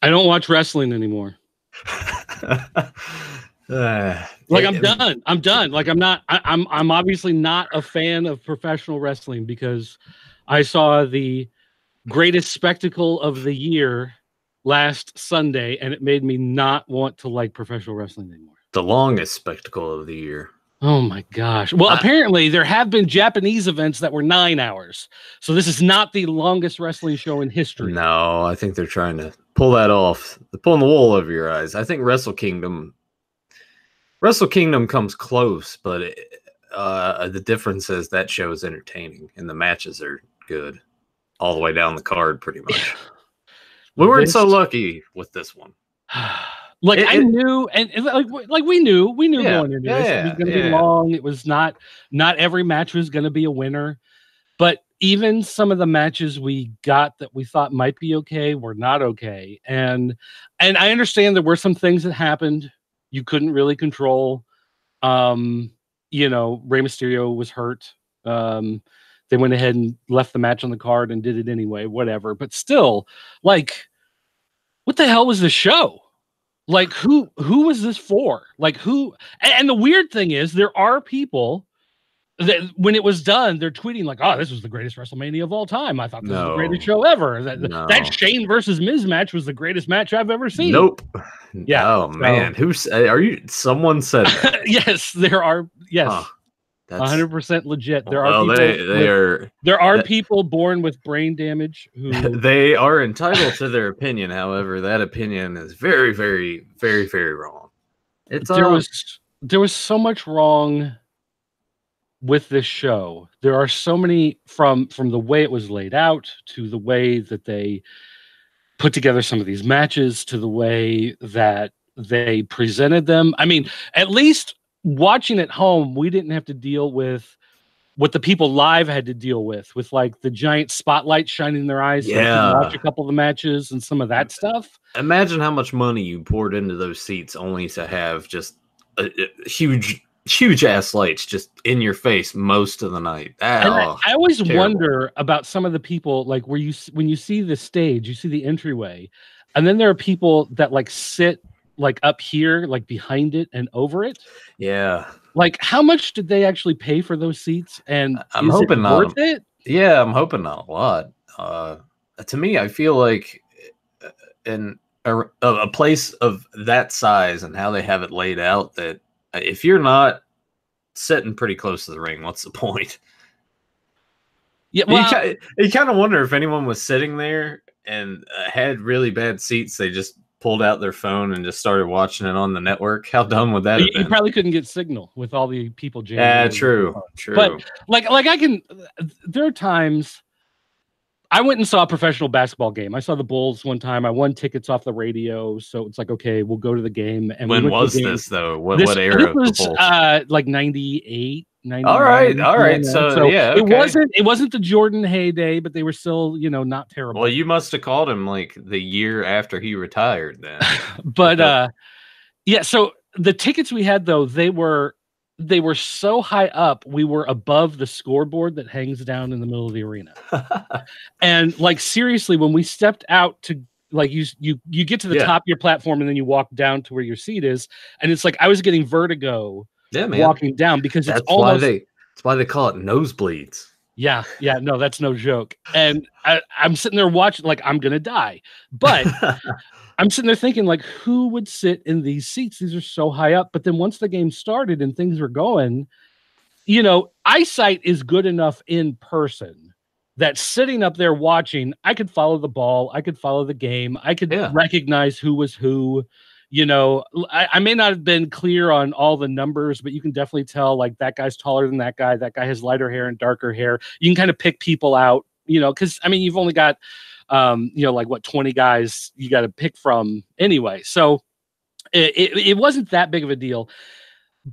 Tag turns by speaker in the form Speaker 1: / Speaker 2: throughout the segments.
Speaker 1: I don't watch wrestling anymore. Like I'm done. I'm done. Like I'm obviously not a fan of professional wrestling because I saw the greatest spectacle of the year last Sunday, and it made me not want to like professional wrestling anymore.
Speaker 2: The longest spectacle of the year.
Speaker 1: Oh my gosh. Well, apparently there have been Japanese events that were 9 hours. So this is not the longest wrestling show in history.
Speaker 2: No, I think they're trying to pull that off. They're pulling the wool over your eyes. I think Wrestle Kingdom comes close, but the difference is that show is entertaining and the matches are good all the way down the card pretty much. We weren't so lucky with this one.
Speaker 1: I knew, and we knew going into this, it was going to be long. It was not every match was going to be a winner, but even some of the matches we got that we thought might be okay were not okay. And I understand there were some things that happened you couldn't really control. Rey Mysterio was hurt. They went ahead and left the match on the card and did it anyway, whatever. But still, what the hell was this show? Like, who was this for? Like, who? And the weird thing is, there are people that when it was done, they're tweeting like, "Oh, this was the greatest WrestleMania of all time. I thought this was the greatest show ever. That Shane versus Miz match was the greatest match I've ever seen."
Speaker 2: Nope.
Speaker 1: Yeah.
Speaker 2: Oh man, are you? Someone said that.
Speaker 1: Yes, there are. Yes.
Speaker 2: Huh.
Speaker 1: 100% legit. There are people born with brain damage who
Speaker 2: they are entitled to their opinion. However, that opinion is very, very, very, very wrong.
Speaker 1: There was so much wrong with this show. There are so many from the way it was laid out to the way that they put together some of these matches to the way that they presented them. I mean, at least watching at home, we didn't have to deal with what the people live had to deal with like the giant spotlight shining in their eyes. So watch a couple of the matches and some of that stuff.
Speaker 2: Imagine how much money you poured into those seats only to have just a huge ass lights just in your face most of the night.
Speaker 1: I always wonder about some of the people, like when you see the stage, you see the entryway, and then there are people that sit up here, behind it and over it.
Speaker 2: Yeah.
Speaker 1: How much did they actually pay for those seats? And
Speaker 2: I'm hoping not worth it. Yeah, I'm hoping not a lot. To me, I feel like in a place of that size and how they have it laid out, that if you're not sitting pretty close to the ring, what's the point?
Speaker 1: Yeah, well,
Speaker 2: you kind of wonder if anyone was sitting there and had really bad seats, they just pulled out their phone and just started watching it on the network. How dumb would that have been?
Speaker 1: You probably couldn't get signal with all the people jamming.
Speaker 2: Yeah, true.
Speaker 1: But there are times I went and saw a professional basketball game. I saw the Bulls one time. I won tickets off the radio, so it's okay, we'll go to the game. And
Speaker 2: when was this though? What era?
Speaker 1: This was 98. 99.
Speaker 2: All right. So yeah,
Speaker 1: okay. It wasn't the Jordan heyday, but they were still, not terrible.
Speaker 2: Well, you must have called him the year after he retired then.
Speaker 1: But so the tickets we had though, they were so high up, we were above the scoreboard that hangs down in the middle of the arena. And seriously, when we stepped out to you get to the top of your platform and then you walk down to where your seat is, and it's I was getting vertigo.
Speaker 2: Yeah, man.
Speaker 1: Walking down because
Speaker 2: that's why they call it nosebleeds.
Speaker 1: Yeah, no, that's no joke. And I'm sitting there watching I'm gonna die, but I'm sitting there thinking who would sit in these seats? These are so high up. But then once the game started and things were going, eyesight is good enough in person that sitting up there watching, I could follow the ball, I could follow the game, I could recognize who was who. I may not have been clear on all the numbers, but you can definitely tell that guy's taller than that guy. That guy has lighter hair and darker hair. You can kind of pick people out, because you've only got, 20 guys you got to pick from anyway. So it wasn't that big of a deal.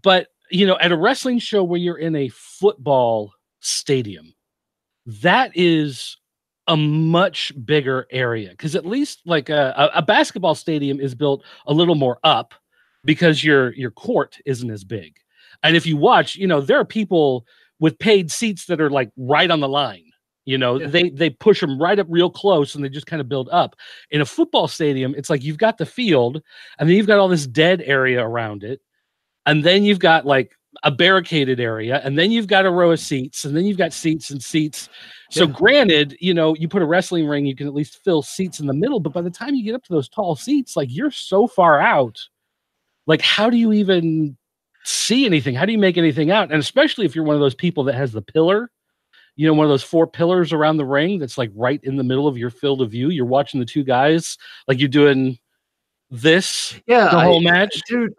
Speaker 1: But, at a wrestling show where you're in a football stadium, that is a much bigger area, because at least a basketball stadium is built a little more up because your court isn't as big. And if you watch, there are people with paid seats that are right on the line, You know, they push them right up real close and they just kind of build up. In a football stadium, it's like you've got the field and then you've got all this dead area around it. And then you've got like a barricaded area, and then you've got a row of seats, and then you've got seats and seats. So granted, you know, you put a wrestling ring, you can at least fill seats in the middle, but by the time you get up to those tall seats, like you're so far out. Like, how do you even see anything? How do you make anything out? And especially if you're one of those people that has the pillar, you know, one of those 4 pillars around the ring that's like right in the middle of your field of view. You're watching the two guys, like you're doing this the whole match.
Speaker 2: Dude,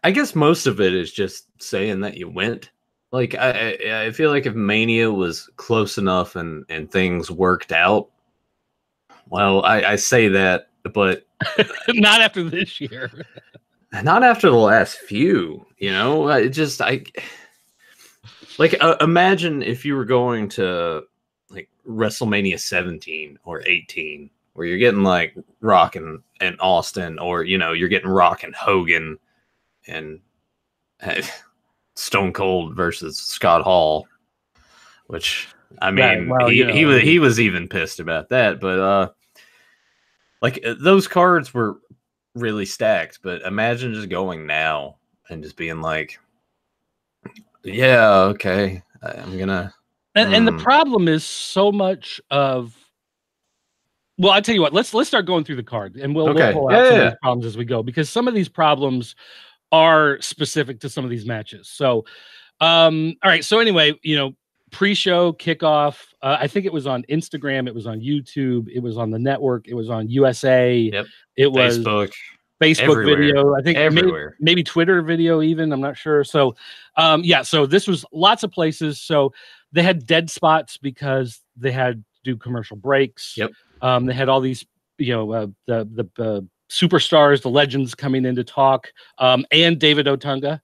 Speaker 2: I guess most of it is just saying that you went. Like, I feel like if Mania was close enough and things worked out, well, I say that, but
Speaker 1: not after this year.
Speaker 2: Not after the last few, you know? Imagine if you were going to, like, WrestleMania 17 or 18, where you're getting, like, Rock and Austin, or, you know, you're getting Rock and Hogan, and Stone Cold versus Scott Hall, which I mean, he was even pissed about that. But like those cards were really stacked. But imagine just going now and just being like, yeah, okay, I'm gonna.
Speaker 1: And the problem is so much of. Well, I tell you what. Let's start going through the card, and we'll pull out some of these problems as we go, because some of these problems are specific to some of these matches. So, all right. So anyway, you know, pre-show kickoff. I think it was on Instagram. It was on YouTube. It was on the network. It was on USA.
Speaker 2: Yep.
Speaker 1: It was
Speaker 2: Facebook
Speaker 1: everywhere. Video. I think
Speaker 2: everywhere.
Speaker 1: Maybe Twitter video even. I'm not sure. So, yeah. So this was lots of places. So they had dead spots because they had to do commercial breaks.
Speaker 2: Yep.
Speaker 1: They had all these, you know, the superstars, the legends coming in to talk, and David Otunga.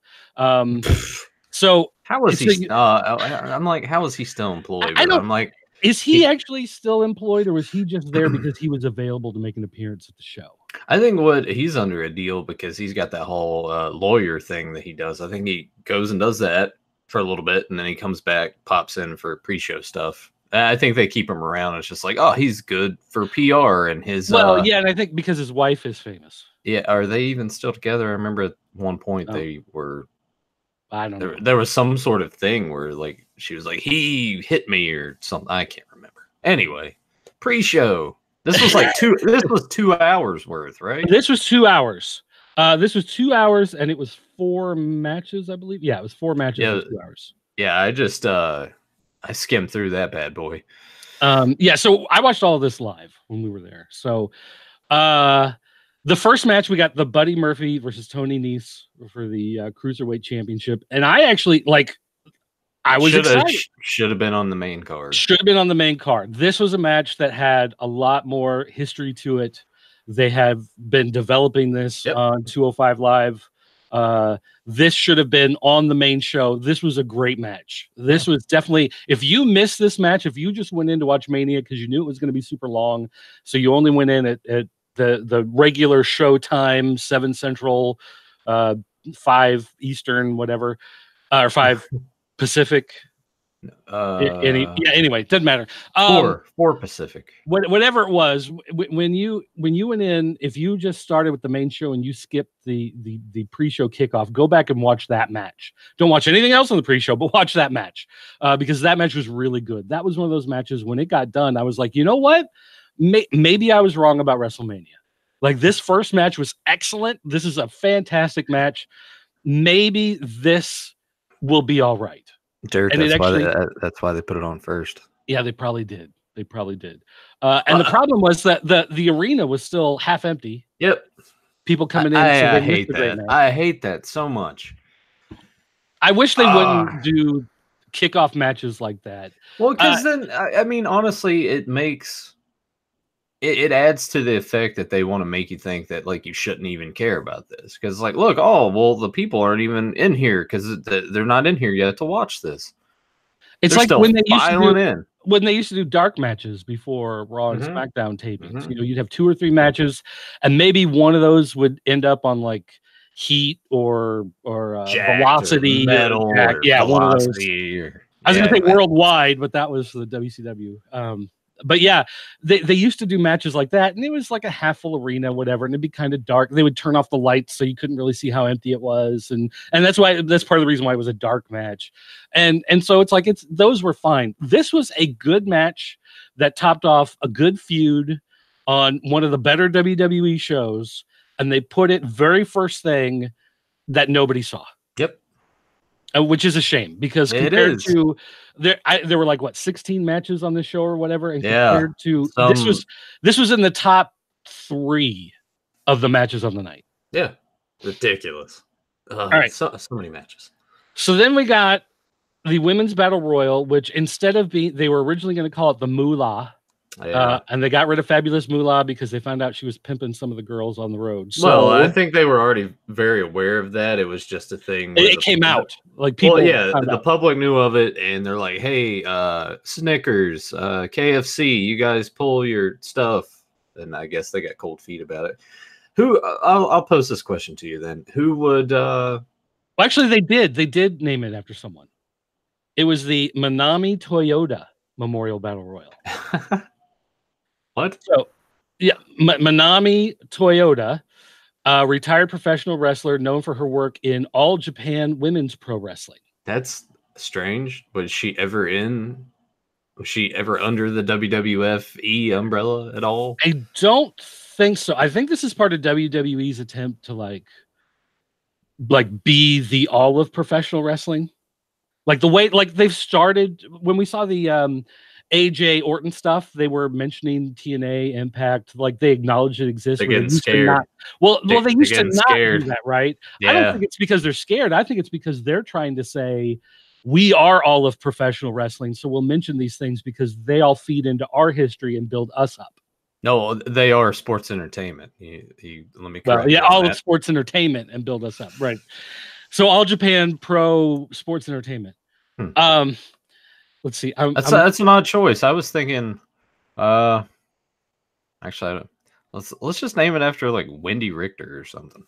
Speaker 1: So
Speaker 2: how is he? I'm like, how is he still employed? I'm like,
Speaker 1: is he actually still employed, or was he just there because he was available to make an appearance at the show?
Speaker 2: I think he's under a deal because he's got that whole lawyer thing that he does. I think he goes and does that for a little bit, and then he comes back, pops in for pre-show stuff. I think they keep him around. It's just like, oh, he's good for PR and his.
Speaker 1: Well, yeah, and I think because his wife is famous.
Speaker 2: Yeah, are they even still together? I remember at one point they were.
Speaker 1: I don't know.
Speaker 2: There was some sort of thing where, like, she was like, he hit me or something. I can't remember. Anyway, pre-show. This was like This was 2 hours worth, right?
Speaker 1: This was 2 hours. This was 2 hours, and it was 4 matches, I believe. Yeah, it was 4 matches in 2 hours.
Speaker 2: Yeah, I just I skimmed through that bad boy.
Speaker 1: Yeah, so I watched all of this live when we were there. So the first match, we got the Buddy Murphy versus Tony Nese for the Cruiserweight Championship. And I actually, like, I was excited.
Speaker 2: Should have been on the main card.
Speaker 1: Should have been on the main card. This was a match that had a lot more history to it. They have been developing this on 205 Live. This should have been on the main show. This was a great match. This was definitely, if you missed this match, if you just went in to watch Mania because you knew it was going to be super long, so you only went in at the regular show time, 7 Central, 5 Eastern, whatever, or 5 Pacific. Anyway, doesn't matter.
Speaker 2: 4 Pacific.
Speaker 1: Whatever it was, when you went in, if you just started with the main show and you skipped the pre-show kickoff, go back and watch that match. Don't watch anything else on the pre-show, but watch that match because that match was really good. That was one of those matches when it got done, I was like, you know what? Maybe I was wrong about WrestleMania. Like, this first match was excellent. This is a fantastic match. Maybe this will be all right.
Speaker 2: Dirt, that's why they put it on first.
Speaker 1: Yeah, they probably did. And the problem was that the arena was still half empty.
Speaker 2: Yep.
Speaker 1: People coming in.
Speaker 2: I hate that. I hate that so much.
Speaker 1: I wish they wouldn't do kickoff matches like that.
Speaker 2: Well, because then, I mean, honestly, it adds to the effect that they want to make you think that, like, you shouldn't even care about this. Because, like, look, the people aren't even in here because they're not in here yet to watch this.
Speaker 1: It's like when they used to do dark matches before Raw and SmackDown tapings. You know, you'd have 2 or 3 matches, and maybe one of those would end up on, like, Heat or Velocity.
Speaker 2: Or Metal, or
Speaker 1: one of those. I was going to say worldwide, but that was the WCW. But yeah, they used to do matches like that, and it was like a half full arena, whatever, and it'd be kind of dark. They would turn off the lights so you couldn't really see how empty it was, and that's part of the reason why it was a dark match. And so it's like those were fine. This was a good match that topped off a good feud on one of the better WWE shows, and they put it very first thing that nobody saw.
Speaker 2: Yep.
Speaker 1: Which is a shame, because compared to there were like 16 matches on this show or whatever, and compared to this was in the top 3 of the matches on the night.
Speaker 2: Yeah, ridiculous.
Speaker 1: All right,
Speaker 2: so many matches.
Speaker 1: So then we got the women's battle royal, which instead of they were originally going to call it the Moolah.
Speaker 2: Yeah.
Speaker 1: And they got rid of Fabulous Moolah because they found out she was pimping some of the girls on the road. So,
Speaker 2: well, I think they were already very aware of that. It was just a thing.
Speaker 1: It came out. Like people.
Speaker 2: Well, yeah, the public knew of it, and they're like, "Hey, Snickers, KFC, you guys pull your stuff." And I guess they got cold feet about it. I'll pose this question to you then. Who would? Well,
Speaker 1: actually, they did. They did name it after someone. It was the Manami Toyota Memorial Battle Royal.
Speaker 2: What?
Speaker 1: So, yeah, Manami Toyota, retired professional wrestler known for her work in All Japan Women's Pro Wrestling.
Speaker 2: That's strange. Was she ever under the WWF umbrella at all?
Speaker 1: I don't think so. I think this is part of WWE's attempt to like be the all of professional wrestling. Like the way they've started when we saw the AJ Orton stuff, they were mentioning TNA Impact, like they acknowledge it exists.
Speaker 2: They're getting scared.
Speaker 1: They used to not do that, right?
Speaker 2: Yeah.
Speaker 1: I don't think it's because they're scared. I think it's because they're trying to say we are all of professional wrestling, so we'll mention these things because they all feed into our history and build us up.
Speaker 2: No, they are sports entertainment. Let me correct
Speaker 1: all of sports entertainment and build us up, right? So All Japan Pro Sports Entertainment. Let's see.
Speaker 2: That's an odd choice. I was thinking, actually, I don't. Let's just name it after like Wendy Richter or something.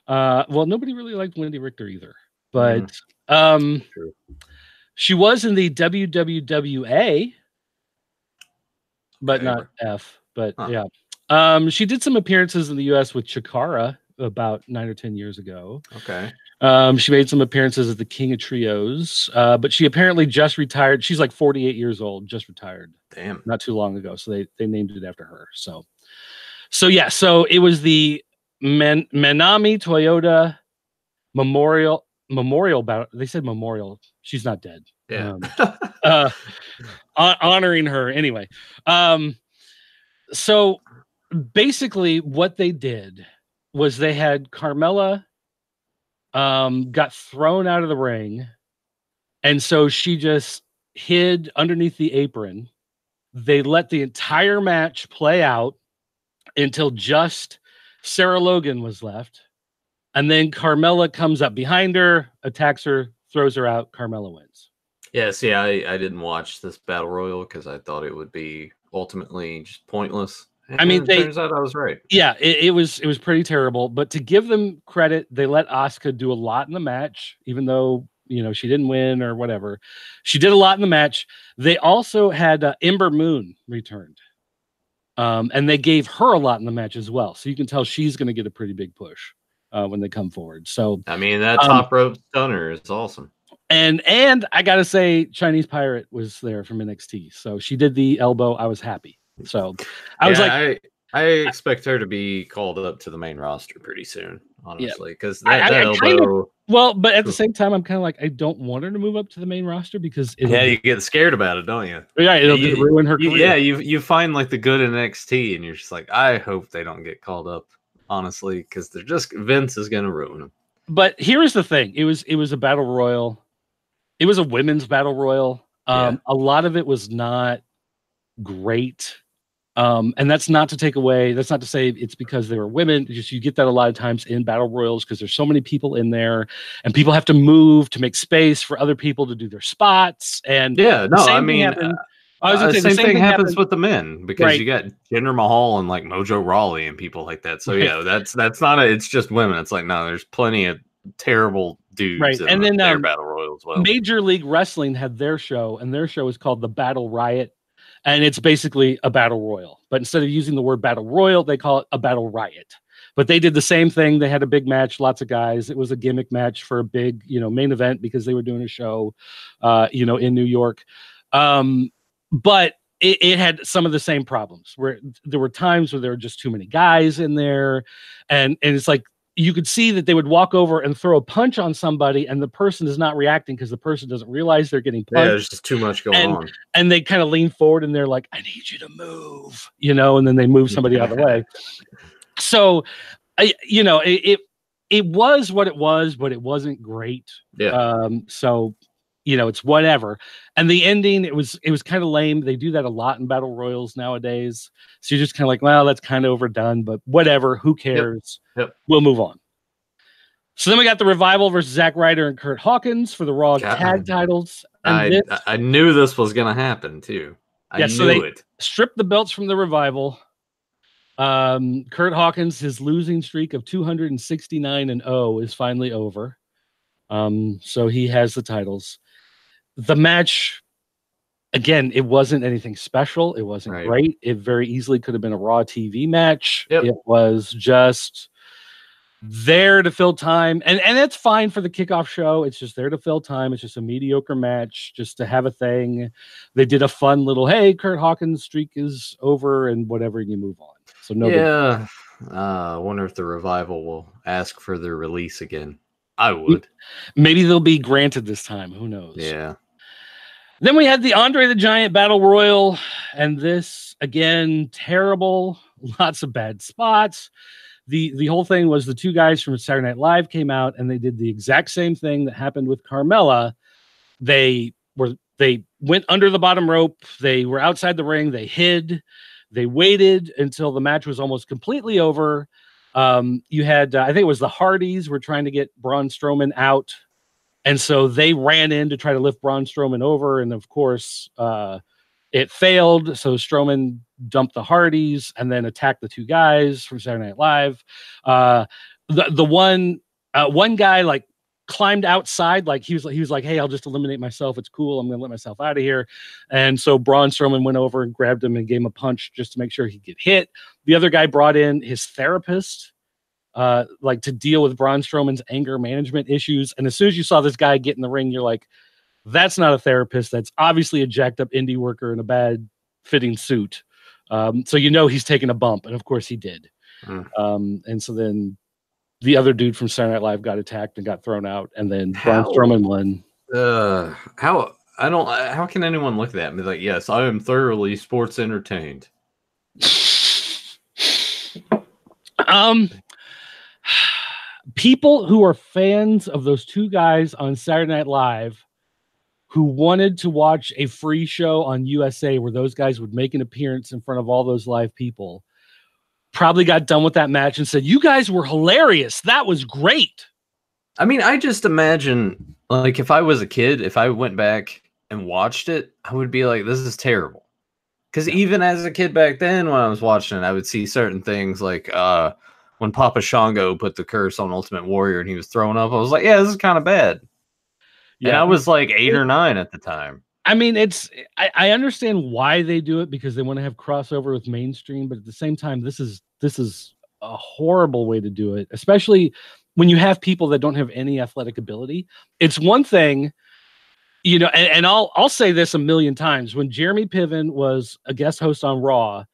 Speaker 1: Well, nobody really liked Wendy Richter either, but she was in the WWWA, but not F. But yeah, she did some appearances in the U.S. with Chikara about 9 or 10 years ago.
Speaker 2: Okay.
Speaker 1: She made some appearances as the King of Trios, but she apparently just retired. She's like 48 years old, just retired.
Speaker 2: Damn.
Speaker 1: Not too long ago. So they named it after her. So yeah, so it was the Manami Toyota Memorial Battle. They said memorial. She's not dead.
Speaker 2: Yeah.
Speaker 1: Honoring her anyway. So basically what they did was they had Carmella got thrown out of the ring, and so she just hid underneath the apron. They let the entire match play out until just Sarah Logan was left, and then Carmella comes up behind her, attacks her, throws her out. Carmella wins.
Speaker 2: Yeah, see, I didn't watch this battle royal because I thought it would be ultimately just pointless.
Speaker 1: I mean,
Speaker 2: turns out I was right.
Speaker 1: Yeah, it was pretty terrible. But to give them credit, they let Asuka do a lot in the match, even though she didn't win or whatever. She did a lot in the match. They also had Ember Moon returned, and they gave her a lot in the match as well. So you can tell she's going to get a pretty big push when they come forward. So
Speaker 2: I mean, that top rope stunner is awesome.
Speaker 1: And I gotta say, Chinese Pirate was there from NXT, so she did the elbow. I was happy. So I was like,
Speaker 2: I expect her to be called up to the main roster pretty soon, honestly, because that elbow.
Speaker 1: But at the same time, I'm kind of like, I don't want her to move up to the main roster because
Speaker 2: you get scared about it, don't you?
Speaker 1: Yeah, it'll ruin her career.
Speaker 2: You find like the good in NXT, and you're just like, I hope they don't get called up, honestly, because they're just Vince is gonna ruin them.
Speaker 1: But here's the thing: it was a battle royal. It was a women's battle royal. A lot of it was not great. And that's not to take away. That's not to say it's because they were women. Just you get that a lot of times in battle royals because there's so many people in there, and people have to move to make space for other people to do their spots. And
Speaker 2: same thing happens with the men because you got Jinder Mahal and like Mojo Rawley and people like that. So that's not it's just women. It's like no, there's plenty of terrible dudes
Speaker 1: and
Speaker 2: in
Speaker 1: then
Speaker 2: their battle royal as well.
Speaker 1: Major League Wrestling had their show, and their show is called the Battle Riot, and it's basically a battle royal. But instead of using the word battle royal, they call it a battle riot. But they did the same thing. They had a big match, lots of guys. It was a gimmick match for a big, main event because they were doing a show, in New York. But it had some of the same problems where there were times where there were just too many guys in there, and it's like you could see that they would walk over and throw a punch on somebody, and the person is not reacting because the person doesn't realize they're getting punched.
Speaker 2: Yeah, there's just too much going on.
Speaker 1: And they kind of lean forward and they're like, "I need you to move," and then they move somebody out of the way. So, it was what it was, but it wasn't great.
Speaker 2: Yeah.
Speaker 1: So, it's whatever. And the ending, it was kind of lame. They do that a lot in battle royals nowadays. So you're just kind of like, well, that's kind of overdone, but whatever. Who cares?
Speaker 2: Yep.
Speaker 1: We'll move on. So then we got the Revival versus Zack Ryder and Curt Hawkins for the Raw tag titles. And
Speaker 2: I knew this was going to happen too. I knew it.
Speaker 1: Stripped the belts from the Revival. Curt Hawkins, his losing streak of 269-0 is finally over. So he has the titles. The match, again, it wasn't anything special. It wasn't great. It very easily could have been a Raw TV match.
Speaker 2: Yep.
Speaker 1: It was just there to fill time. And that's fine for the kickoff show. It's just there to fill time. It's just a mediocre match, just to have a thing. They did a fun little, hey, Curt Hawkins' streak is over and whatever, and you move on. So
Speaker 2: I wonder if the Revival will ask for their release again. I would.
Speaker 1: Maybe they'll be granted this time. Who knows?
Speaker 2: Yeah.
Speaker 1: Then we had the Andre the Giant Battle Royal, and this, again, terrible. Lots of bad spots. The whole thing was the two guys from Saturday Night Live came out, and they did the exact same thing that happened with Carmella. They went under the bottom rope. They were outside the ring. They hid. They waited until the match was almost completely over. You had, I think it was the Hardys were trying to get Braun Strowman out. And so they ran in to try to lift Braun Strowman over. And of course, it failed. So Strowman dumped the Hardys and then attacked the two guys from Saturday Night Live. The one guy climbed outside, he was like, hey, I'll just eliminate myself. It's cool. I'm going to let myself out of here. And so Braun Strowman went over and grabbed him and gave him a punch just to make sure he'd get hit. The other guy brought in his therapist, to deal with Braun Strowman's anger management issues. And as soon as you saw this guy get in the ring, you're like, that's not a therapist. That's obviously a jacked up indie worker in a bad fitting suit. So he's taking a bump. And of course he did. And so then the other dude from Saturday Night Live got attacked and got thrown out, and then Braun Strowman won.
Speaker 2: How can anyone look at that and be like, yes, I am thoroughly sports entertained?
Speaker 1: People who are fans of those two guys on Saturday Night Live who wanted to watch a free show on USA where those guys would make an appearance in front of all those live people probably got done with that match and said, you guys were hilarious. That was great.
Speaker 2: I mean, I just imagine, if I was a kid, if I went back and watched it, I would be like, this is terrible. Because even as a kid back then, when I was watching it, I would see certain things like when Papa Shango put the curse on Ultimate Warrior and he was throwing up, I was like, yeah, this is kind of bad. Yeah. And I was like 8 or 9 at the time.
Speaker 1: I mean, I understand why they do it because they want to have crossover with mainstream, but at the same time, this is a horrible way to do it, especially when you have people that don't have any athletic ability. It's one thing, and I'll say this a million times. When Jeremy Piven was a guest host on Raw,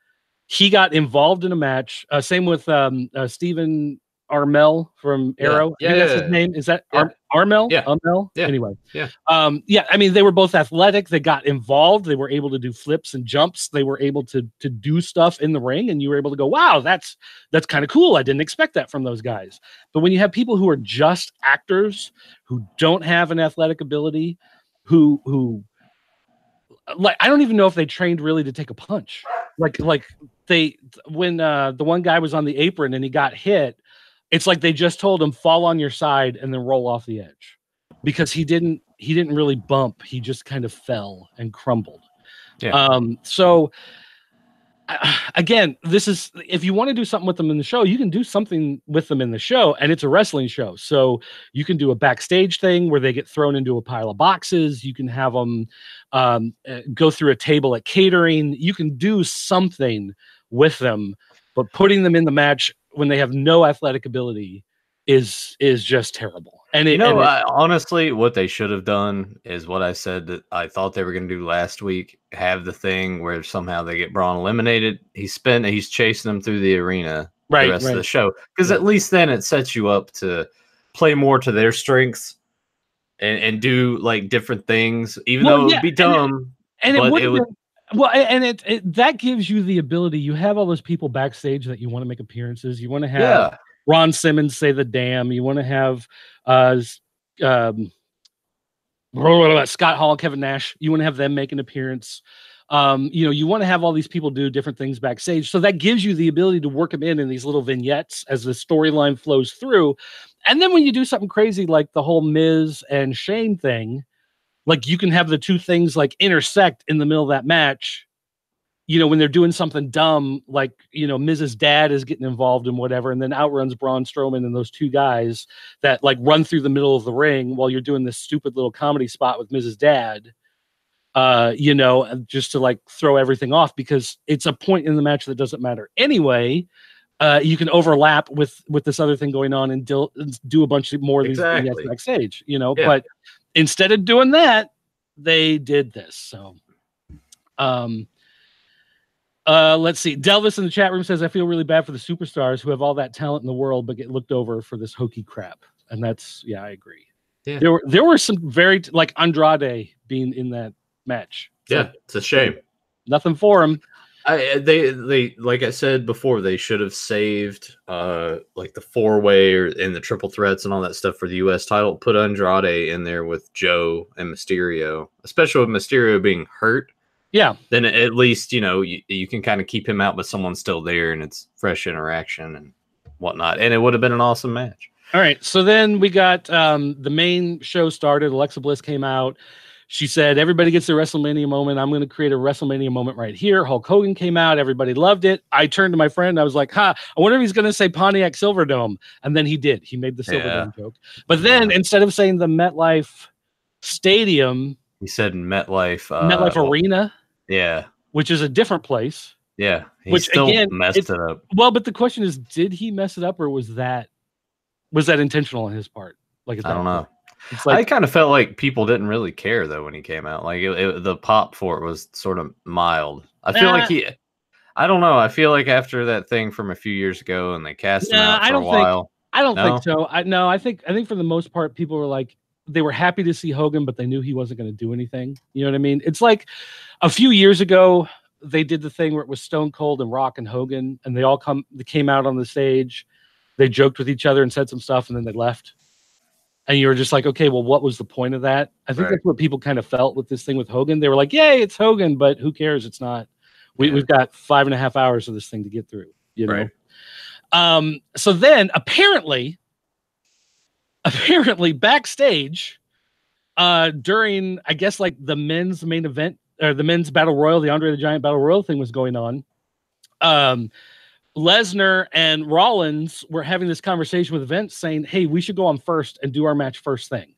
Speaker 1: he got involved in a match. Same with Stephen Armel from Arrow.
Speaker 2: Yeah,
Speaker 1: that's his name. Is that Armel?
Speaker 2: Yeah.
Speaker 1: Armel?
Speaker 2: Yeah.
Speaker 1: Anyway.
Speaker 2: Yeah.
Speaker 1: I mean, they were both athletic. They got involved. They were able to do flips and jumps. They were able to do stuff in the ring, and you were able to go, wow, that's kind of cool. I didn't expect that from those guys. But when you have people who are just actors, who don't have an athletic ability, who I don't even know if they trained really to take a punch. When the one guy was on the apron and he got hit, it's like they just told him fall on your side and then roll off the edge, because he didn't really bump. He just kind of fell and crumbled.
Speaker 2: Yeah.
Speaker 1: So again, this is, if you want to do something with them in the show, you can do something with them in the show, and it's a wrestling show. So you can do a backstage thing where they get thrown into a pile of boxes. You can have them go through a table at catering. You can do something with them, but putting them in the match when they have no athletic ability is just terrible. And
Speaker 2: honestly, what they should have done is what I said that I thought they were going to do last week. Have the thing where somehow they get Braun eliminated. He's chasing them through the arena the rest of the show, because at least then it sets you up to play more to their strengths and do like different things, even though it would be dumb.
Speaker 1: That gives you the ability. You have all those people backstage that you want to make appearances. You want to have Ron Simmons say the damn. You want to have Scott Hall, Kevin Nash. You want to have them make an appearance. You want to have all these people do different things backstage. So that gives you the ability to work them in these little vignettes as the storyline flows through. And then when you do something crazy like the whole Miz and Shane thing, like you can have the two things like intersect in the middle of that match. When they're doing something dumb, like, Miz's dad is getting involved in whatever, and then outruns Braun Strowman and those two guys that like run through the middle of the ring while you're doing this stupid little comedy spot with Miz's dad, just to like throw everything off, because it's a point in the match that doesn't matter anyway. You can overlap with this other thing going on and do a bunch more of these things backstage, but instead of doing that, they did this. So, let's see. Delvis in the chat room says, I feel really bad for the superstars who have all that talent in the world, but get looked over for this hokey crap. And that's, I agree. Yeah. There were some very, like Andrade being in that match.
Speaker 2: It's a shame.
Speaker 1: Nothing for him.
Speaker 2: They like I said before, they should have saved like the 4-way and the triple threats and all that stuff for the US title. Put Andrade in there with Joe and Mysterio, especially with Mysterio being hurt.
Speaker 1: Yeah.
Speaker 2: Then at least, you can kind of keep him out, but someone's still there and it's fresh interaction and whatnot. And it would have been an awesome match.
Speaker 1: All right. So then we got the main show started. Alexa Bliss came out. She said, everybody gets their WrestleMania moment. I'm going to create a WrestleMania moment right here. Hulk Hogan came out. Everybody loved it. I turned to my friend. I was like, I wonder if he's going to say Pontiac Silverdome. And then he did. He made the Silverdome joke. But then instead of saying the MetLife Stadium,
Speaker 2: he said MetLife
Speaker 1: Arena.
Speaker 2: Yeah.
Speaker 1: Which is a different place.
Speaker 2: Yeah. He still messed it up.
Speaker 1: Well, but the question is, did he mess it up, or was that intentional on his part? Like,
Speaker 2: I don't know. I kind of felt like people didn't really care though when he came out. Like the pop for it was sort of mild. I feel like I don't know. I feel like after that thing from a few years ago and they cast him out for a while.
Speaker 1: I don't think so. I think for the most part, people were like, they were happy to see Hogan, but they knew he wasn't going to do anything. You know what I mean? It's like a few years ago, they did the thing where it was Stone Cold and Rock and Hogan, and they came out on the stage. They joked with each other and said some stuff, and then they left. And you were just like, okay, well, what was the point of that? I think that's what people kind of felt with this thing with Hogan. They were like, yay, it's Hogan, but who cares? It's not. We've got 5.5 hours of this thing to get through, know? So then apparently backstage, during, I guess, like the men's main event or the men's battle royal, the Andre the Giant battle royal thing was going on. Lesnar and Rollins were having this conversation with Vince saying, hey, we should go on first and do our match first thing.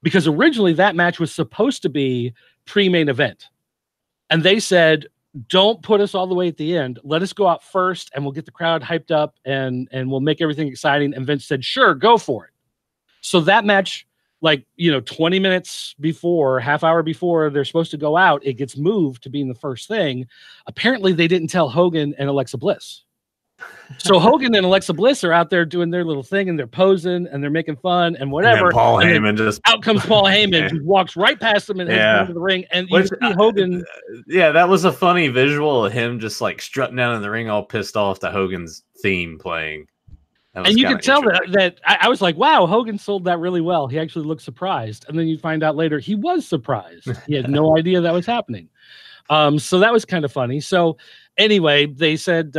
Speaker 1: Because originally that match was supposed to be pre-main event. And they said, don't put us all the way at the end. Let us go out first and we'll get the crowd hyped up and we'll make everything exciting. And Vince said, sure, go for it. So that match, like, 20 minutes before, half hour before they're supposed to go out, it gets moved to being the first thing. Apparently they didn't tell Hogan and Alexa Bliss. So Hogan and Alexa Bliss are out there doing their little thing and they're posing and they're making fun and whatever.
Speaker 2: And Paul Heyman
Speaker 1: out comes Paul Heyman, who walks right past them and heads into the ring. And you see Hogan.
Speaker 2: That was a funny visual of him just like strutting down in the ring, all pissed off to Hogan's theme playing.
Speaker 1: And you could tell that I was like, wow, Hogan sold that really well. He actually looked surprised. And then you find out later he was surprised. He had no idea that was happening. So that was kind of funny. So anyway, they said,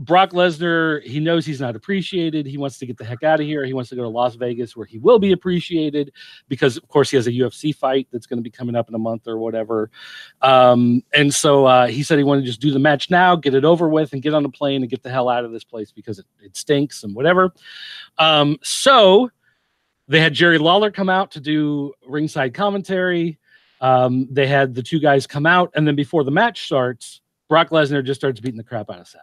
Speaker 1: Brock Lesnar, he knows he's not appreciated. He wants to get the heck out of here. He wants to go to Las Vegas where he will be appreciated because, of course, he has a UFC fight that's going to be coming up in a month or whatever. And so he said he wanted to just do the match now, get it over with, and get on a plane and get the hell out of this place because it stinks and whatever. So they had Jerry Lawler come out to do ringside commentary. They had the two guys come out, and then before the match starts, Brock Lesnar just starts beating the crap out of Seth.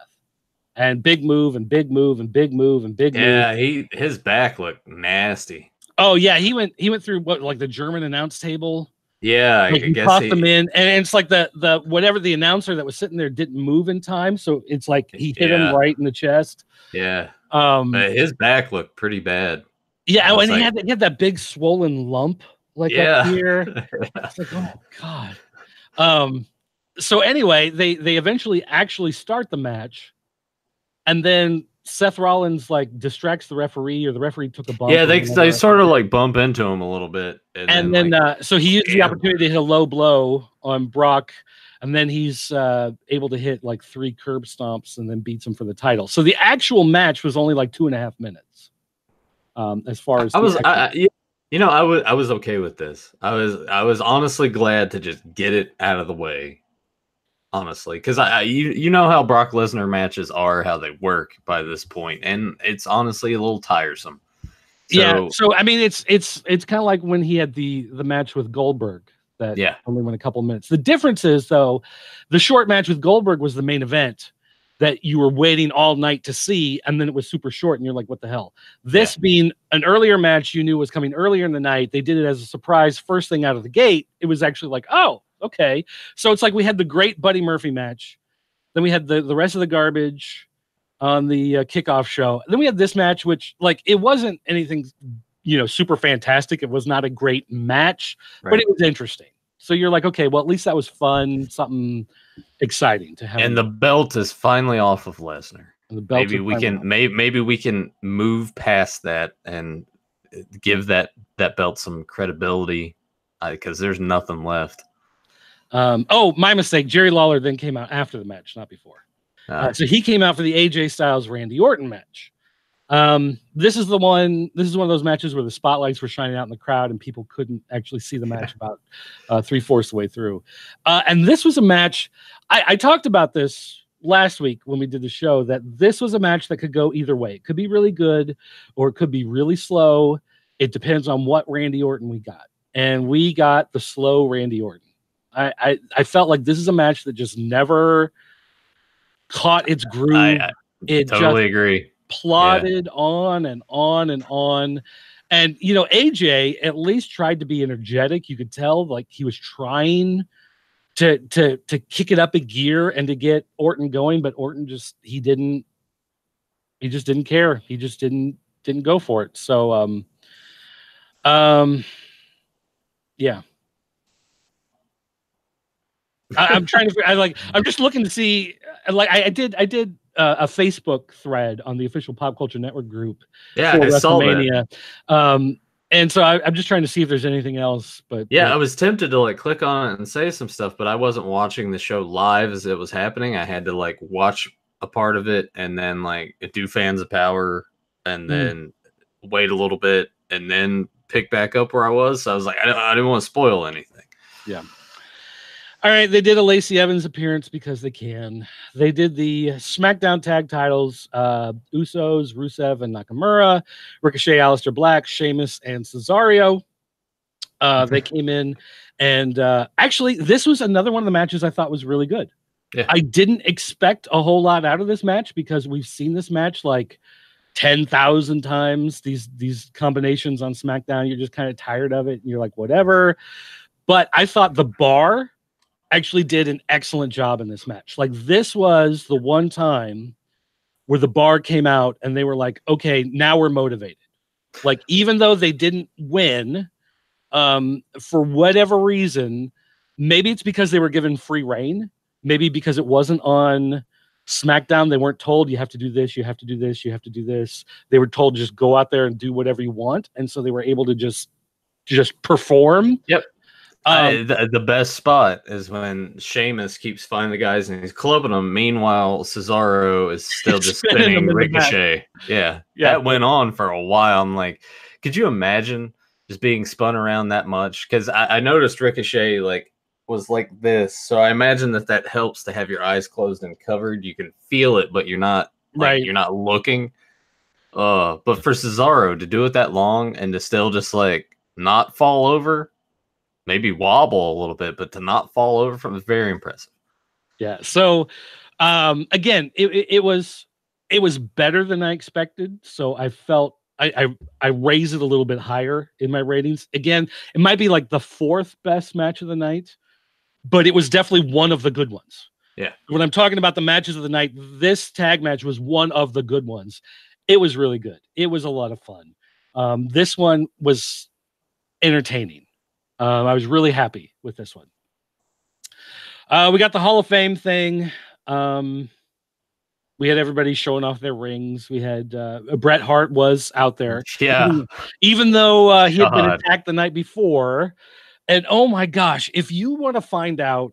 Speaker 1: And big move and big move and big move and big move.
Speaker 2: Yeah, his back looked nasty.
Speaker 1: Oh yeah, he went through what, like the German announce table.
Speaker 2: Yeah,
Speaker 1: like he tossed them in, and it's like the whatever the announcer that was sitting there didn't move in time, so it's like he hit him right in the chest.
Speaker 2: Yeah, but his back looked pretty bad.
Speaker 1: Yeah, and he had that big swollen lump up here. It's like, oh god. So anyway, they eventually actually start the match. And then Seth Rollins like distracts the referee, or the referee took a bump.
Speaker 2: Yeah, they sort of like bump into him a little bit,
Speaker 1: and then so he used the opportunity to hit a low blow on Brock, and then he's able to hit like 3 curb stomps and then beats him for the title. So the actual match was only like 2.5 minutes. As far as
Speaker 2: I was okay with this. I was honestly glad to just get it out of the way. Honestly, because you know how Brock Lesnar matches are, how they work by this point, and it's honestly a little tiresome.
Speaker 1: So I mean, it's kind of like when he had the match with Goldberg that only went a couple minutes. The difference is, though, the short match with Goldberg was the main event that you were waiting all night to see, and then it was super short, and you're like, what the hell? This being an earlier match you knew was coming earlier in the night, they did it as a surprise first thing out of the gate. It was actually like, oh, okay. So it's like we had the great Buddy Murphy match. Then we had the rest of the garbage on the kickoff show. And then we had this match, which like it wasn't anything, super fantastic. It was not a great match, but it was interesting. So you're like, okay, well, at least that was fun, something exciting to have.
Speaker 2: And the belt is finally off of Lesnar. Maybe we can move past that and give that belt some credibility because there's nothing left.
Speaker 1: My mistake. Jerry Lawler then came out after the match, not before. So he came out for the AJ Styles Randy Orton match. This is one of those matches where the spotlights were shining out in the crowd and people couldn't actually see the match about 3/4 of the way through. And this was a match. I talked about this last week when we did the show, that this was a match that could go either way. It could be really good or it could be really slow. It depends on what Randy Orton we got. And we got the slow Randy Orton. I felt like this is a match that just never caught its groove.
Speaker 2: I totally agree.
Speaker 1: Plodded on and on and on. And, AJ at least tried to be energetic. You could tell like he was trying to kick it up a gear and to get Orton going, but Orton just didn't care. He just didn't go for it. So, yeah. I'm trying to. I'm just looking to see. Like I did a Facebook thread on the official Pop Culture Network group.
Speaker 2: Yeah, I saw
Speaker 1: that. And so I'm just trying to see if there's anything else. But
Speaker 2: yeah, I was tempted to like click on it and say some stuff, but I wasn't watching the show live as it was happening. I had to like watch a part of it and then like do Fans of Power and then wait a little bit and then pick back up where I was. So I was like, I didn't want to spoil anything.
Speaker 1: Yeah. All right, they did a Lacey Evans appearance because they can. They did the SmackDown tag titles, Usos, Rusev, and Nakamura, Ricochet, Aleister Black, Sheamus, and Cesaro. They came in, and actually, this was another one of the matches I thought was really good. Yeah. I didn't expect a whole lot out of this match because we've seen this match like 10,000 times. These combinations on SmackDown, you're just kind of tired of it, and you're like, whatever. But I thought the Bar actually did an excellent job in this match. Like this was the one time where the Bar came out and they were like, okay, now we're motivated. Like, even though they didn't win, for whatever reason, maybe it's because they were given free reign. Maybe because it wasn't on SmackDown. They weren't told you have to do this, you have to do this, you have to do this. They were told just go out there and do whatever you want. And so they were able to just perform.
Speaker 2: Yep. The best spot is when Sheamus keeps finding the guys and he's clubbing them. Meanwhile, Cesaro is still just spinning Ricochet. Yeah, that went on for a while. I'm like, could you imagine just being spun around that much? Because I noticed Ricochet was like this, so I imagine that helps to have your eyes closed and covered. You can feel it, but you're not you're not looking. But for Cesaro to do it that long and to still just not fall over. Maybe wobble a little bit, but to not fall over from is very impressive.
Speaker 1: Yeah. So, again, it was better than I expected. So I felt I raised it a little bit higher in my ratings. Again, it might be like the 4th best match of the night, but it was definitely one of the good ones.
Speaker 2: Yeah.
Speaker 1: When I'm talking about the matches of the night, this tag match was one of the good ones. It was really good. It was a lot of fun. This one was entertaining. I was really happy with this one. We got the Hall of Fame thing. We had everybody showing off their rings. We had Bret Hart was out there.
Speaker 2: Yeah.
Speaker 1: Even though he had been attacked the night before. And oh my gosh, if you want to find out,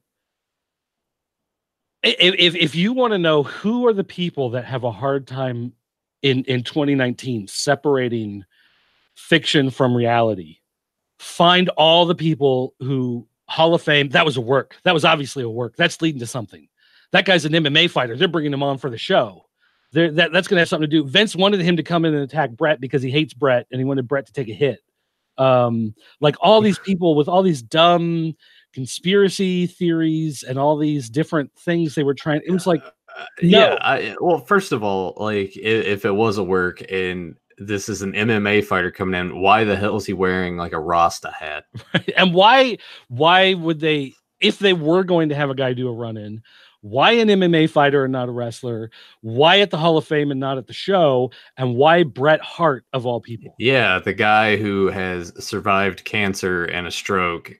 Speaker 1: if you want to know who are the people that have a hard time in 2019 separating fiction from reality, find all the people who Hall of Fame. That was a work. That was obviously a work. That's leading to something. That guy's an MMA fighter. They're bringing him on for the show. That's going to have something to do. Vince wanted him to come in and attack Bret because he hates Bret and he wanted Bret to take a hit. Like all these people with all these dumb conspiracy theories and all these different things they were trying. It was like, no.
Speaker 2: Yeah. Well, first of all, if it was a work and this is an MMA fighter coming in, why the hell is he wearing like a Rasta hat?
Speaker 1: And why would they, if they were going to have a guy do a run-in, why an MMA fighter and not a wrestler? Why at the Hall of Fame and not at the show? And why Bret Hart of all people?
Speaker 2: Yeah, the guy who has survived cancer and a stroke.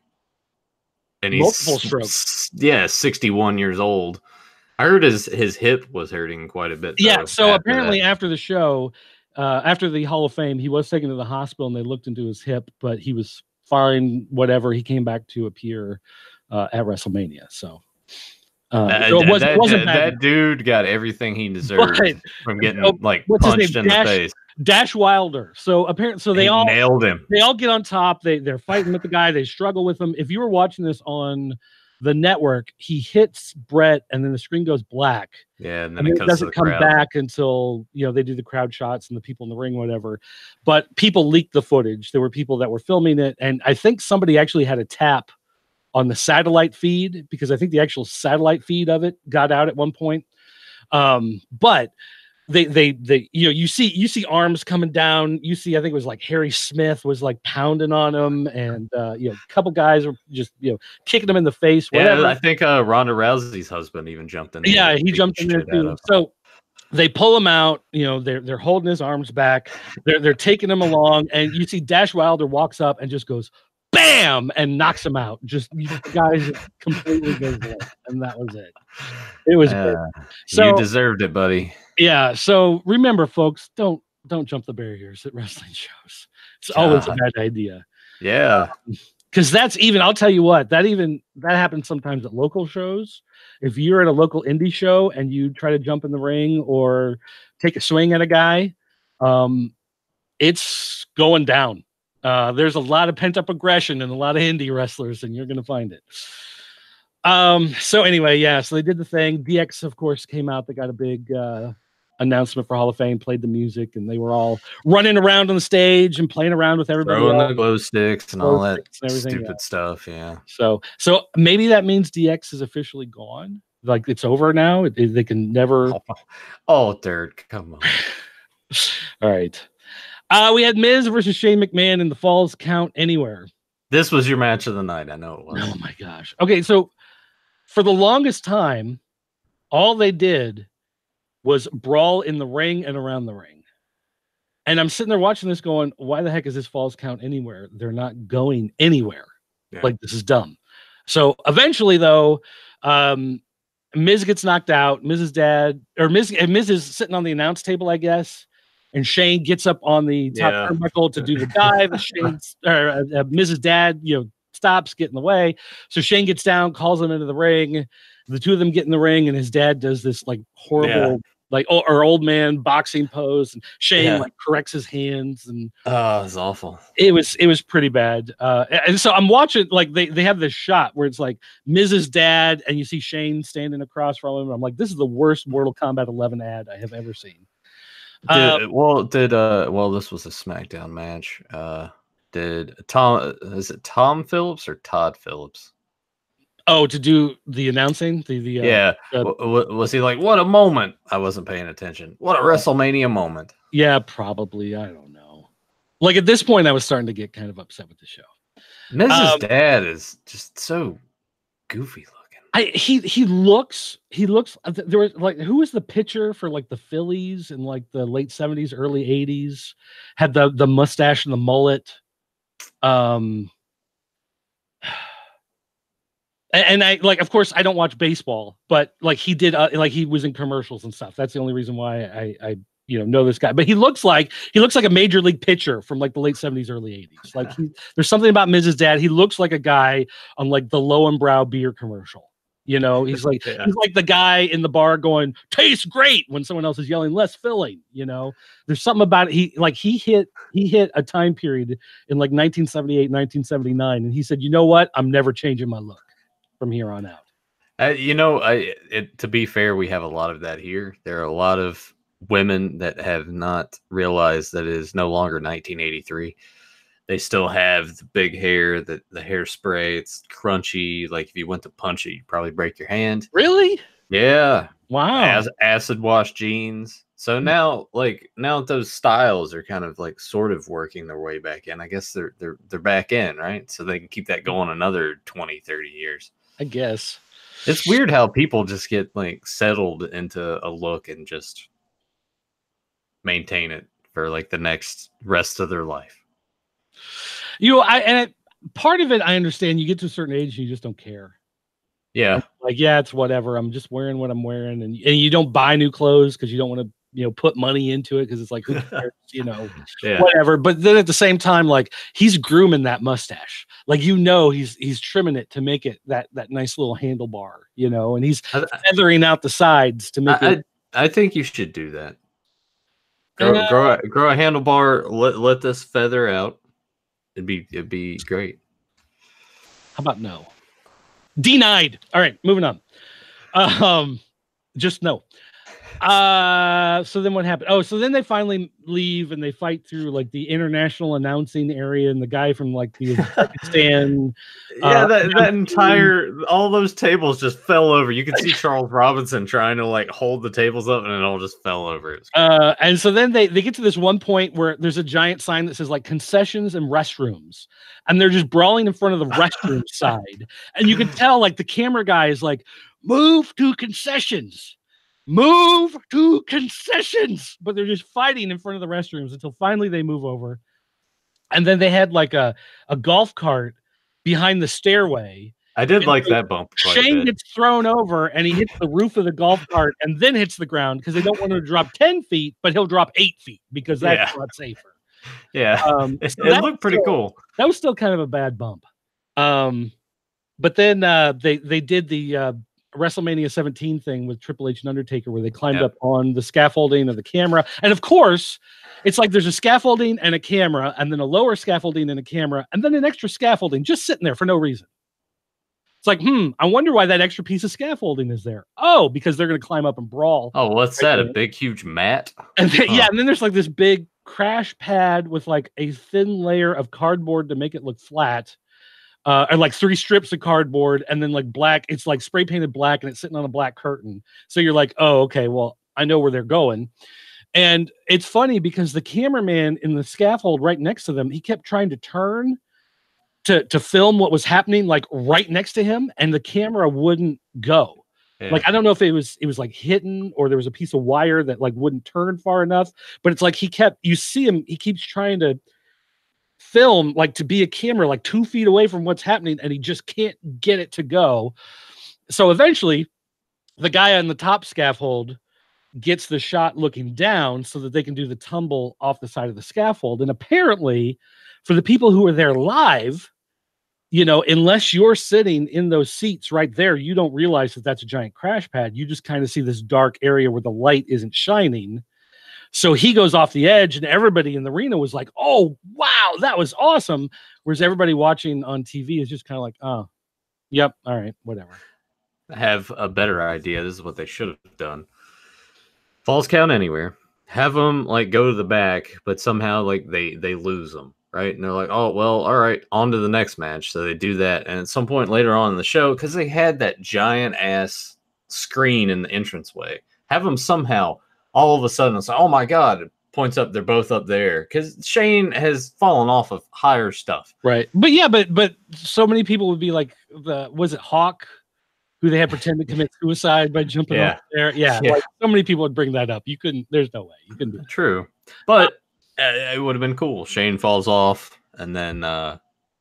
Speaker 2: And he's
Speaker 1: multiple strokes.
Speaker 2: Yeah, 61 years old. I heard his hip was hurting quite a bit.
Speaker 1: Yeah, so apparently after the show, after the Hall of Fame, he was taken to the hospital and they looked into his hip, but he was fine, whatever. He came back to appear at WrestleMania. So, it wasn't
Speaker 2: that dude got everything he deserved from getting punched in the face.
Speaker 1: Dash Wilder. So apparently, they all
Speaker 2: nailed him.
Speaker 1: They all get on top. They're fighting with the guy. They struggle with him. If you were watching this on the network, he hits Bret, and then the screen goes black.
Speaker 2: Yeah, and then
Speaker 1: it doesn't come back until they do the crowd shots and the people in the ring, whatever. But people leaked the footage. There were people that were filming it, and I think somebody actually had a tap on the satellite feed because I think the actual satellite feed of it got out at one point. But they you see arms coming down. You see, I think it was like Harry Smith was like pounding on him, and a couple guys were just kicking him in the face. Whatever.
Speaker 2: Yeah, I think Ronda Rousey's husband even jumped in there.
Speaker 1: Yeah, he jumped in there too. So they pull him out. They're holding his arms back. They're taking him along, and you see Dash Wilder walks up and just goes bam and knocks him out. Just guys completely goes away, and that was it. It was good. So
Speaker 2: you deserved it, buddy.
Speaker 1: Yeah. So remember, folks, don't jump the barriers at wrestling shows. It's always a bad idea.
Speaker 2: Yeah.
Speaker 1: Because that's even, I'll tell you what, that happens sometimes at local shows. If you're at a local indie show and you try to jump in the ring or take a swing at a guy, it's going down. There's a lot of pent up aggression and a lot of indie wrestlers, and you're going to find it. So anyway, so they did the thing. DX, of course, came out. They got a big announcement for Hall of Fame, played the music, and they were all running around on the stage and playing around with everybody.
Speaker 2: Throwing the glow sticks and all that stupid stuff. Yeah.
Speaker 1: So maybe that means DX is officially gone. Like it's over now. They can never.
Speaker 2: Oh, Dirk, come on.
Speaker 1: All right. We had Miz versus Shane McMahon in the Falls Count Anywhere.
Speaker 2: This was your match of the night. I know it was.
Speaker 1: Oh my gosh. Okay, so for the longest time, all they did was brawl in the ring and around the ring. And I'm sitting there watching this going, why the heck is this Falls Count Anywhere? They're not going anywhere. Yeah. Like, this is dumb. So eventually, though, Miz gets knocked out. Miz is sitting on the announce table, I guess. And Shane gets up on the top turnbuckle to do the dive. Miz's dad, stops, get in the way. So Shane gets down, calls him into the ring. The two of them get in the ring, and his dad does this like horrible, like or old man boxing pose, and Shane like corrects his hands, and
Speaker 2: it's awful.
Speaker 1: It was pretty bad. And so I'm watching, like they have this shot where it's like Miz's dad, and you see Shane standing across from him. I'm like, this is the worst Mortal Kombat 11 ad I have ever seen.
Speaker 2: This was a SmackDown match. Is it Tom Phillips or Todd Phillips?
Speaker 1: Oh, to do the announcing?
Speaker 2: Was he like, what a moment? I wasn't paying attention. What a WrestleMania moment.
Speaker 1: Yeah, probably. I don't know. Like at this point, I was starting to get kind of upset with the show.
Speaker 2: Mrs. Dad is just so goofy looking.
Speaker 1: He looks there was like, who was the pitcher for like the Phillies in like the late 70s, early 80s, had the mustache and the mullet. And I like, of course, I don't watch baseball, but like he did, like he was in commercials and stuff. That's the only reason why I know this guy. But he looks like a major league pitcher from like the late 70s, early 80s. Like there's something about Mrs. Dad. He looks like a guy on like the Low and Brow beer commercial. You know, he's like he's like the guy in the bar going, tastes great, when someone else is yelling, less filling. You know, there's something about it. He hit a time period in like 1978, 1979, and he said, you know what? I'm never changing my look from here on out.
Speaker 2: To be fair, we have a lot of that here. There are a lot of women that have not realized that it is no longer 1983. They still have the big hair, the hairspray. It's crunchy. Like if you went to punch it, you'd probably break your hand.
Speaker 1: Really?
Speaker 2: Yeah.
Speaker 1: Wow.
Speaker 2: Acid wash jeans. So now those styles are kind of like sort of working their way back in. I guess they're back in, right? So they can keep that going another 20, 30 years.
Speaker 1: I guess.
Speaker 2: It's weird how people just get like settled into a look and just maintain it for like the next rest of their life.
Speaker 1: Part of it, I understand. You get to a certain age, and you just don't care.
Speaker 2: Yeah.
Speaker 1: Like, yeah, it's whatever. I'm just wearing what I'm wearing. And you don't buy new clothes because you don't want to, put money into it because it's like, who cares, whatever. But then at the same time, like he's grooming that mustache. Like, he's trimming it to make it that nice little handlebar, and he's feathering out the sides to make it.
Speaker 2: I think you should do that. Grow a handlebar, let this feather out. It'd be great.
Speaker 1: How about no? Denied. All right, moving on. Just no. So then what happened? Oh, so then they finally leave and they fight through like the international announcing area, and the guy from like the stand.
Speaker 2: That entire, all those tables just fell over. You could see Charles Robinson trying to like hold the tables up, and it all just fell over.
Speaker 1: And so then they get to this one point where there's a giant sign that says like concessions and restrooms, and they're just brawling in front of the restroom side, and you can tell like the camera guy is like, move to concessions. Move to concessions, but they're just fighting in front of the restrooms until finally they move over. And then they had like a golf cart behind the stairway.
Speaker 2: I did like that bump.
Speaker 1: Shane gets thrown over and he hits the roof of the golf cart and then hits the ground because they don't want him to drop 10 feet, but he'll drop 8 feet because that's a lot safer.
Speaker 2: Yeah. It looked pretty cool.
Speaker 1: That was still kind of a bad bump. But then they did the WrestleMania 17 thing with Triple H and Undertaker, where they climbed up on the scaffolding of the camera. And of course, it's like there's a scaffolding and a camera, and then a lower scaffolding and a camera, and then an extra scaffolding just sitting there for no reason. It's like, I wonder why that extra piece of scaffolding is there. Oh, because they're going to climb up and brawl.
Speaker 2: Oh, what's that? A big, huge mat?
Speaker 1: And then, and then there's like this big crash pad with like a thin layer of cardboard to make it look flat. And like 3 strips of cardboard, and then like black, it's like spray painted black, and it's sitting on a black curtain. So you're like, oh, okay, well, I know where they're going. And it's funny because the cameraman in the scaffold right next to them, he kept trying to turn to film what was happening like right next to him, and the camera wouldn't go. Yeah. Like, I don't know if it was like hidden or there was a piece of wire that like wouldn't turn far enough, but it's like you see him, he keeps trying to film like to be a camera like 2 feet away from what's happening, and he just can't get it to go. So eventually the guy on the top scaffold gets the shot looking down so that they can do the tumble off the side of the scaffold. And apparently for the people who were there live, you know, unless you're sitting in those seats right there, you don't realize that that's a giant crash pad. You just kind of see this dark area where the light isn't shining. So he goes off the edge, and everybody in the arena was like, oh, wow, that was awesome. Whereas everybody watching on TV is just kind of like, oh, yep, all right, whatever.
Speaker 2: I have a better idea. This is what they should have done. Falls count anywhere. Have them like go to the back, but somehow like they lose them, right? And they're like, oh well, all right, on to the next match. So they do that, and at some point later on in the show, because they had that giant ass screen in the entranceway, have them somehow all of a sudden say, oh my god, it points up, they're both up there, because Shane has fallen off of higher stuff,
Speaker 1: right? But yeah, but so many people would be like, was it Hawk, who they had pretend to commit suicide by jumping off there? Yeah, like so many people would bring that up. You couldn't. There's no way you couldn't do that.
Speaker 2: True, but it would have been cool. Shane falls off, and then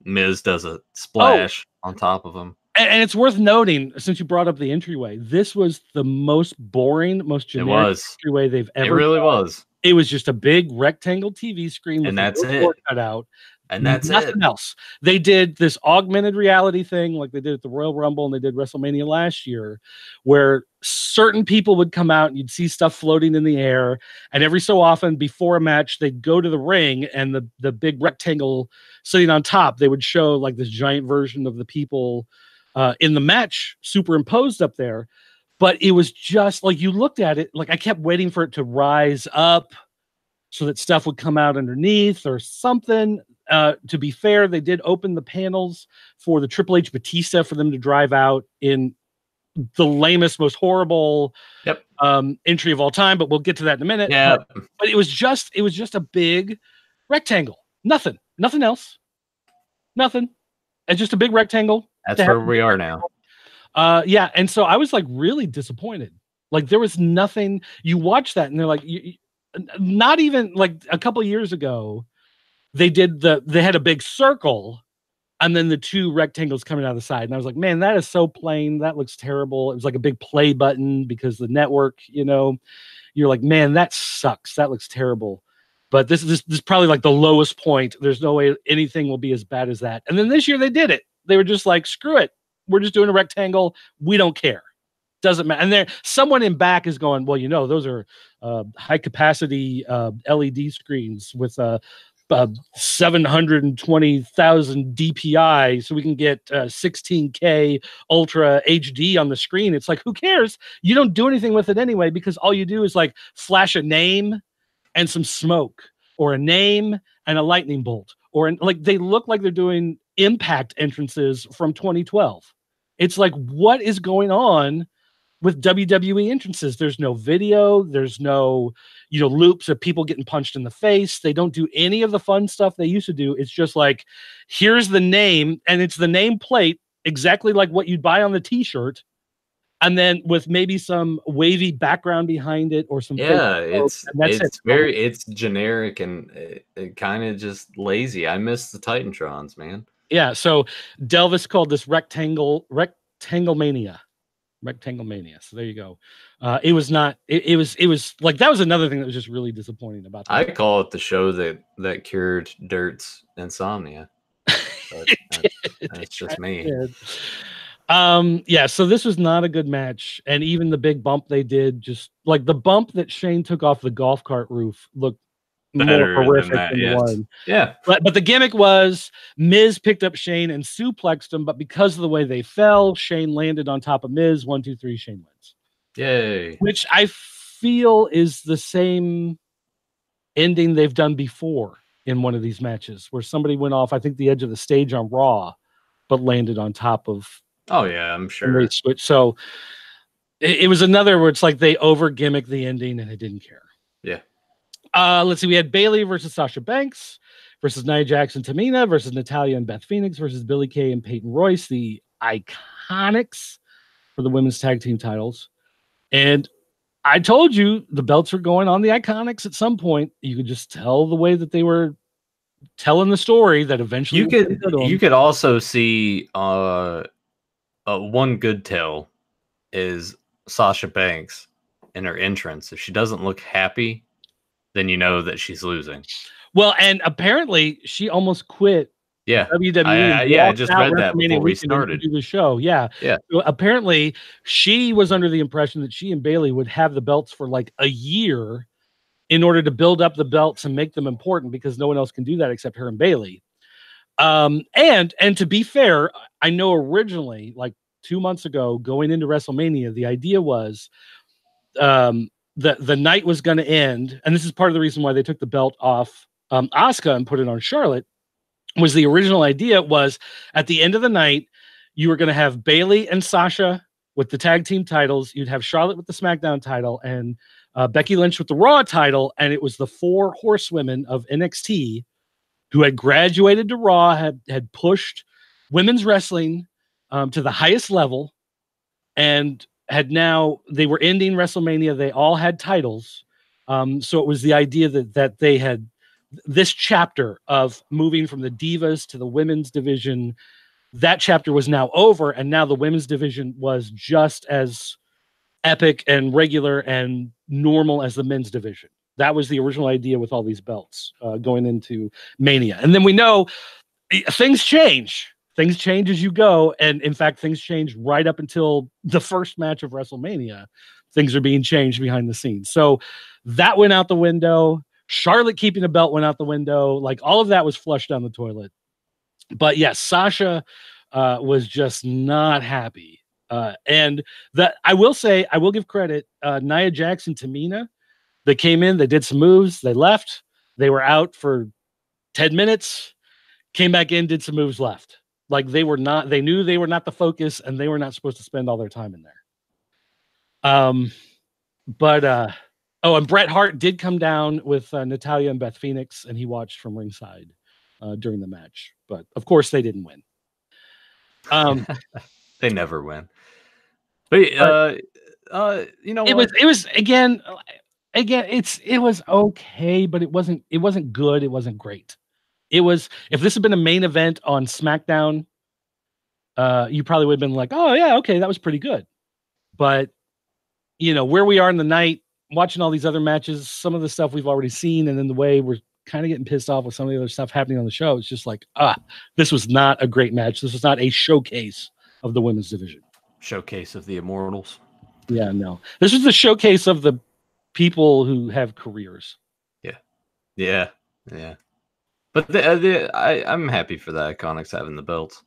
Speaker 2: Miz does a splash on top of him.
Speaker 1: And it's worth noting, since you brought up the entryway, this was the most boring, most generic entryway they've ever.
Speaker 2: It really was.
Speaker 1: It was just a big rectangle TV screen with
Speaker 2: and that's it.
Speaker 1: Cut out.
Speaker 2: And that's
Speaker 1: nothing else. They did this augmented reality thing like they did at the Royal Rumble and they did WrestleMania last year, where certain people would come out and you'd see stuff floating in the air. And every so often before a match, they'd go to the ring and the big rectangle sitting on top, they would show like this giant version of the people in the match superimposed up there. But it was just like you looked at it, like I kept waiting for it to rise up so that stuff would come out underneath or something. To be fair, they did open the panels for the Triple H Batista for them to drive out in the lamest, most horrible entry of all time. But we'll get to that in a minute.
Speaker 2: Yeah.
Speaker 1: But it was just a big rectangle. Nothing else. Nothing. It's just a big rectangle.
Speaker 2: That's where we are now.
Speaker 1: Yeah. And so I was like really disappointed. Like there was nothing. You watch that and they're like, not even like a couple of years ago, they had a big circle and then the two rectangles coming out of the side. And I was like, man, that is so plain. That looks terrible. It was like a big play button because the network, you know, you're like, man, that sucks. That looks terrible. But this is probably like the lowest point. There's no way anything will be as bad as that. And then this year they did it. They were just like, screw it. We're just doing a rectangle. We don't care. Doesn't matter. And someone in back is going, well, you know, those are high capacity LED screens with 720,000 DPI, so we can get 16K Ultra HD on the screen. It's like, who cares? You don't do anything with it anyway, because all you do is like flash a name and some smoke, or a name and a lightning bolt, or like they look like they're doing Impact entrances from 2012. It's like, what is going on with WWE entrances? There's no video. There's no, you know, loops of people getting punched in the face. They don't do any of the fun stuff they used to do. It's just like, here's the name, and it's the name plate, exactly like what you'd buy on the t-shirt. And then with maybe some wavy background behind it or some.
Speaker 2: Yeah, it's generic and it kind of just lazy. I miss the Titantrons, man. Yeah.
Speaker 1: So Delvis called this Rectangle Mania. Rectangle Mania. So there you go. It was not. It was like, that was another thing that was just really disappointing about that.
Speaker 2: I call it the show that cured Dirt's insomnia. But that's just me.
Speaker 1: Yeah. So this was not a good match, and even the big bump they did, just like the bump that Shane took off the golf cart roof, looked
Speaker 2: better
Speaker 1: more horrific
Speaker 2: than
Speaker 1: the one.
Speaker 2: Yeah.
Speaker 1: But the gimmick was Miz picked up Shane and suplexed him, but because of the way they fell, Shane landed on top of Miz. 1, 2, 3, Shane wins.
Speaker 2: Yay.
Speaker 1: Which I feel is the same ending they've done before in one of these matches, where somebody went off, I think, the edge of the stage on Raw, but landed on top of.
Speaker 2: Oh yeah, I'm sure.
Speaker 1: They switched. So it was another where it's like they over gimmick the ending and it didn't care.
Speaker 2: Yeah.
Speaker 1: Let's see. We had Bayley versus Sasha Banks versus Nia Jax and Tamina versus Natalya and Beth Phoenix versus Billie Kay and Peyton Royce, the IKonics, for the women's tag team titles. And I told you the belts were going on the IKonics at some point. You could just tell the way that they were telling the story that eventually
Speaker 2: you could also see one good tell is Sasha Banks in her entrance. If she doesn't look happy, then you know that she's losing.
Speaker 1: Well, and apparently she almost quit
Speaker 2: Yeah.
Speaker 1: WWE
Speaker 2: I just read that before we started.
Speaker 1: To do the show. Yeah.
Speaker 2: Yeah.
Speaker 1: So apparently, she was under the impression that she and Bayley would have the belts for like a year in order to build up the belts and make them important, because no one else can do that except her and Bayley. And to be fair, I know originally, like 2 months ago, going into WrestleMania, the idea was the night was going to end, and this is part of the reason why they took the belt off Asuka and put it on Charlotte. Was the original idea was at the end of the night, you were going to have Bayley and Sasha with the tag team titles. You'd have Charlotte with the SmackDown title and Becky Lynch with the Raw title. And it was the 4 horsewomen of NXT who had graduated to Raw, had pushed women's wrestling to the highest level, and they were ending WrestleMania. They all had titles. So it was the idea that they had this chapter of moving from the divas to the women's division. That chapter was now over, and now the women's division was just as epic and regular and normal as the men's division. That was the original idea with all these belts going into Mania. And then we know things change. Things change as you go. And in fact, things change right up until the first match of WrestleMania. Things are being changed behind the scenes. So that went out the window. Charlotte keeping the belt went out the window. Like, all of that was flushed down the toilet. But yes, Sasha was just not happy. And that I will say, I will give credit, Nia Jax and Tamina. They came in, they did some moves, they left. They were out for 10 minutes, came back in, did some moves, left. Like, they knew they were not the focus, and they were not supposed to spend all their time in there. And Bret Hart did come down with Natalya and Beth Phoenix, and he watched from ringside during the match. But of course, they didn't win.
Speaker 2: They never win. But you know,
Speaker 1: it was again. It was okay, but it wasn't good. It wasn't great. It was, if this had been a main event on SmackDown, you probably would have been like, oh yeah, okay, that was pretty good. But you know, where we are in the night, watching all these other matches, some of the stuff we've already seen, and then the way we're kind of getting pissed off with some of the other stuff happening on the show, it's just like, this was not a great match. This was not a showcase of the women's division.
Speaker 2: Showcase of the Immortals.
Speaker 1: Yeah, no. This was the showcase of the people who have careers.
Speaker 2: Yeah. But I'm happy for the IKonics having the belts.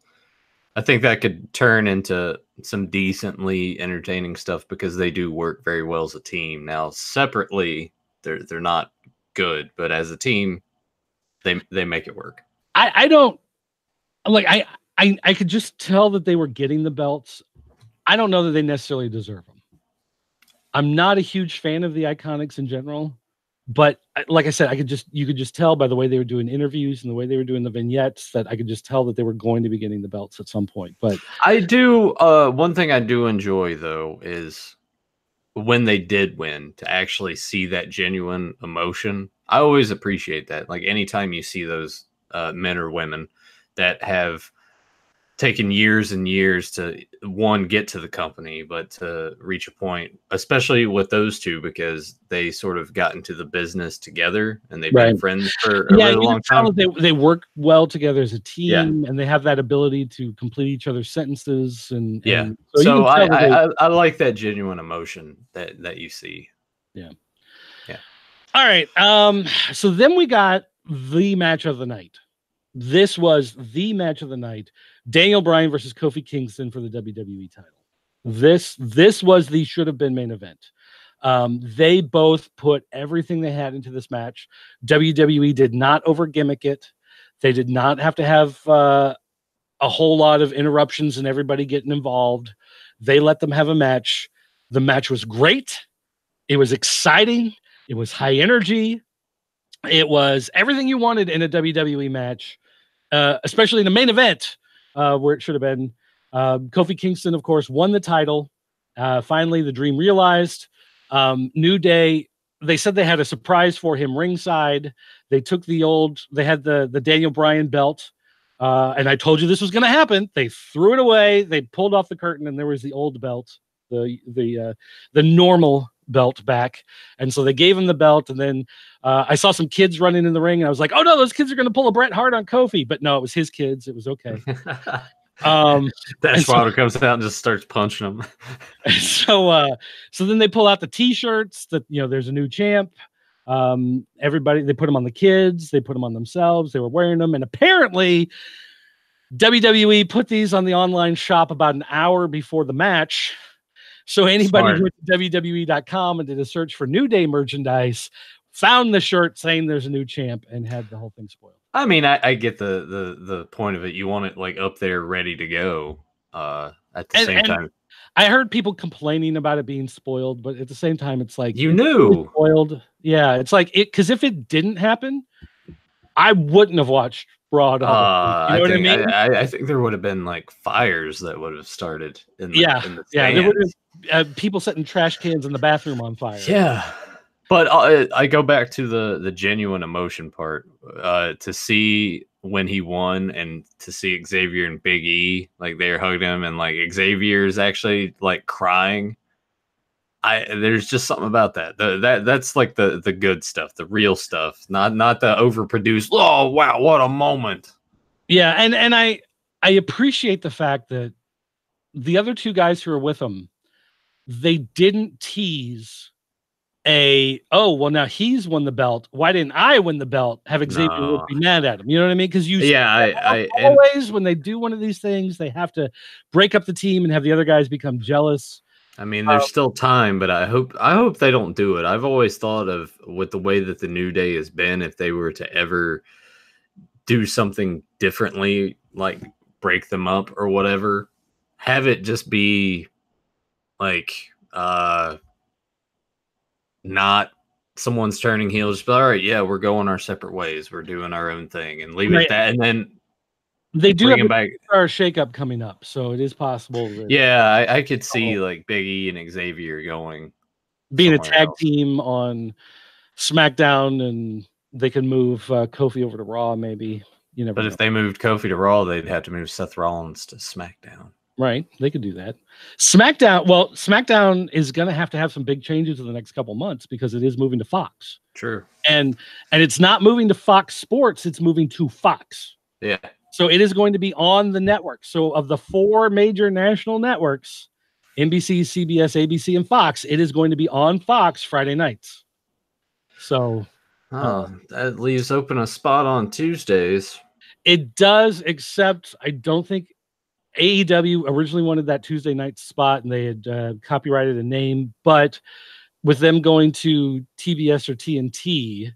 Speaker 2: I think that could turn into some decently entertaining stuff, because they do work very well as a team. Now, separately, they're not good, but as a team, they make it work.
Speaker 1: I could just tell that they were getting the belts. I don't know that they necessarily deserve them. I'm not a huge fan of the IKonics in general, but like I said, you could just tell by the way they were doing interviews and the way they were doing the vignettes that I could just tell that they were going to be getting the belts at some point. But
Speaker 2: I do one thing I do enjoy, though, is when they did win, to actually see that genuine emotion. I always appreciate that. Like, anytime you see those men or women that have taken years and years to, one, get to the company, but to reach a point, especially with those two, because they sort of got into the business together and they've been friends for a really long time.
Speaker 1: They work well together as a team, and they have that ability to complete each other's sentences. And
Speaker 2: so I like that genuine emotion that you see.
Speaker 1: Yeah. All right. So then we got the match of the night. This was the match of the night. Daniel Bryan versus Kofi Kingston for the WWE title. This was the should have been main event. They both put everything they had into this match. WWE did not over gimmick it. They did not have to have a whole lot of interruptions and everybody getting involved. They let them have a match. The match was great. It was exciting. It was high energy. It was everything you wanted in a WWE match, especially in the main event. Where it should have been. Kofi Kingston, of course, won the title. Finally, the dream realized. New Day, they said they had a surprise for him ringside. They took they had the Daniel Bryan belt. And I told you this was going to happen. They threw it away. They pulled off the curtain, and there was the old belt, the normal belt back. And so they gave him the belt. And then I saw some kids running in the ring and I was like, oh no, those kids are going to pull a Bret Hart on Kofi. But no, it was his kids. It was okay.
Speaker 2: That's why he comes out and just starts punching them.
Speaker 1: So then they pull out the t-shirts that, there's a new champ. Everybody, they put them on the kids, they put them on themselves, they were wearing them. And apparently WWE put these on the online shop about an hour before the match. So anybody who went to WWE.com and did a search for New Day merchandise found the shirt saying there's a new champ and had the whole thing spoiled.
Speaker 2: I mean, I get the point of it. You want it like up there ready to go at the same time.
Speaker 1: I heard people complaining about it being spoiled, but at the same time, it's like
Speaker 2: you knew
Speaker 1: spoiled. Yeah, it's like it because if it didn't happen, I wouldn't have watched Raw. You know what I mean?
Speaker 2: I think there would have been like fires that would have started. In the
Speaker 1: there would have people setting trash cans in the bathroom on fire.
Speaker 2: Yeah, but I go back to the genuine emotion part to see when he won and to see Xavier and Big E, like they're hugging him and like Xavier's actually like crying. There's just something about that. That's like the good stuff, the real stuff, not the overproduced. Oh wow, what a moment!
Speaker 1: Yeah, and I appreciate the fact that the other two guys who are with him, they didn't tease now he's won the belt. Why didn't I win the belt? Have Xavier be mad at him? You know what I mean? Because always when they do one of these things, they have to break up the team and have the other guys become jealous.
Speaker 2: I mean, there's still time, but I hope they don't do it. I've always thought of with the way that the New Day has been, if they were to ever do something differently, like break them up or whatever, have it just be like not someone's turning heel, just be all right, yeah, we're going our separate ways, we're doing our own thing, and leave it at that. And then
Speaker 1: they do have a shakeup coming up, so it is possible
Speaker 2: that, I could see like Big E and Xavier being
Speaker 1: a tag team on SmackDown, and they can move Kofi over to Raw, maybe. You never know.
Speaker 2: If they moved Kofi to Raw, they'd have to move Seth Rollins to SmackDown.
Speaker 1: Right, they could do that. SmackDown is going to have some big changes in the next couple months because it is moving to Fox.
Speaker 2: True.
Speaker 1: And it's not moving to Fox Sports, it's moving to Fox.
Speaker 2: Yeah.
Speaker 1: So it is going to be on the network. So of the 4 major national networks, NBC, CBS, ABC, and Fox, it is going to be on Fox Friday nights. So
Speaker 2: that leaves open a spot on Tuesdays.
Speaker 1: It does, except I don't think AEW originally wanted that Tuesday night spot, and they had copyrighted a name. But with them going to TBS or TNT,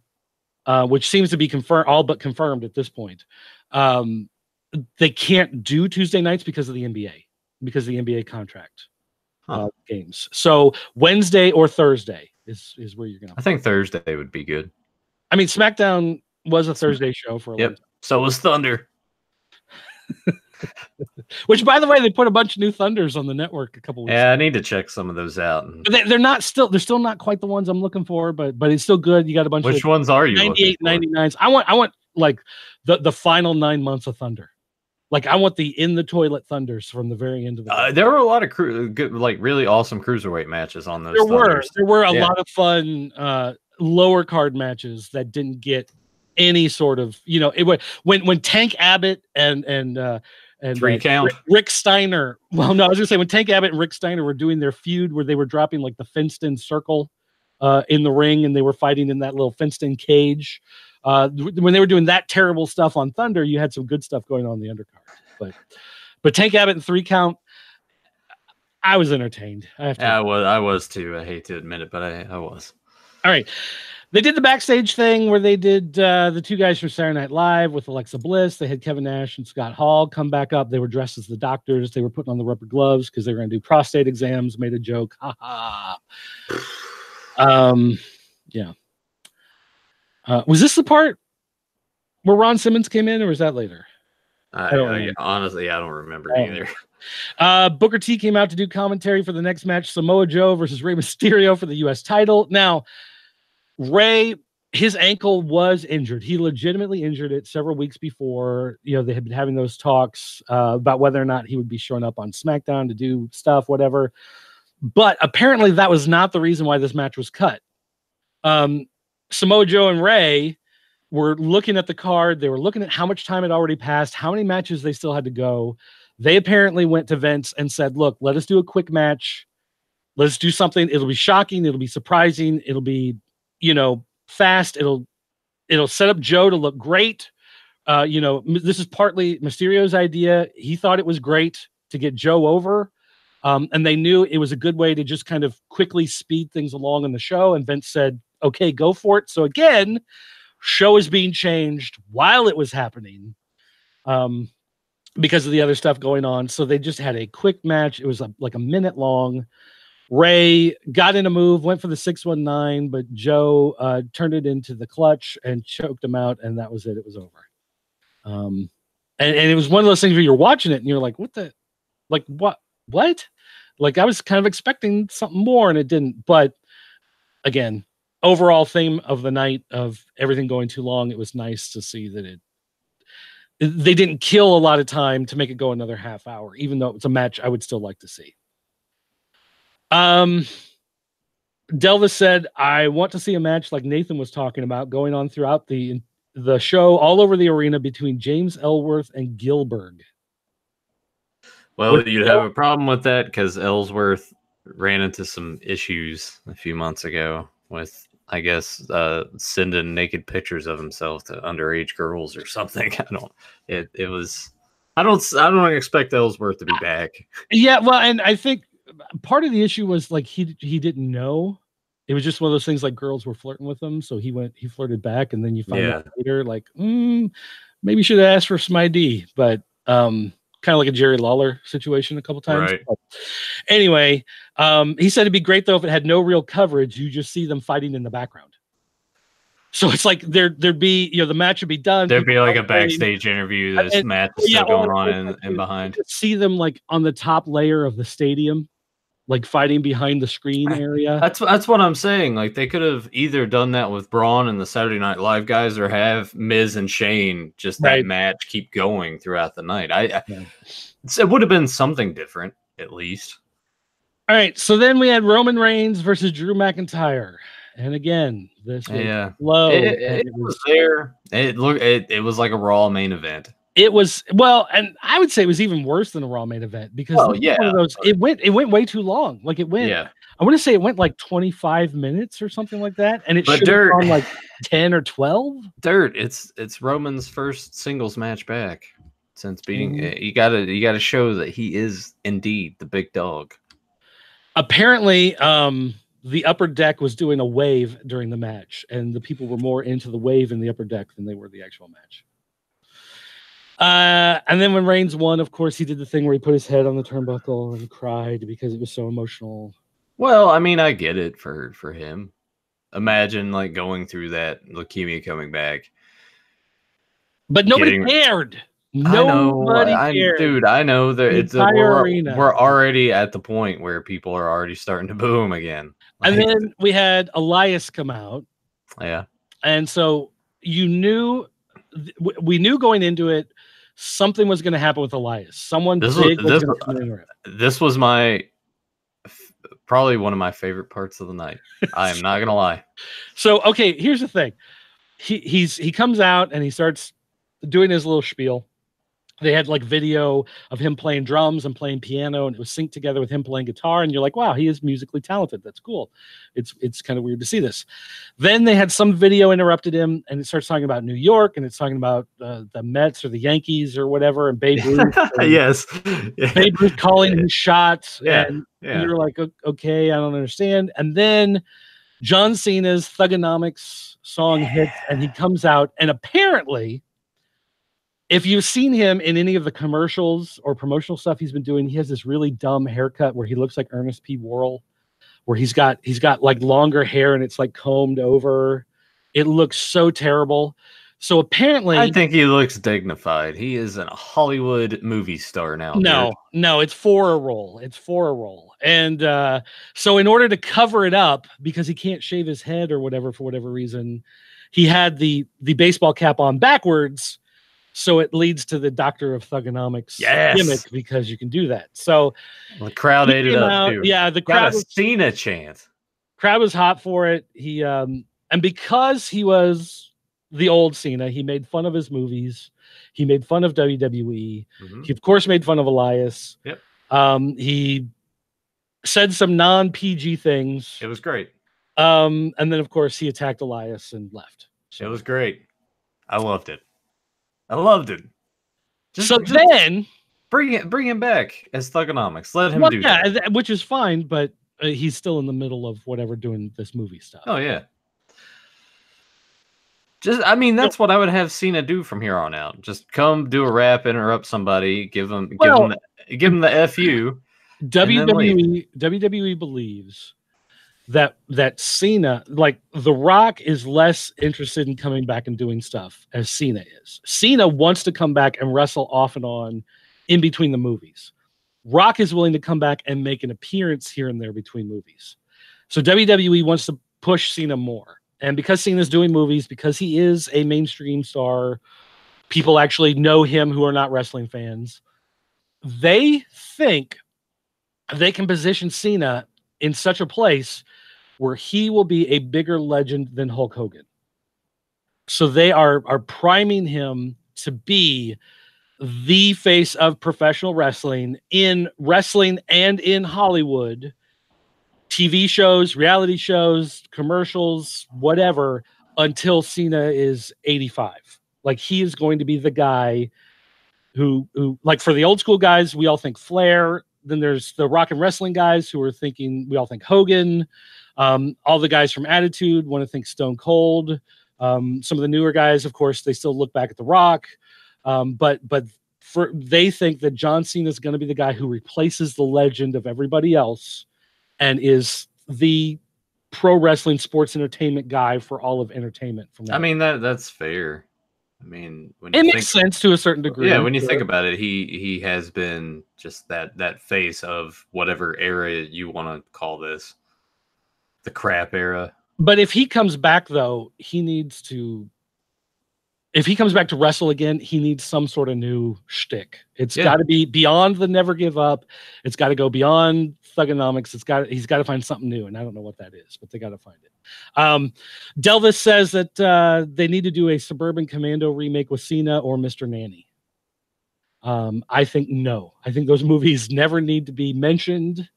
Speaker 1: which seems to be all but confirmed at this point, they can't do Tuesday nights because of the NBA contract games. So Wednesday or Thursday is where you're going to.
Speaker 2: I think Thursday would be good.
Speaker 1: I mean, SmackDown was a Thursday show for a long time.
Speaker 2: So was Thunder.
Speaker 1: Which, by the way, they put a bunch of new Thunders on the network a couple weeks ago.
Speaker 2: I need to check some of those out.
Speaker 1: But they're still not quite the ones I'm looking for, but it's still good. You got a bunch
Speaker 2: of. Which ones are you
Speaker 1: 98, 99s. I want like the final 9 months of Thunder. Like I want the in the toilet Thunders from the very end of the
Speaker 2: there were a lot of good, like really awesome cruiserweight matches on those.
Speaker 1: There were a lot of fun lower card matches that didn't get any sort of, when Tank Abbott and
Speaker 2: 3 count
Speaker 1: Rick Steiner. Well, no, I was gonna say when Tank Abbott and Rick Steiner were doing their feud where they were dropping like the fenced-in circle in the ring and they were fighting in that little fenced-in cage. When they were doing that terrible stuff on Thunder, you had some good stuff going on in the undercard. But Tank Abbott and 3 count, I was entertained.
Speaker 2: I was too. I hate to admit it, but I was.
Speaker 1: All right. They did the backstage thing where they did the 2 guys from Saturday Night Live with Alexa Bliss. They had Kevin Nash and Scott Hall come back up. They were dressed as the doctors. They were putting on the rubber gloves because they were going to do prostate exams. Made a joke. Ha ha. Yeah. Was this the part where Ron Simmons came in, or was that later?
Speaker 2: Honestly, I don't remember either.
Speaker 1: Booker T came out to do commentary for the next match, Samoa Joe versus Rey Mysterio for the U.S. title. Now, Rey, his ankle was injured. He legitimately injured it several weeks before. They had been having those talks about whether or not he would be showing up on SmackDown to do stuff, whatever. But apparently that was not the reason why this match was cut. Samoa Joe and Rey were looking at the card. They were looking at how much time had already passed, how many matches they still had to go. They apparently went to Vince and said, look, let us do a quick match. Let's do something. It'll be shocking. It'll be surprising. It'll be, fast. It'll set up Joe to look great. This is partly Mysterio's idea. He thought it was great to get Joe over. And they knew it was a good way to just kind of quickly speed things along in the show. And Vince said, okay, go for it. So again, show is being changed while it was happening because of the other stuff going on. So they just had a quick match. It was like a minute long. Rey got in a move, went for the 619, but Joe turned it into the clutch and choked him out. And that was it. It was over. And it was one of those things where you're watching it and you're like, what? Like I was kind of expecting something more and it didn't. But again, overall theme of the night of everything going too long, it was nice to see that they didn't kill a lot of time to make it go another half hour, even though it's a match I would still like to see. Delva said, I want to see a match like Nathan was talking about going on throughout the show all over the arena between James Ellsworth and Gillberg.
Speaker 2: Well, you'd have a problem with that because Ellsworth ran into some issues a few months ago with, I guess, sending naked pictures of himself to underage girls or something. I don't expect Ellsworth to be back.
Speaker 1: Yeah, well, and I think part of the issue was like he didn't know. It was just one of those things like girls were flirting with him, so he flirted back, and then you find out later like, maybe you should have asked for some ID, but kind of like a Jerry Lawler situation a couple times.
Speaker 2: Right.
Speaker 1: But anyway, he said it'd be great though if it had no real coverage. You just see them fighting in the background. So it's like there'd be, the match would be done.
Speaker 2: There'd be like a backstage interview. This match is still going on and behind.
Speaker 1: See them like on the top layer of the stadium, like fighting behind the screen area.
Speaker 2: That's what I'm saying. Like they could have either done that with Braun and the Saturday Night Live guys, or have Miz and Shane just that match keep going throughout the night. It would have been something different at least.
Speaker 1: All right, so then we had Roman Reigns versus Drew McIntyre. And again, this was low.
Speaker 2: It was there. It was like a Raw main event.
Speaker 1: It was, well, and I would say it was even worse than a Raw main event because one of those, it went way too long. Like it went, I want to say it went like 25 minutes or something like that, and it should have gone like 10 or 12.
Speaker 2: It's Roman's first singles match back since beating. You gotta show that he is indeed the big dog. Apparently,
Speaker 1: the upper deck was doing a wave during the match, and the people were more into the wave in the upper deck than they were the actual match. And then when Reigns won, of course, he did the thing where he put his head on the turnbuckle and cried because it was so emotional.
Speaker 2: Well, I mean, I get it for him. Imagine like going through that, leukemia coming back.
Speaker 1: But nobody cared. Nobody cared.
Speaker 2: Dude, I know that we're already at the point where people are already starting to boom again.
Speaker 1: And then we had Elias come out.
Speaker 2: Yeah.
Speaker 1: And so we knew going into it, something was going to happen with Elias. Someone big was going to come in.
Speaker 2: This was probably one of my favorite parts of the night. I am not going to lie.
Speaker 1: So, okay, here's the thing. He comes out and he starts doing his little spiel. They had like video of him playing drums and playing piano, and it was synced together with him playing guitar. And you're like, wow, he is musically talented. That's cool. It's kind of weird to see this. Then they had some video interrupted him, and it starts talking about New York, and it's talking about the Mets or the Yankees or whatever, and Babe Ruth.
Speaker 2: Yes.
Speaker 1: Babe Ruth calling his shots. And you're like, okay, I don't understand. And then John Cena's Thugonomics song hits, and he comes out, and apparently, if you've seen him in any of the commercials or promotional stuff he's been doing, he has this really dumb haircut where he looks like Ernest P. Worrell, where he's got like longer hair and it's like combed over. It looks so terrible. So apparently,
Speaker 2: I think he looks dignified. He is a Hollywood movie star now.
Speaker 1: No, it's for a role. It's for a role. And so in order to cover it up, because he can't shave his head or whatever, for whatever reason, he had the baseball cap on backwards. So it leads to the Doctor of Thugonomics gimmick because you can do that. So
Speaker 2: the crowd ate it up too.
Speaker 1: Yeah, the
Speaker 2: crowd was Cena chant.
Speaker 1: Crowd was hot for it. He and because he was the old Cena, he made fun of his movies. He made fun of WWE. He of course made fun of Elias.
Speaker 2: Yep.
Speaker 1: He said some non-PG things.
Speaker 2: It was great.
Speaker 1: And then of course he attacked Elias and left.
Speaker 2: So. It was great. I loved it.
Speaker 1: Then
Speaker 2: bring him back as Thugonomics. Let him do that.
Speaker 1: Which is fine, but he's still in the middle of whatever doing this movie stuff.
Speaker 2: Oh yeah. That's what I would have Cena do from here on out. Just come do a rap, interrupt somebody, give him the FU.
Speaker 1: WWE believes that Cena, like The Rock, is less interested in coming back and doing stuff as Cena is. Cena wants to come back and wrestle off and on in between the movies. Rock is willing to come back and make an appearance here and there between movies. So WWE wants to push Cena more. And because Cena's doing movies, because he is a mainstream star, people actually know him who are not wrestling fans. They think they can position Cena in such a place where he will be a bigger legend than Hulk Hogan. So they are priming him to be the face of professional wrestling and in Hollywood, TV shows, reality shows, commercials, whatever, until Cena is 85. Like, he is going to be the guy who like, for the old school guys, we all think Flair. Then there's the rock and wrestling guys who are thinking, we all think Hogan. All the guys from Attitude want to think Stone Cold. Some of the newer guys, of course, they still look back at The Rock. But they think that John Cena is going to be the guy who replaces the legend of everybody else and is the pro wrestling sports entertainment guy for all of entertainment. From that,
Speaker 2: that's fair. When
Speaker 1: it makes sense to a certain degree.
Speaker 2: Yeah, when you think about it, he has been just that face of whatever era you want to call this, the crap era.
Speaker 1: But if he comes back, though, he needs to. If he comes back to wrestle again, he needs some sort of new shtick. It's got to be beyond the never give up. It's got to go beyond Thugonomics. He's got to find something new, and I don't know what that is, but they got to find it. Delvis says that they need to do a Suburban Commando remake with Cena or Mr. Nanny. I think no. I think those movies never need to be mentioned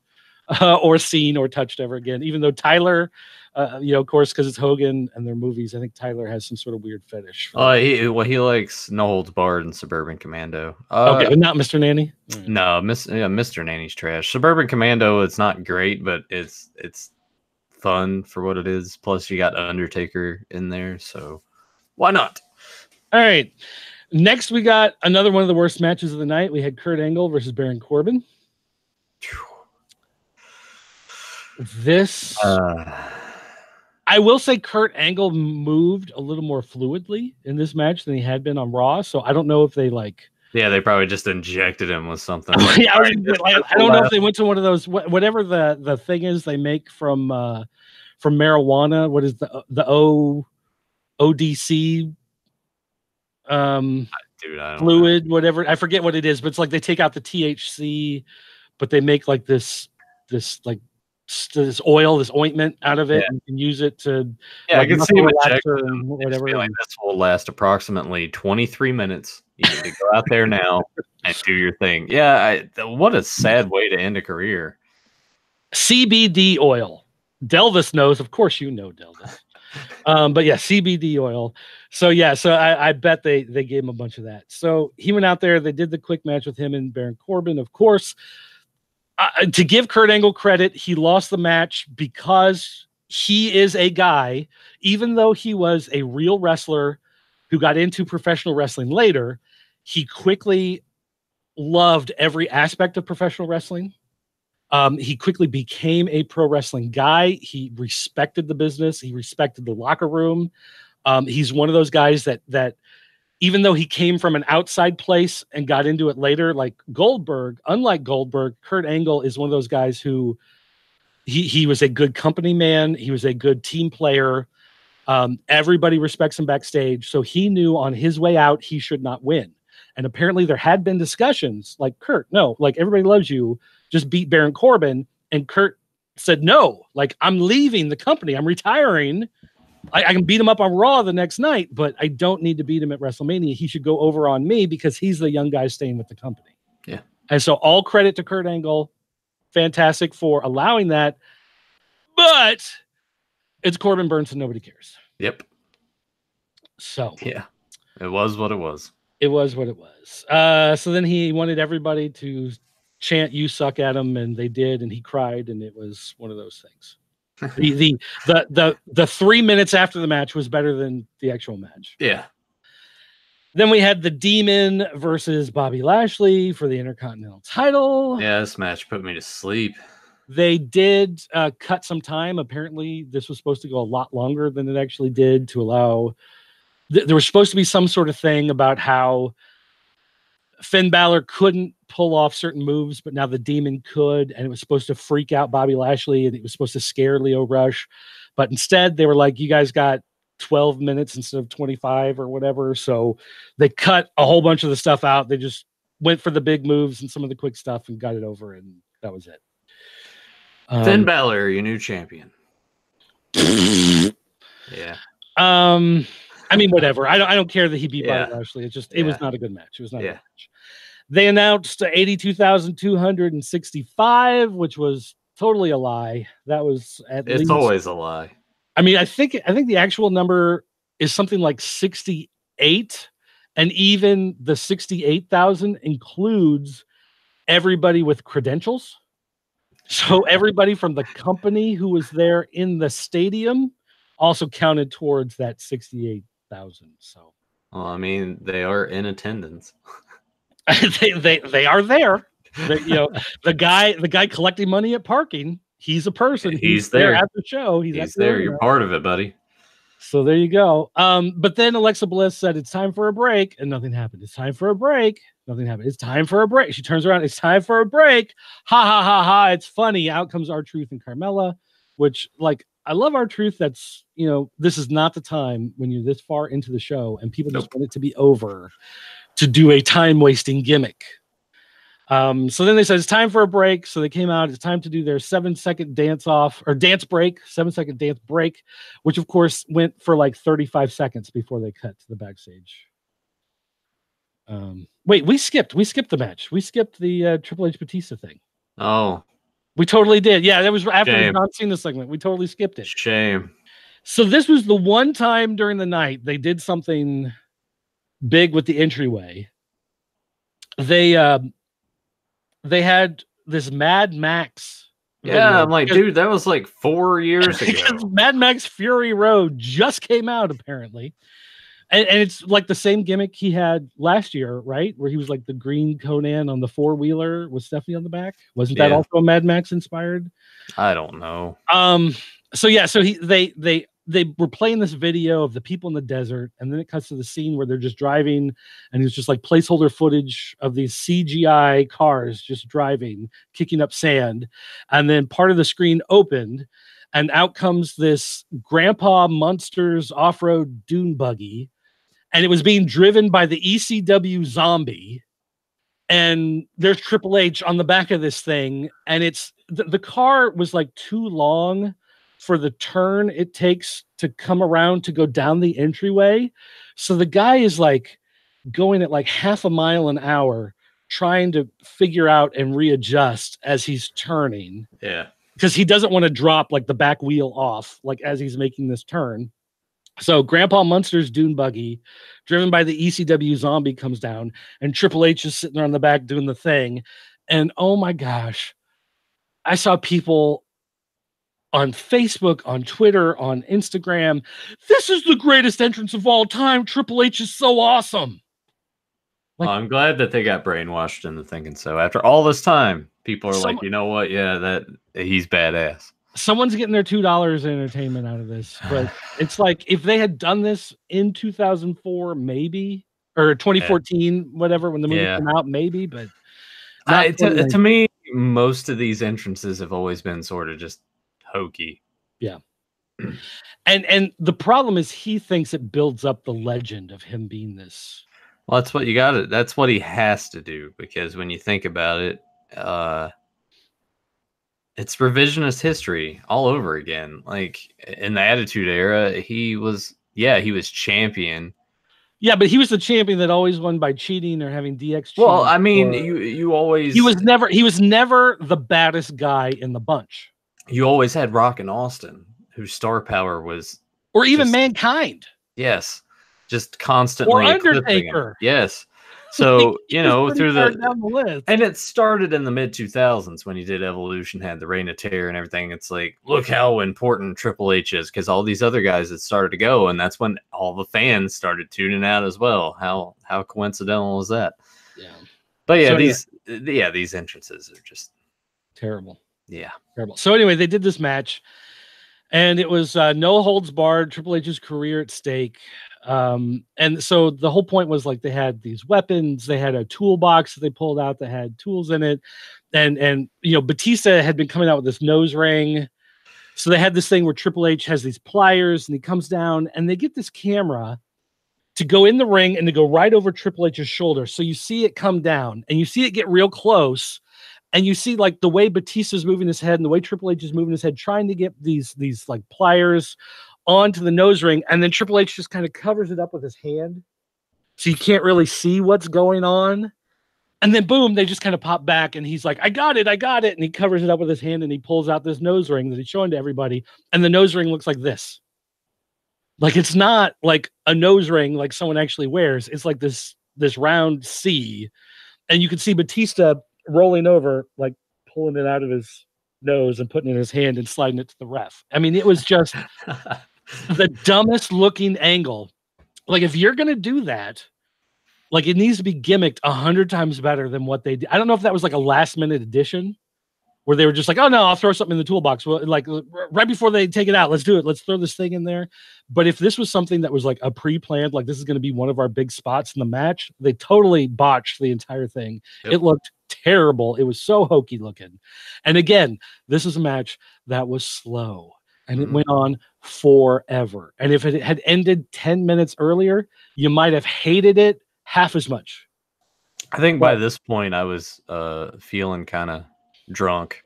Speaker 1: or seen or touched ever again. Even though Tyler, of course, because it's Hogan and their movies, I think Tyler has some sort of weird fetish.
Speaker 2: He likes No Holds Barred and Suburban Commando.
Speaker 1: Okay, but not Mr. Nanny.
Speaker 2: No, Mr. Nanny's trash. Suburban Commando, it's not great, but it's fun for what it is. Plus, you got Undertaker in there, so why not?
Speaker 1: All right. Next, we got another one of the worst matches of the night. We had Kurt Angle versus Baron Corbin. This, I will say, Kurt Angle moved a little more fluidly in this match than he had been on Raw. So I don't know if they
Speaker 2: they probably just injected him with something.
Speaker 1: I don't know if they went to one of those whatever the thing is they make from marijuana. What is the ODC?
Speaker 2: Dude, I don't
Speaker 1: fluid,
Speaker 2: know.
Speaker 1: Whatever. I forget what it is, but it's like they take out the THC, but they make like this oil, this ointment out of it, and you can use it to.
Speaker 2: Yeah, I can see
Speaker 1: whatever.
Speaker 2: This will last approximately 23 minutes. You need to go out there now and do your thing. Yeah, what a sad way to end a career.
Speaker 1: CBD oil. Delvis knows, of course, you know Delvis. But yeah, CBD oil. So I bet they gave him a bunch of that. So he went out there. They did the quick match with him and Baron Corbin, of course. To give Kurt Angle credit, he lost the match because he is a guy, even though he was a real wrestler who got into professional wrestling later, he quickly loved every aspect of professional wrestling. He quickly became a pro wrestling guy. He respected the business. He respected the locker room. He's one of those guys that even though he came from an outside place and got into it later, like Goldberg, unlike Goldberg, Kurt Angle is one of those guys who he was a good company man. He was a good team player. Everybody respects him backstage, so he knew on his way out he should not win. And apparently there had been discussions like, Kurt, no, like everybody loves you, just beat Baron Corbin. And Kurt said, no, like I'm leaving the company, I'm retiring. I can beat him up on Raw the next night, but I don't need to beat him at WrestleMania. He should go over on me because he's the young guy staying with the company.
Speaker 2: Yeah.
Speaker 1: And so all credit to Kurt Angle. Fantastic for allowing that. But it's Corbin Burns and nobody cares.
Speaker 2: Yep.
Speaker 1: So.
Speaker 2: Yeah. It was what it was.
Speaker 1: It was what it was. So then he wanted everybody to chant "You suck" at him, and they did, and he cried, and it was one of those things. The 3 minutes after the match was better than the actual match.
Speaker 2: Yeah.
Speaker 1: Then we had the Demon versus Bobby Lashley for the Intercontinental title.
Speaker 2: Yeah, this match put me to sleep.
Speaker 1: They did cut some time. Apparently, this was supposed to go a lot longer than it actually did to allow. There was supposed to be some sort of thing about how Finn Balor couldn't pull off certain moves, but now the Demon could, and it was supposed to freak out Bobby Lashley, and it was supposed to scare Leo Rush. But instead, they were like, you guys got 12 minutes instead of 25 or whatever. So they cut a whole bunch of the stuff out. They just went for the big moves and some of the quick stuff and got it over, and that was it.
Speaker 2: Finn Balor, your new champion. Yeah.
Speaker 1: I mean, whatever. I don't care that he beat Bobby Lashley. It's just, it was not a good match. It was not a good match. They announced 82,265, which was totally a lie. That was
Speaker 2: it's always a lie.
Speaker 1: I mean, I think the actual number is something like 68, and even the 68,000 includes everybody with credentials. So everybody from the company who was there in the stadium also counted towards that 68,000. So,
Speaker 2: well, I mean, they are in attendance.
Speaker 1: they are there. The guy collecting money at parking. He's a person.
Speaker 2: He's there
Speaker 1: at the show. He's
Speaker 2: there. You're part of it, buddy.
Speaker 1: So there you go. But then Alexa Bliss said it's time for a break, and nothing happened. It's time for a break. Nothing happened. It's time for a break. She turns around. It's time for a break. Ha ha ha ha. It's funny. Out comes R-Truth and Carmella, which, like, I love R-Truth. That's, this is not the time when you're this far into the show and people just want it to be over to do a time wasting gimmick. So then they said it's time for a break. So they came out. It's time to do their 7-second dance break, 7-second dance break, which of course went for like 35 seconds before they cut to the backstage. Wait, we skipped the match. We skipped the Triple H Batista thing.
Speaker 2: Oh,
Speaker 1: we totally did. Yeah, that was after the John Cena segment. We totally skipped it.
Speaker 2: Shame. So
Speaker 1: this was the one time during the night they did something big with the entryway. They had this Mad Max.
Speaker 2: Yeah, I'm like, dude, that was like 4 years ago.
Speaker 1: Mad Max Fury Road just came out, apparently. And it's like the same gimmick he had last year, right? Where he was like the green Conan on the 4-wheeler with Stephanie on the back. Wasn't that also a Mad Max inspired?
Speaker 2: I don't know.
Speaker 1: So they were playing this video of the people in the desert, and then it cuts to the scene where they're just driving, and it's just like placeholder footage of these CGI cars just driving, kicking up sand. And then part of the screen opened, and out comes this Grandpa Munster's off-road dune buggy, and it was being driven by the ECW Zombie. And there's Triple H on the back of this thing, and it's the car was like too long for the turn it takes to come around to go down the entryway. So the guy is like going at like half a mile an hour, trying to figure out and readjust as he's turning.
Speaker 2: Yeah.
Speaker 1: Because he doesn't want to drop like the back wheel off, like as he's making this turn. So Grandpa Munster's dune buggy, driven by the ECW Zombie, comes down, and Triple H is sitting there on the back doing the thing. And oh my gosh, I saw people on Facebook, on Twitter, on Instagram. This is the greatest entrance of all time. Triple H is so awesome.
Speaker 2: Like, I'm glad that they got brainwashed into thinking so. After all this time, people are like, you know what? Yeah, that he's badass.
Speaker 1: Someone's getting their $2 in entertainment out of this. But it's like, if they had done this in 2004, maybe, or 2014, whatever, when the movie came out, maybe. But
Speaker 2: to me, most of these entrances have always been sort of just hokey.
Speaker 1: Yeah. And the problem is he thinks it builds up the legend of him being this.
Speaker 2: Well, that's what you got to. That's what he has to do, because when you think about it, it's revisionist history all over again. Like in the Attitude Era, he was champion.
Speaker 1: Yeah, but he was the champion that always won by cheating or having DX.
Speaker 2: Well, I mean, you always
Speaker 1: he was never the baddest guy in the bunch.
Speaker 2: You always had Rock and Austin, whose star power was,
Speaker 1: or even Mankind.
Speaker 2: Yes, just constantly
Speaker 1: or Undertaker.
Speaker 2: Yes. So, through
Speaker 1: down the list.
Speaker 2: And it started in the mid-2000s when he did Evolution, had the Reign of Terror and everything. It's like, look how important Triple H is, because all these other guys had started to go, and that's when all the fans started tuning out as well. How coincidental is that?
Speaker 1: Yeah.
Speaker 2: But yeah, these entrances are just
Speaker 1: terrible.
Speaker 2: Yeah.
Speaker 1: Terrible. So anyway, they did this match, and it was no holds barred, Triple H's career at stake. And so the whole point was, like, they had these weapons, they had a toolbox that they pulled out that had tools in it, and Batista had been coming out with this nose ring, so they had this thing where Triple H has these pliers and he comes down, and they get this camera to go in the ring and to go right over Triple H's shoulder, so you see it come down and you see it get real close, and you see, like, the way Batista's moving his head and the way Triple H is moving his head, trying to get these like pliers onto the nose ring, and then Triple H just kind of covers it up with his hand, so you can't really see what's going on. And then boom, they just kind of pop back, and he's like, I got it, and he covers it up with his hand, and he pulls out this nose ring that he's showing to everybody, and the nose ring looks like this. Like, it's not like a nose ring like someone actually wears. It's like this round C, and you can see Batista rolling over, like pulling it out of his nose and putting it in his hand and sliding it to the ref. I mean, it was just the dumbest looking angle. Like, if you're gonna do that, like, it needs to be gimmicked 100 times better than what they did. I don't know if that was like a last minute addition where they were just like, oh no, I'll throw something in the toolbox. Well, like right before they take it out, let's do it. Let's throw this thing in there. But if this was something that was like a pre-planned, like, this is going to be one of our big spots in the match, they totally botched the entire thing. Yep. It looked terrible. It was so hokey looking. And again, this is a match that was slow, and it went on forever. And if it had ended 10 minutes earlier, you might have hated it half as much.
Speaker 2: I think by this point I was feeling kind of drunk.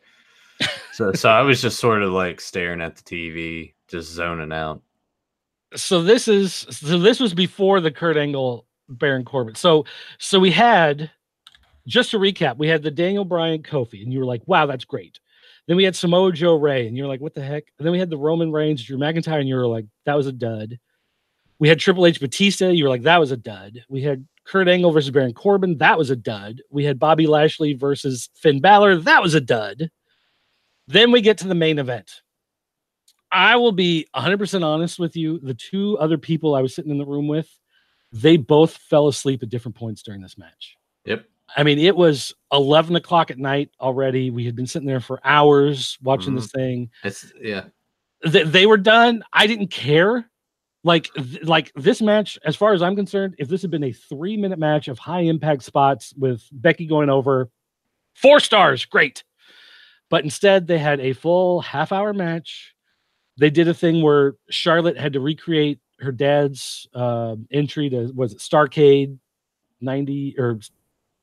Speaker 2: So I was just sort of like staring at the TV, just zoning out.
Speaker 1: So this was before the Kurt Angle Baron Corbin. So we had, just to recap, we had the Daniel Bryan Kofi, and you were like, wow, that's great. Then we had Samoa Joe Rey, and you're like, what the heck? And then we had the Roman Reigns Drew McIntyre, and you were like, that was a dud. We had Triple H Batista, you were like, that was a dud. We had Kurt Angle versus Baron Corbin, that was a dud. We had Bobby Lashley versus Finn Balor, that was a dud. Then we get to the main event. I will be 100% honest with you. The two other people I was sitting in the room with, they both fell asleep at different points during this match.
Speaker 2: Yep.
Speaker 1: I mean, it was 11 o'clock at night already. We had been sitting there for hours watching this thing. They were done. I didn't care. Like this match, as far as I'm concerned, if this had been a 3-minute match of high impact spots with Becky going over, 4 stars, great. But instead, they had a full half-hour match. They did a thing where Charlotte had to recreate her dad's entry to, was it Starrcade 90 or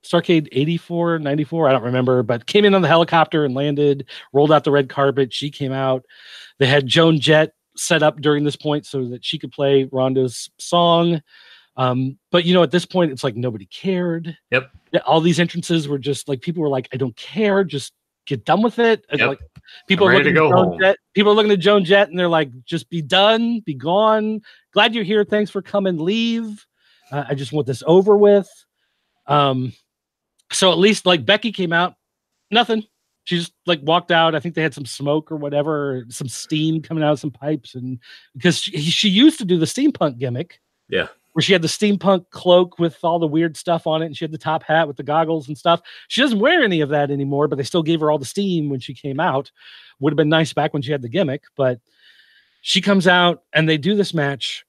Speaker 1: Starrcade 84, 94? I don't remember, but came in on the helicopter and landed, rolled out the red carpet. She came out. They had Joan Jett set up during this point so that she could play Ronda's song. But at this point, it's like nobody cared.
Speaker 2: Yep.
Speaker 1: All these entrances were just like, people were like, I don't care. Just get done with it. Yep. Like, people are looking to go home. People are looking at Joan Jett and they're like, just be done, be gone. Glad you're here. Thanks for coming. Leave. I just want this over with. So at least, like, Becky came out, nothing. She just like walked out. I think they had some smoke or whatever, some steam coming out of some pipes, and because she used to do the steampunk gimmick,
Speaker 2: yeah,
Speaker 1: where she had the steampunk cloak with all the weird stuff on it, and she had the top hat with the goggles and stuff. She doesn't wear any of that anymore, but they still gave her all the steam when she came out. Would have been nice back when she had the gimmick, but she comes out and they do this match,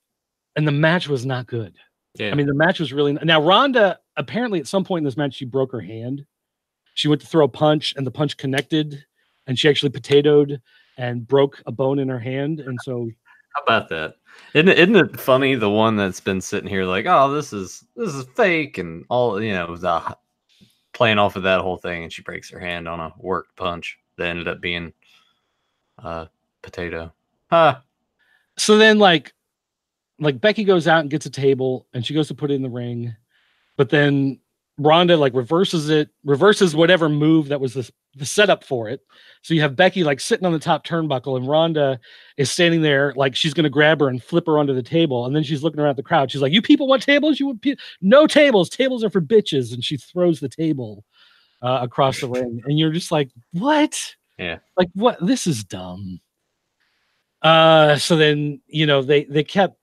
Speaker 1: and the match was not good.
Speaker 2: Yeah.
Speaker 1: I mean, the match was really. Now Ronda, apparently at some point in this match, she broke her hand. She went to throw a punch, and the punch connected, and she actually potatoed and broke a bone in her hand. And so,
Speaker 2: how about that? Isn't it funny? The one that's been sitting here like, oh, this is fake, and all playing off of that whole thing, and she breaks her hand on a worked punch that ended up being potato.
Speaker 1: So then like Becky goes out and gets a table, and she goes to put it in the ring, but then Ronda like reverses whatever move that was the setup for it. So you have Becky like sitting on the top turnbuckle, and Ronda is standing there like she's going to grab her and flip her onto the table. And then she's looking around at the crowd. She's like, "You people want tables? You want no tables? Tables are for bitches." And she throws the table across the ring, and you're just like, "What?
Speaker 2: Yeah,
Speaker 1: like what? This is dumb." So then they kept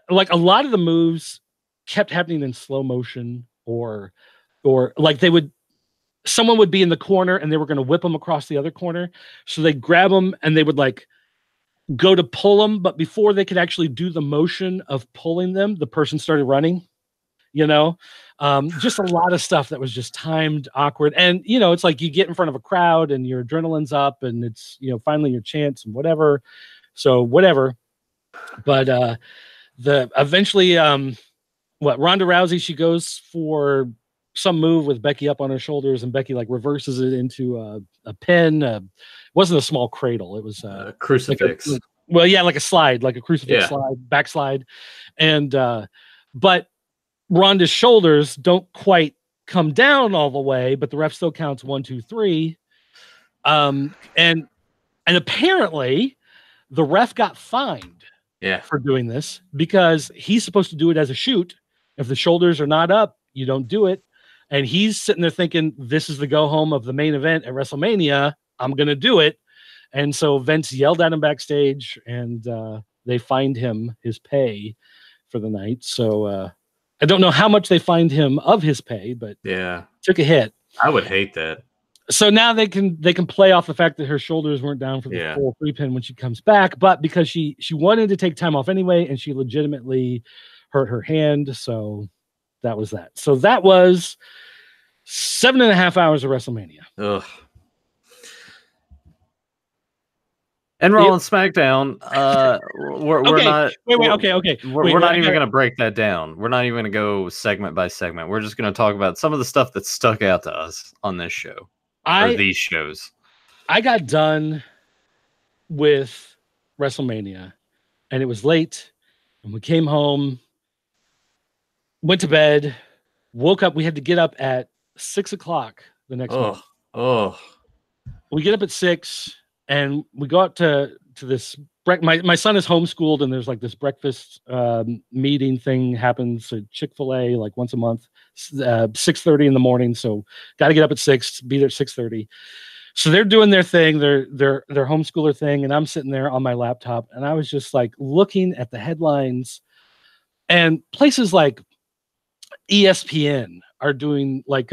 Speaker 1: like a lot of the moves kept happening in slow motion, or like someone would be in the corner and they were going to whip them across the other corner. So they grab them and they would like go to pull them. But before they could actually do the motion of pulling them, the person started running, just a lot of stuff that was just timed awkward. And, it's like you get in front of a crowd and your adrenaline's up and it's, finally your chance and whatever. So whatever. But, eventually, Ronda Rousey, she goes for some move with Becky up on her shoulders, and Becky like reverses it into a pin. It wasn't a small cradle; it was a
Speaker 2: crucifix.
Speaker 1: Like a slide, like a crucifix slide, backslide. And but Ronda's shoulders don't quite come down all the way, but the ref still counts 1, 2, 3. And apparently the ref got fined. For doing this, because he's supposed to do it as a shoot. If the shoulders are not up, you don't do it. And he's sitting there thinking, this is the go home of the main event at WrestleMania. I'm going to do it. And so Vince yelled at him backstage, and they fined him his pay for the night. So I don't know how much they fined him of his pay, but took a hit.
Speaker 2: I would hate that.
Speaker 1: So now they can play off the fact that her shoulders weren't down for the full 3-pin when she comes back, but because she wanted to take time off anyway, and she legitimately hurt her hand, so that was that. So that was 7.5 hours of WrestleMania.
Speaker 2: Ugh. And Raw and SmackDown, we're not. We're not even going to break that down. We're not even going to go segment by segment. We're just going to talk about some of the stuff that stuck out to us on this show. These shows.
Speaker 1: I got done with WrestleMania, and it was late, and we came home, went to bed, woke up. We had to get up at 6 o'clock the next morning. We get up at 6, and we go out to this. My son is homeschooled, and there's like this breakfast meeting thing happens at Chick-fil-A like once a month, 6:30 in the morning. So got to get up at 6, be there at 6:30. So they're doing their thing, their homeschooler thing, and I'm sitting there on my laptop, and I was just like looking at the headlines, and places like ESPN are doing like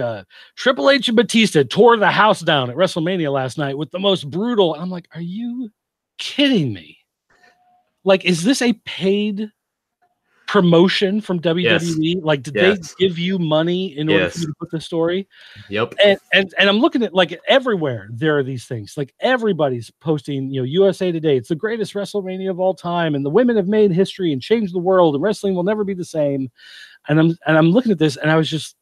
Speaker 1: Triple H and Batista tore the house down at WrestleMania last night with the most brutal. I'm like, are you kidding me? Like, is this a paid promotion from WWE? Yes. Like, did they give you money in order for you to put the story?
Speaker 2: Yep.
Speaker 1: And I'm looking at like everywhere there are these things. Like everybody's posting, USA Today, it's the greatest WrestleMania of all time, and the women have made history and changed the world, and wrestling will never be the same. And I'm looking at this, and I was just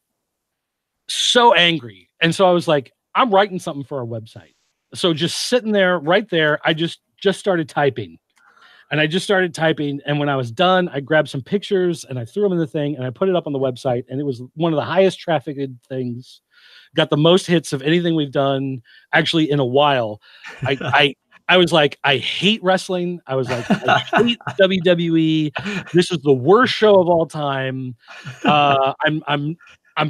Speaker 1: so angry. And so I was like, I'm writing something for our website. So just sitting there, right there, I just started typing. And I just started typing, and when I was done, I grabbed some pictures and I threw them in the thing, and I put it up on the website, and it was one of the highest trafficked things. Got the most hits of anything we've done actually in a while. I was like, I hate wrestling. I was like, I hate WWE. This is the worst show of all time. I'm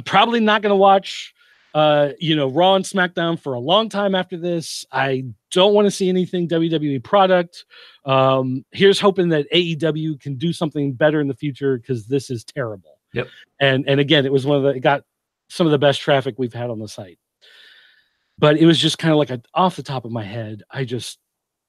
Speaker 1: probably not going to watch Raw and SmackDown for a long time after this. I don't want to see anything WWE product. Here's hoping that AEW can do something better in the future, because this is terrible.
Speaker 2: Yep.
Speaker 1: And again, it was it got some of the best traffic we've had on the site. But it was just kind of like off the top of my head. I just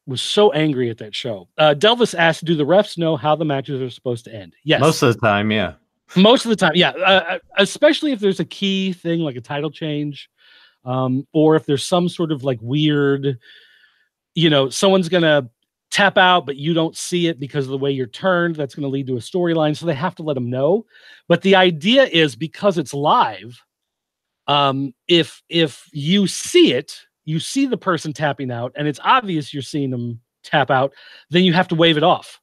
Speaker 1: was so angry at that show. Delvis asked, do the refs know how the matches are supposed to end? Yes.
Speaker 2: Most of the time, yeah.
Speaker 1: Most of the time, yeah. Especially if there's a key thing like a title change, or if there's some sort of like weird, someone's going to tap out, but you don't see it because of the way you're turned. That's going to lead to a storyline. So they have to let them know. But the idea is, because it's live, if you see it, you see the person tapping out, and it's obvious you're seeing them tap out, then you have to wave it off.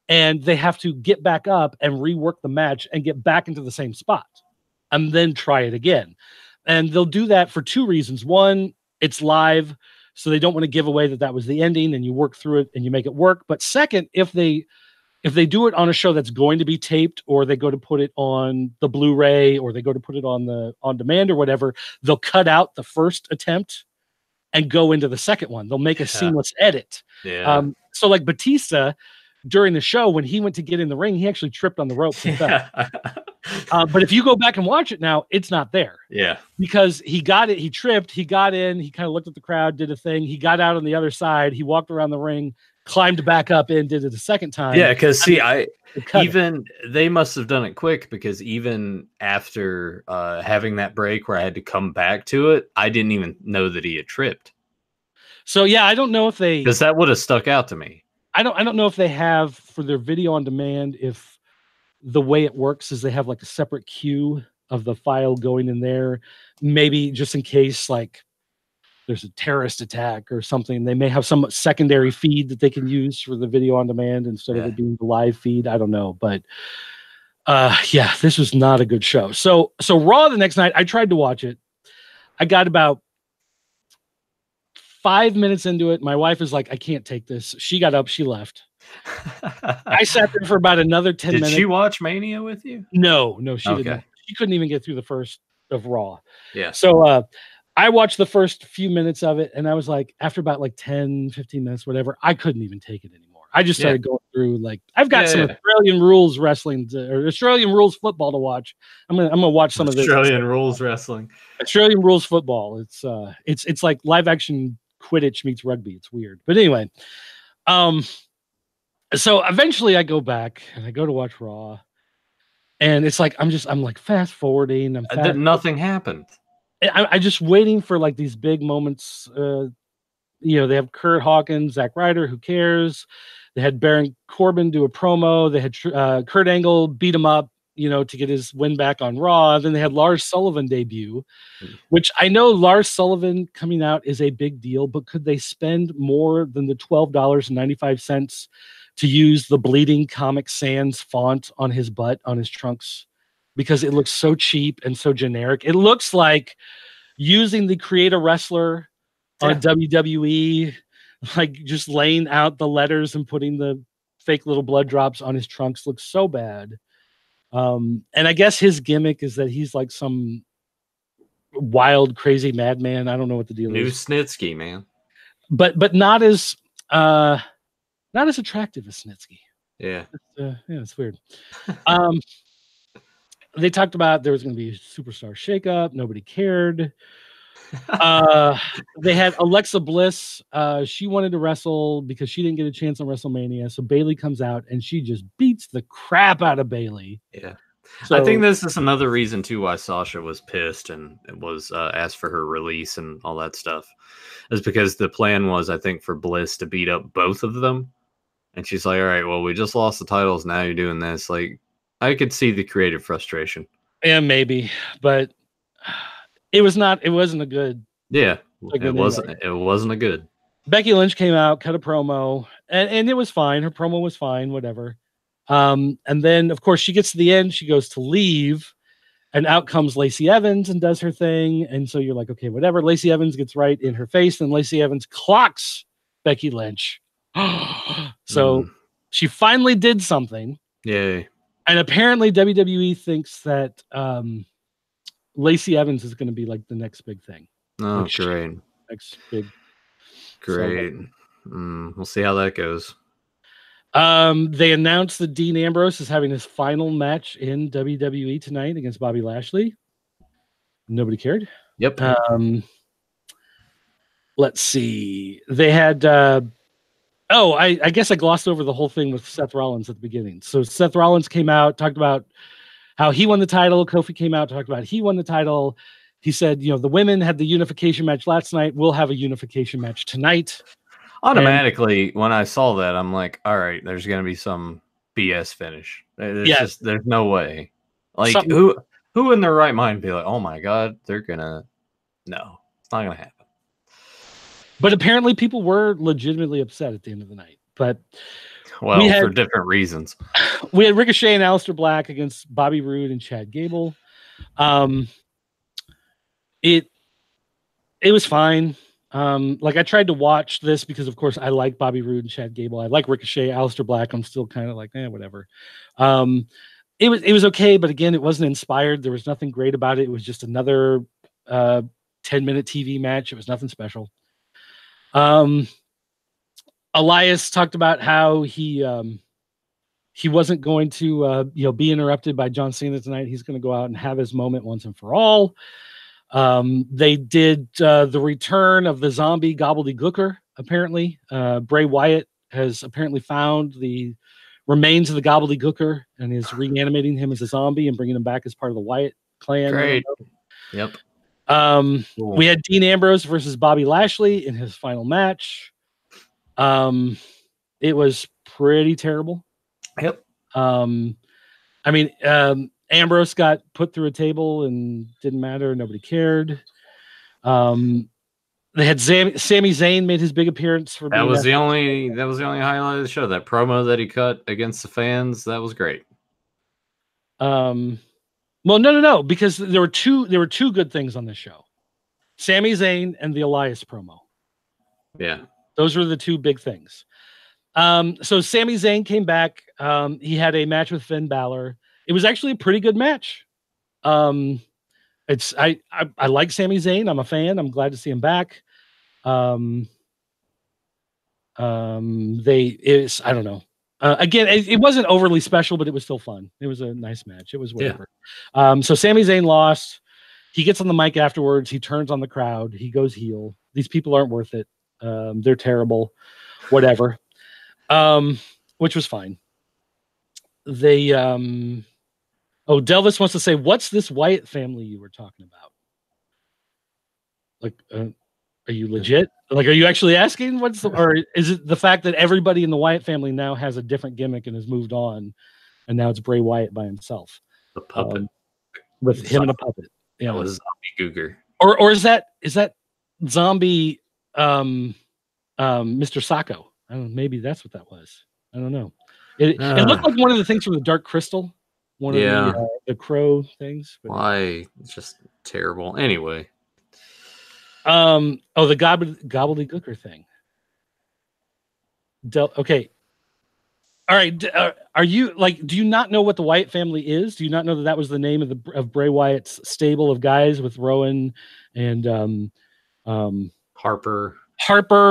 Speaker 1: And they have to get back up and rework the match and get back into the same spot and then try it again. And they'll do that for two reasons. One, it's live, so they don't want to give away that was the ending, and you work through it and you make it work. But second, if they do it on a show that's going to be taped, or they go to put it on the Blu-ray, or they go to put it on demand or whatever, they'll cut out the first attempt and go into the second one. They'll make a seamless edit.
Speaker 2: Yeah.
Speaker 1: So like Batista, during the show, when he went to get in the ring, he actually tripped on the ropes and fell. But if you go back and watch it now, it's not there.
Speaker 2: Yeah.
Speaker 1: Because he got it, he tripped, he got in, he kind of looked at the crowd, did a thing, he got out on the other side, he walked around the ring, climbed back up in, did it a second time.
Speaker 2: Yeah, because they must have done it quick, because even after having that break where I had to come back to it, I didn't even know that he had tripped.
Speaker 1: So yeah, I don't know if they,
Speaker 2: because that would have stuck out to me.
Speaker 1: I don't know if they have, for their video on demand, if the way it works is they have like a separate queue of the file going in there, maybe just in case like there's a terrorist attack or something. They may have some secondary feed that they can use for the video on demand instead of it being the live feed. I don't know, but yeah, this was not a good show. So Raw the next night, I tried to watch it. I got about 5 minutes into it. My wife is like, I can't take this. She got up, she left. I sat there for about another 10 minutes.
Speaker 2: Did she watch Mania with you?
Speaker 1: No, she didn't. She couldn't even get through the first of Raw.
Speaker 2: Yeah.
Speaker 1: So I watched the first few minutes of it, and I was like, after about like 10, 15 minutes, whatever, I couldn't even take it anymore. I just started going through, like, I've got some Australian rules wrestling or Australian rules football to watch. I'm gonna watch some of this.
Speaker 2: Australian rules wrestling.
Speaker 1: Australian rules football. It's like live action Quidditch meets rugby. It's weird. But anyway, so eventually I go back and I go to watch Raw, and it's like I'm like fast forwarding.
Speaker 2: Nothing happened.
Speaker 1: I just waiting for like these big moments. They have Kurt Hawkins, Zack Ryder. Who cares? They had Baron Corbin do a promo. They had Kurt Angle beat him up, to get his win back on Raw. Then they had Lars Sullivan debut, which I know Lars Sullivan coming out is a big deal, but could they spend more than the $12.95 to use the Bleeding Comic Sans font on his butt, on his trunks? Because it looks so cheap and so generic. It looks like using the Create a Wrestler on WWE, like just laying out the letters and putting the fake little blood drops on his trunks looks so bad. And I guess his gimmick is that he's like some wild, crazy madman. I don't know what the deal is.
Speaker 2: New Snitsky, man.
Speaker 1: But not as attractive as Snitsky.
Speaker 2: Yeah.
Speaker 1: It's weird. They talked about there was going to be a superstar shakeup. Nobody cared. They had Alexa Bliss. She wanted to wrestle because she didn't get a chance on WrestleMania. So Bayley comes out and she just beats the crap out of Bayley.
Speaker 2: Yeah. So, I think this is another reason too why Sasha was pissed and was asked for her release and all that stuff. Is because the plan was, I think, for Bliss to beat up both of them. And she's like, all right, well, we just lost the titles. Now you're doing this. Like, I could see the creative frustration.
Speaker 1: Yeah, maybe, but it wasn't a good.
Speaker 2: Yeah, it wasn't a good.
Speaker 1: Becky Lynch came out, cut a promo, and it was fine. Her promo was fine, whatever. And then, of course, she gets to the end. She goes to leave, and out comes Lacey Evans and does her thing. And so you're like, okay, whatever. Lacey Evans gets right in her face, and Lacey Evans clocks Becky Lynch. So she finally did something.
Speaker 2: Yay.
Speaker 1: And apparently WWE thinks that Lacey Evans is going to be like the next big thing.
Speaker 2: Oh, great.
Speaker 1: Next big.
Speaker 2: Great. We'll see how that goes.
Speaker 1: They announced that Dean Ambrose is having his final match in WWE tonight against Bobby Lashley. Nobody cared.
Speaker 2: Yep.
Speaker 1: Let's see. They had... I guess I glossed over the whole thing with Seth Rollins at the beginning. So Seth Rollins came out, talked about how he won the title. Kofi came out, talked about he won the title. He said, the women had the unification match last night. We'll have a unification match tonight.
Speaker 2: Automatically, when I saw that, I'm like, all right, there's going to be some BS finish. There's no way. Like, who in their right mind be like, oh my God, they're going to, no, it's not going to happen.
Speaker 1: But apparently people were legitimately upset at the end of the night. But
Speaker 2: for different reasons.
Speaker 1: We had Ricochet and Aleister Black against Bobby Roode and Chad Gable. It was fine. Like I tried to watch this because of course I like Bobby Roode and Chad Gable. I like Ricochet, Aleister Black. I'm still kind of like, whatever. It was okay, but again, it wasn't inspired. There was nothing great about it. It was just another 10-minute TV match. It was nothing special. Elias talked about how he wasn't going to be interrupted by John Cena tonight. He's going to go out and have his moment once and for all. They did the return of the zombie gobbledygooker. Apparently, Bray Wyatt has apparently found the remains of the gobbledygooker and is reanimating him as a zombie and bringing him back as part of the Wyatt clan.
Speaker 2: Great. Yep.
Speaker 1: Cool. We had Dean Ambrose versus Bobby Lashley in his final match. It was pretty terrible.
Speaker 2: Yep.
Speaker 1: Ambrose got put through a table and didn't matter. Nobody cared. They had Sami Zayn made his big appearance for
Speaker 2: that was the only highlight of the show. That promo that he cut against the fans, that was great.
Speaker 1: Well, no, because there were two good things on this show. Sami Zayn and the Elias promo.
Speaker 2: Yeah. Those
Speaker 1: were the two big things. So Sami Zayn came back. He had a match with Finn Balor. It was actually a pretty good match. I like Sami Zayn. I'm a fan. I'm glad to see him back. I don't know. Again, it wasn't overly special, but it was still fun. It was a nice match. It was whatever. Yeah. So Sami Zayn lost. He gets on the mic afterwards. He turns on the crowd. He goes heel. These people aren't worth it. They're terrible. Whatever. Which was fine. They Delvis wants to say, what's this Wyatt family you were talking about? Like, are you legit? Like, are you actually asking or is it the fact that everybody in the Wyatt family now has a different gimmick and has moved on, and now it's Bray Wyatt by himself?
Speaker 2: The puppet.
Speaker 1: With him and a puppet.
Speaker 2: Yeah. That was Zombie Googer.
Speaker 1: Or is that Zombie Mr. Sacco? I don't know, maybe that's what that was. I don't know. It looked like one of the things from the Dark Crystal. One of the crow things.
Speaker 2: Why? It's just terrible. Anyway.
Speaker 1: The gobbledygooker thing. Okay. All right. Are you do you not know what the Wyatt family is? Do you not know that was the name of Bray Wyatt's stable of guys with Rowan and
Speaker 2: Harper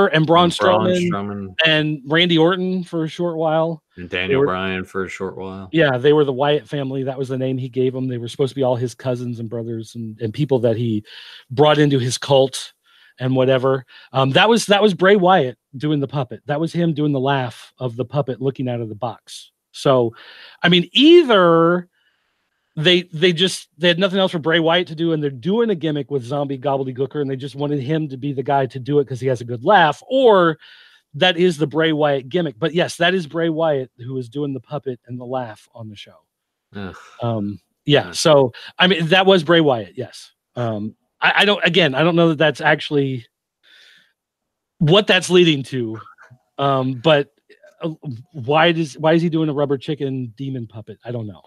Speaker 1: and Braun Strowman and Randy Orton for a short while.
Speaker 2: And Daniel Bryan for a short while.
Speaker 1: Yeah, they were the Wyatt family. That was the name he gave them. They were supposed to be all his cousins and brothers and people that he brought into his cult and whatever. That was Bray Wyatt doing the puppet. That was him doing the laugh of the puppet looking out of the box. So, either they had nothing else for Bray Wyatt to do, and they're doing a gimmick with Zombie Gobbledygooker, and they just wanted him to be the guy to do it because he has a good laugh, or that is the Bray Wyatt gimmick. But yes, that is Bray Wyatt who is doing the puppet and the laugh on the show. Yeah. So that was Bray Wyatt. Yes. I don't know that that's actually what that's leading to. But why is he doing a rubber chicken demon puppet? I don't know.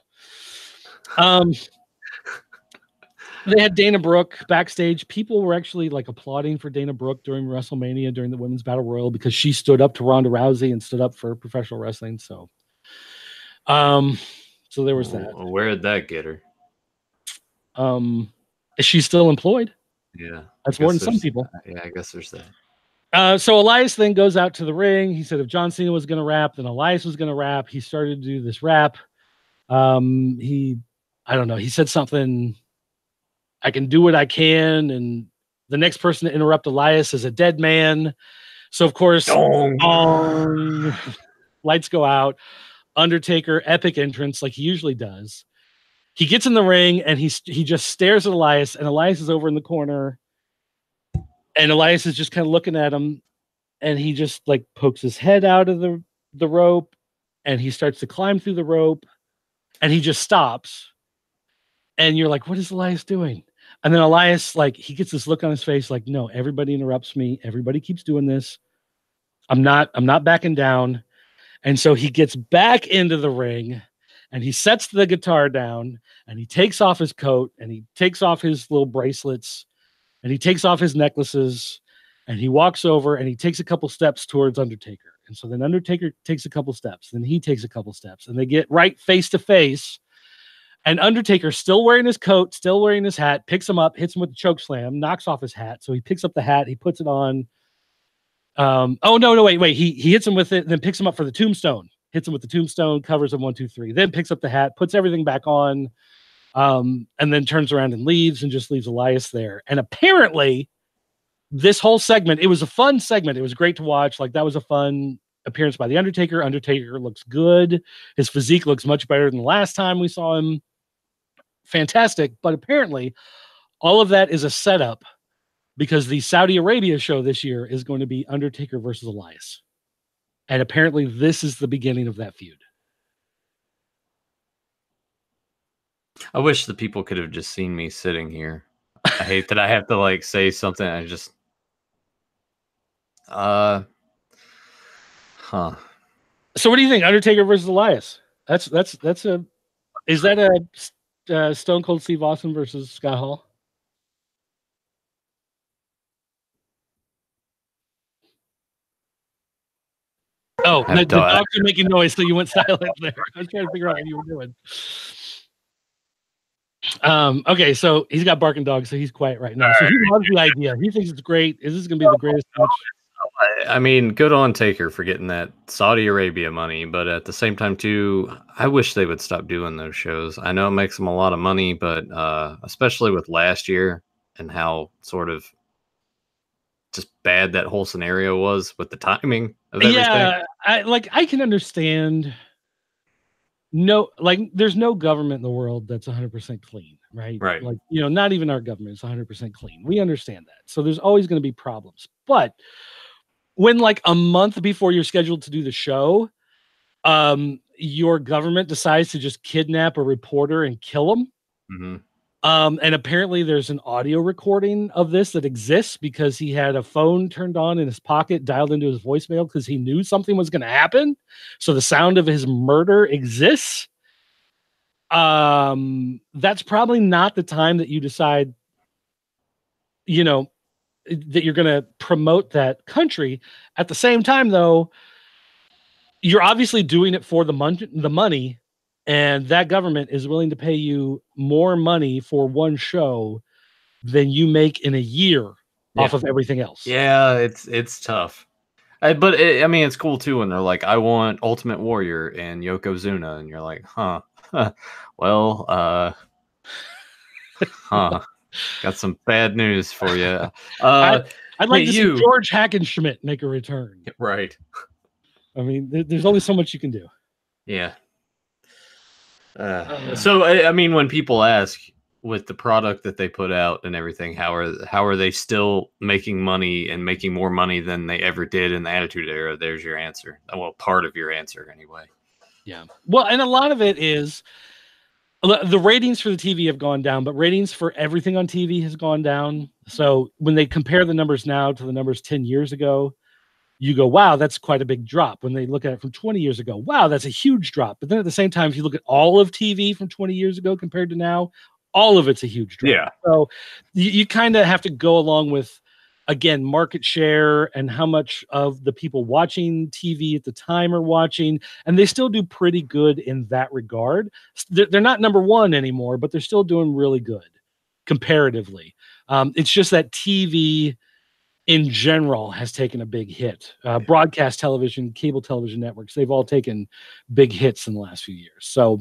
Speaker 1: They had Dana Brooke backstage. People were actually applauding for Dana Brooke during WrestleMania during the Women's Battle Royal because she stood up to Ronda Rousey and stood up for professional wrestling. So, so there was that.
Speaker 2: Where did that get her?
Speaker 1: Is she still employed?
Speaker 2: Yeah,
Speaker 1: that's more than some people.
Speaker 2: Yeah, I guess there's that.
Speaker 1: So Elias then goes out to the ring. He said if John Cena was going to rap, then Elias was going to rap. He started to do this rap. I don't know. He said something. I can do what I can, and the next person to interrupt Elias is a dead man. So of course, lights go out. Undertaker epic entrance like he usually does. He gets in the ring and he just stares at Elias, and Elias is over in the corner, and Elias is just kind of looking at him, and he just like pokes his head out of the rope, and he starts to climb through the rope, and he just stops. And you're like, what is Elias doing? And then Elias, like, he gets this look on his face, like, no, everybody interrupts me. Everybody keeps doing this. I'm not backing down. And so he gets back into the ring, and he sets the guitar down, and he takes off his coat, and he takes off his little bracelets, and he takes off his necklaces, and he walks over, and he takes a couple steps towards Undertaker. And so then Undertaker takes a couple steps, then he takes a couple steps, and they get right face to face. And Undertaker, still wearing his coat, still wearing his hat, picks him up, hits him with the choke slam, knocks off his hat. So he picks up the hat, he puts it on. Oh no, wait. He hits him with it, then picks him up for the tombstone. Hits him with the tombstone, covers him 1, 2, 3. Then picks up the hat, puts everything back on, and then turns around and leaves, and just leaves Elias there. And apparently, this whole segment, it was a fun segment. It was great to watch. Like, that was a fun appearance by the Undertaker. Undertaker looks good. His physique looks much better than the last time we saw him. Fantastic. But apparently, all of that is a setup, because the Saudi Arabia show this year is going to be Undertaker versus Elias. And apparently this is the beginning of that feud.
Speaker 2: I wish the people could have just seen me sitting here. I hate that I have to like say something. I just,
Speaker 1: So what do you think? Undertaker versus Elias. Is that a Stone Cold Steve Austin versus Scott Hall? Oh, the dogs are making noise, so you went silent there. I was trying to figure out what you were doing. Okay, so he's got barking dogs, so he's quiet right now. So he loves the idea. He thinks it's great. Is this going to be the greatest match?
Speaker 2: I mean, good on Taker for getting that Saudi Arabia money, but at the same time, too, I wish they would stop doing those shows. I know it makes them a lot of money, but especially with last year and how sort of just bad that whole scenario was with the timing of everything.
Speaker 1: Yeah, I can understand. No, like, there's no government in the world that's 100% clean, right?
Speaker 2: Right.
Speaker 1: Like, not even our government is 100% clean. We understand that. So there's always going to be problems. But when, like, a month before you're scheduled to do the show, your government decides to just kidnap a reporter and kill him.
Speaker 2: Mm-hmm.
Speaker 1: And apparently there's an audio recording of this that exists because he had a phone turned on in his pocket, dialed into his voicemail because he knew something was going to happen. So the sound of his murder exists. That's probably not the time that you decide, that you're going to promote that country. At the same time, though, you're obviously doing it for the money. And that government is willing to pay you more money for one show than you make in a year off of everything else.
Speaker 2: Yeah, it's tough. But it's cool too when they're like, I want Ultimate Warrior and Yokozuna, and you're like, well, got some bad news for you.
Speaker 1: I'd like to see George Hackenschmidt make a return.
Speaker 2: Right.
Speaker 1: I mean, there's only so much you can do.
Speaker 2: Yeah. So I mean, when people ask with the product that they put out and everything, how are they still making money and making more money than they ever did in the Attitude Era? There's your answer. Well, part of your answer anyway.
Speaker 1: Yeah. Well, and a lot of it is the ratings for the TV have gone down, but ratings for everything on TV has gone down. So when they compare the numbers now to the numbers 10 years ago, you go, wow, that's quite a big drop. When they look at it from 20 years ago, wow, that's a huge drop. But then at the same time, if you look at all of TV from 20 years ago compared to now, all of it's a huge drop.
Speaker 2: Yeah.
Speaker 1: So you kind of have to go along with, again, market share and how much of the people watching TV at the time are watching. And they still do pretty good in that regard. They're not number one anymore, but they're still doing really good comparatively. It's just that TV in general has taken a big hit. Broadcast television, cable television networks, they've all taken big hits in the last few years. So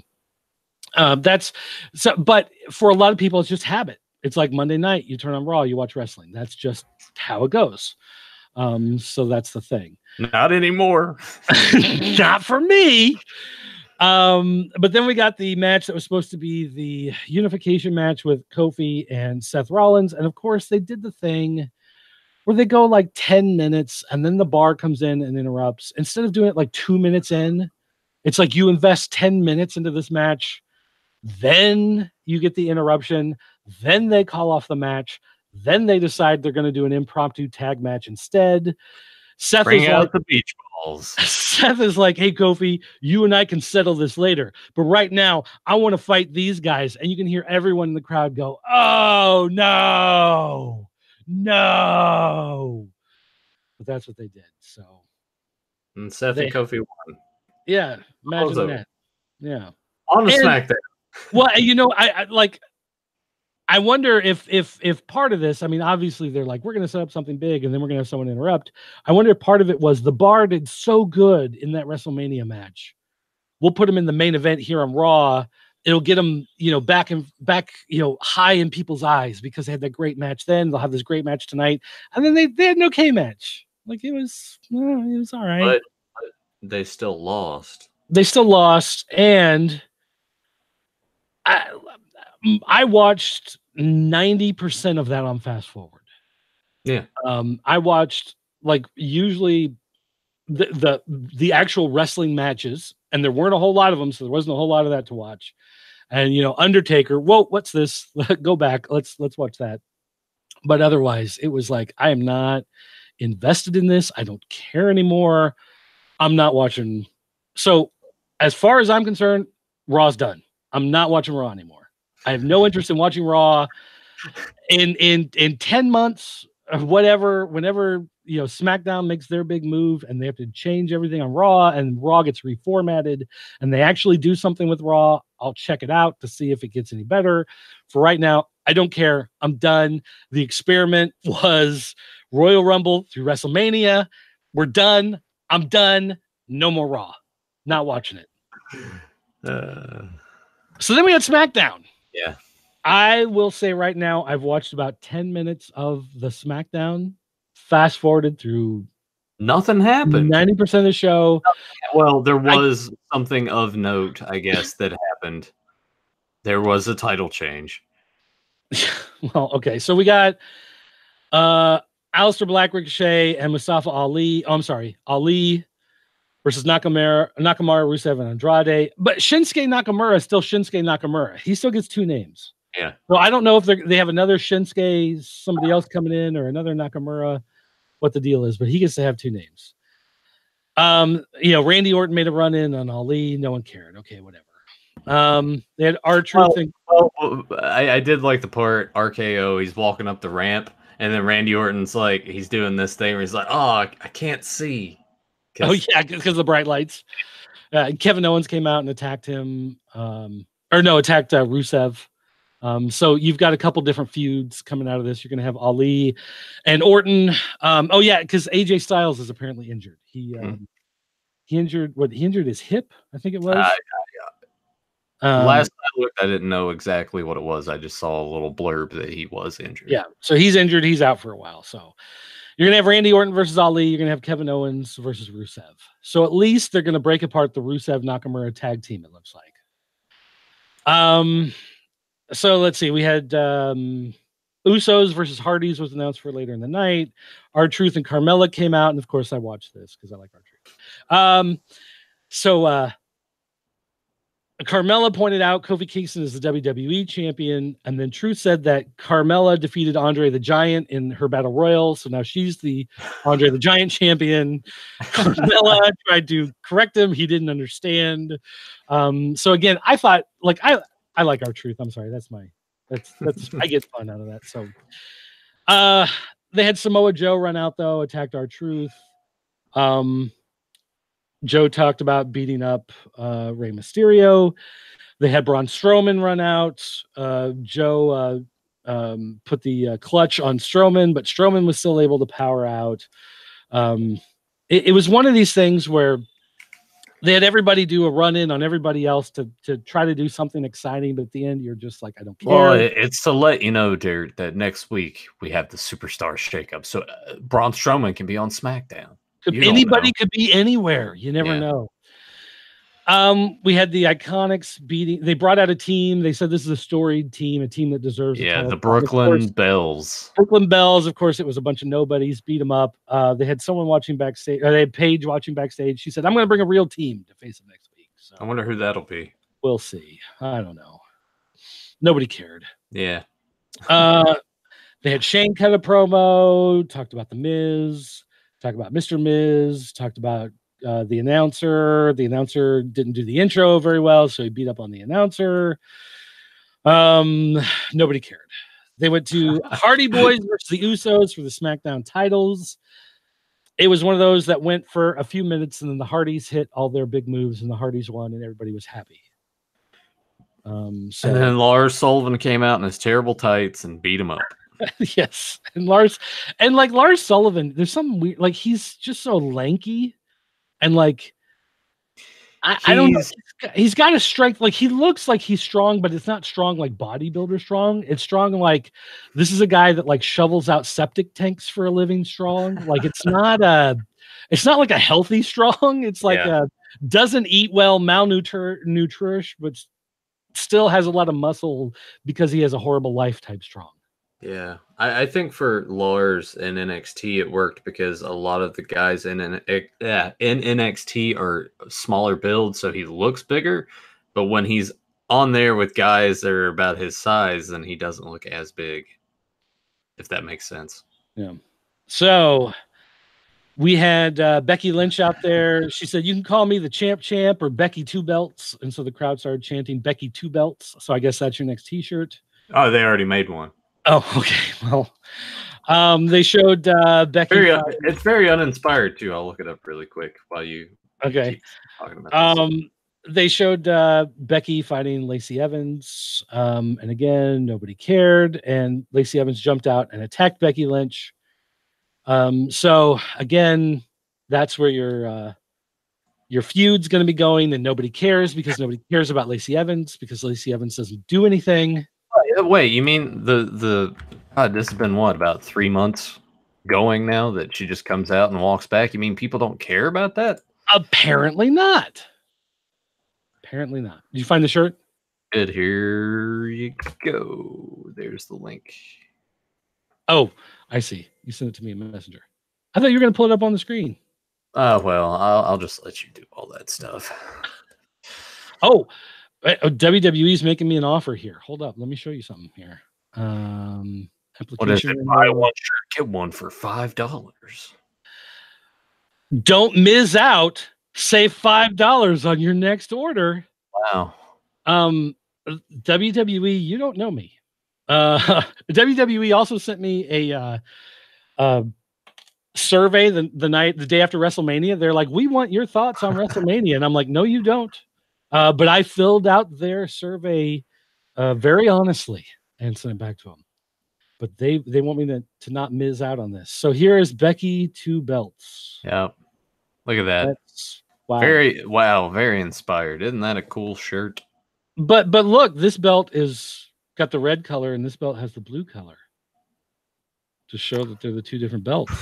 Speaker 1: but for a lot of people, it's just habit. It's like Monday night, you turn on Raw, you watch wrestling. That's just how it goes. So that's the thing.
Speaker 2: Not anymore.
Speaker 1: Not for me. But then we got the match that was supposed to be the unification match with Kofi and Seth Rollins. And of course they did the thing where they go like 10 minutes and then the bar comes in and interrupts. Instead of doing it like 2 minutes in, it's like you invest 10 minutes into this match, then you get the interruption, then they call off the match, then they decide they're going to do an impromptu tag match instead. Seth
Speaker 2: Bring
Speaker 1: is
Speaker 2: out
Speaker 1: like,
Speaker 2: the beach balls.
Speaker 1: Seth is like, hey, Kofi, you and I can settle this later. But right now, I want to fight these guys. And you can hear everyone in the crowd go, oh, no, no. But that's what they did. So.
Speaker 2: And Seth and Kofi won.
Speaker 1: Yeah. Imagine that. Yeah.
Speaker 2: On the SmackDown.
Speaker 1: Well, I wonder if part of this, I mean, obviously they're like, we're going to set up something big and then we're going to have someone interrupt. I wonder if part of it was the bar did so good in that WrestleMania match. We'll put them in the main event here on Raw. It'll get them, back, high in people's eyes because they had that great match then. They'll have this great match tonight. And then they had an okay match. Like it was all right.
Speaker 2: But they still lost.
Speaker 1: And I watched 90% of that on fast forward.
Speaker 2: Yeah.
Speaker 1: I watched like usually the actual wrestling matches, and there weren't a whole lot of them, so there wasn't a whole lot of that to watch. And Undertaker, whoa, what's this? Go back. Let's watch that. But otherwise, it was like I am not invested in this. I don't care anymore. I'm not watching. So as far as I'm concerned, Raw's done. I'm not watching Raw anymore. I have no interest in watching Raw in 10 months or whatever, whenever, SmackDown makes their big move and they have to change everything on Raw and Raw gets reformatted and they actually do something with Raw, I'll check it out to see if it gets any better. For right now, I don't care. I'm done. The experiment was Royal Rumble through WrestleMania. We're done. I'm done. No more Raw. Not watching it. So then we had SmackDown.
Speaker 2: Yeah.
Speaker 1: I will say right now, I've watched about 10 minutes of the SmackDown, fast forwarded through.
Speaker 2: Nothing happened.
Speaker 1: 90% of the show.
Speaker 2: Well, there was something of note, I guess, that happened. There was a title change.
Speaker 1: Well, okay. So we got Aleister Black, Ricochet, and Mustafa Ali. Oh, I'm sorry. Ali versus Nakamura, Rusev, and Andrade. But Shinsuke Nakamura is still Shinsuke Nakamura. He still gets two names.
Speaker 2: Yeah.
Speaker 1: So I don't know if they have another Shinsuke, somebody else coming in, or another Nakamura, what the deal is, but he gets to have two names. Randy Orton made a run in on Ali. No one cared. Okay, whatever. They had R-Truth.
Speaker 2: I did like the part RKO. He's walking up the ramp, and then Randy Orton's like, he's doing this thing where he's like, "Oh, I can't see."
Speaker 1: Oh yeah, because of the bright lights. Kevin Owens came out and attacked him, attacked Rusev. So you've got a couple different feuds coming out of this. You're going to have Ali and Orton. Because AJ Styles is apparently injured. He injured his hip, I think it was.
Speaker 2: Last I looked, I didn't know exactly what it was. I just saw a little blurb that he was injured.
Speaker 1: Yeah, so he's injured. He's out for a while. So you're going to have Randy Orton versus Ali. You're going to have Kevin Owens versus Rusev. So at least they're going to break apart the Rusev Nakamura tag team, it looks like. So let's see. We had Usos versus Hardys was announced for later in the night. R-Truth and Carmella came out. And of course, I watched this because I like R-Truth. Carmella pointed out Kofi Kingston is the WWE champion, and then Truth said that Carmella defeated Andre the Giant in her Battle Royal, so now she's the Andre the Giant champion. Carmella tried to correct him; he didn't understand. So again, I thought, like, I like R-Truth. I'm sorry, that's I get fun out of that. So, they had Samoa Joe run out though, attacked R-Truth. Joe talked about beating up Rey Mysterio. They had Braun Strowman run out. Joe put the clutch on Strowman, but Strowman was still able to power out. It was one of these things where they had everybody do a run-in on everybody else to try to do something exciting, but at the end, you're just like, I don't care.
Speaker 2: Well, it's to let you know, dude, that next week we have the Superstar Shakeup. So Braun Strowman can be on SmackDown.
Speaker 1: Anybody could be anywhere. You never know. We had the IKonics beating. They brought out a team. They said this is a storied team, a team that deserves a title.
Speaker 2: The Brooklyn Bells.
Speaker 1: Brooklyn Bells. Of course, it was a bunch of nobodies. Beat them up. They had someone watching backstage. Or they had Paige watching backstage. She said, "I'm going to bring a real team to face them next week." So
Speaker 2: I wonder who that'll be.
Speaker 1: We'll see. I don't know. Nobody cared.
Speaker 2: Yeah.
Speaker 1: They had Shane cut a promo. Talked about the Miz. Talked about Mr. Miz. Talked about the announcer. The announcer didn't do the intro very well, so he beat up on the announcer. Nobody cared. They went to Hardy Boys versus the Usos for the SmackDown titles. It was one of those that went for a few minutes, and then the Hardys hit all their big moves, and the Hardys won, and everybody was happy. And
Speaker 2: then Lars Sullivan came out in his terrible tights and beat him up.
Speaker 1: Yes, and Lars Sullivan, there's something weird. Like, he's just so lanky, and like I don't know. He's got a strength. Like, he looks like he's strong, but it's not strong like bodybuilder strong. It's strong like this is a guy that like shovels out septic tanks for a living strong. Like, it's not like a healthy strong. It's like doesn't eat well, malnourished, but still has a lot of muscle because he has a horrible life type strong.
Speaker 2: Yeah, I think for Lars in NXT it worked because a lot of the guys in NXT are smaller builds, so he looks bigger. But when he's on there with guys that are about his size, then he doesn't look as big. If that makes sense.
Speaker 1: Yeah. So we had Becky Lynch out there. She said, "You can call me the champ or Becky Two Belts." And so the crowd started chanting Becky Two Belts. So I guess that's your next t-shirt.
Speaker 2: Oh, they already made one.
Speaker 1: Oh, okay. Well, they showed Becky.
Speaker 2: It's very uninspired too. I'll look it up really quick while you.
Speaker 1: Okay.
Speaker 2: Keep talking about this.
Speaker 1: They showed Becky fighting Lacey Evans, and again, nobody cared. And Lacey Evans jumped out and attacked Becky Lynch. So again, that's where your feud's going to be going, and nobody cares because nobody cares about Lacey Evans because Lacey Evans doesn't do anything.
Speaker 2: Wait, you mean the God, this has been what, about 3 months going now that she just comes out and walks back? You mean people don't care about that?
Speaker 1: Apparently not. Apparently not. Did you find the shirt?
Speaker 2: Good. Here you go. There's the link.
Speaker 1: Oh, I see. You sent it to me in Messenger. I thought you were going to pull it up on the screen.
Speaker 2: Well, I'll just let you do all that stuff.
Speaker 1: Oh, WWE's making me an offer here. Hold up. Let me show you something here.
Speaker 2: What is it? Buy one shirt, get one for $5.
Speaker 1: Don't miss out. Save $5 on your next order.
Speaker 2: Wow.
Speaker 1: WWE, you don't know me. WWE also sent me a survey the day after WrestleMania. They're like, "We want your thoughts on WrestleMania," and I'm like, "No, you don't." But I filled out their survey very honestly and sent it back to them. But they want me to not miss out on this. So here is Becky Two Belts.
Speaker 2: Yeah, look at that.
Speaker 1: Wow.
Speaker 2: Very inspired. Isn't that a cool shirt?
Speaker 1: But look, this belt is got the red color, and this belt has the blue color to show that they're the two different belts.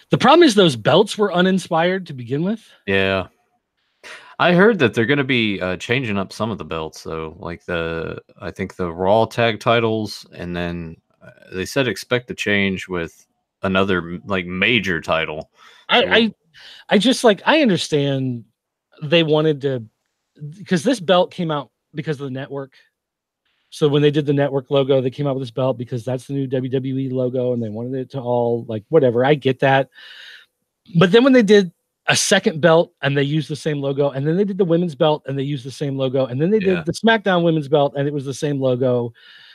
Speaker 1: The problem is those belts were uninspired to begin with.
Speaker 2: Yeah. I heard that they're going to be changing up some of the belts, though, like I think the Raw tag titles, and then they said expect to change with another like major title.
Speaker 1: I just like I understand they wanted to because this belt came out because of the network. So when they did the network logo, they came out with this belt because that's the new WWE logo, and they wanted it to all like whatever. I get that, but then when they did a second belt and they used the same logo, and then they did the women's belt and they used the same logo, and then they did the SmackDown women's belt and it was the same logo.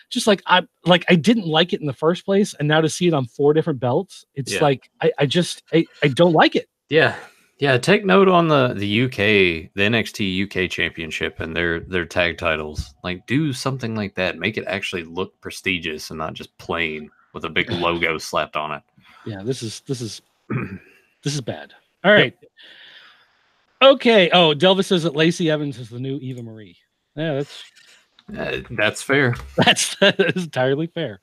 Speaker 1: Just like I didn't like it in the first place, and now to see it on 4 different belts, it's like I don't like it.
Speaker 2: Yeah. Take note on the UK, the NXT UK Championship and their tag titles. Like, do something like that. Make it actually look prestigious and not just plain with a big logo slapped on it.
Speaker 1: Yeah, this is bad. All right. Okay. Oh, Delvis says that Lacey Evans is the new Eva Marie. Yeah,
Speaker 2: that's fair.
Speaker 1: That is entirely fair.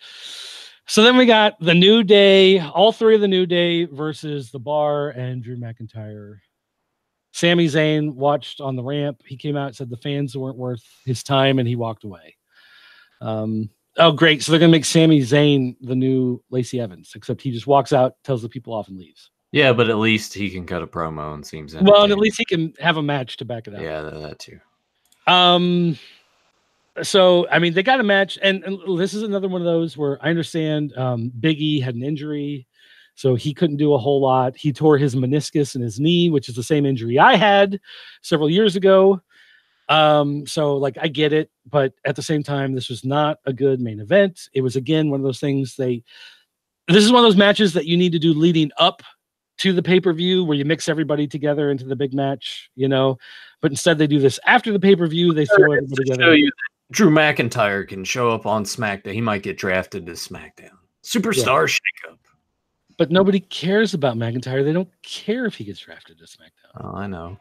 Speaker 1: So then we got the New Day, all 3 of the New Day versus the Bar and Drew McIntyre. Sami Zayn watched on the ramp. He came out and said the fans weren't worth his time, and he walked away. Oh, great. So they're going to make Sami Zayn the new Lacey Evans, except he just walks out, tells the people off, and leaves.
Speaker 2: Yeah, but at least he can cut a promo and seems
Speaker 1: well, and at least he can have a match to back it up.
Speaker 2: Yeah, that too.
Speaker 1: So, I mean, they got a match, and this is another one of those where I understand Big E had an injury, so he couldn't do a whole lot. He tore his meniscus in his knee, which is the same injury I had several years ago. So, like, I get it, but at the same time, this was not a good main event. It was, again, one of those things this is one of those matches that you need to do leading up to the pay-per-view where you mix everybody together into the big match, but instead they do this after the pay-per-view. They throw everybody together.
Speaker 2: Drew McIntyre can show up on SmackDown. He might get drafted to SmackDown. Superstar shakeup.
Speaker 1: But nobody cares about McIntyre. They don't care if he gets drafted to SmackDown.
Speaker 2: Oh, I know.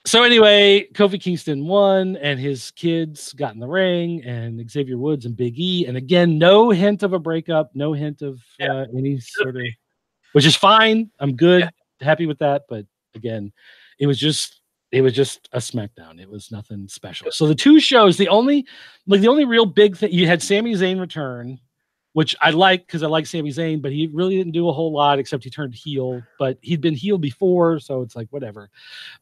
Speaker 1: So anyway, Kofi Kingston won, and his kids got in the ring, and Xavier Woods and Big E. And again, no hint of a breakup, no hint of any sort of, which is fine. I'm good, happy with that. But again, it was just a SmackDown. It was nothing special. So the two shows, the only real big thing, you had Sami Zayn return, which I like because I like Sami Zayn, but he really didn't do a whole lot except he turned heel, but he'd been heel before, so it's like whatever.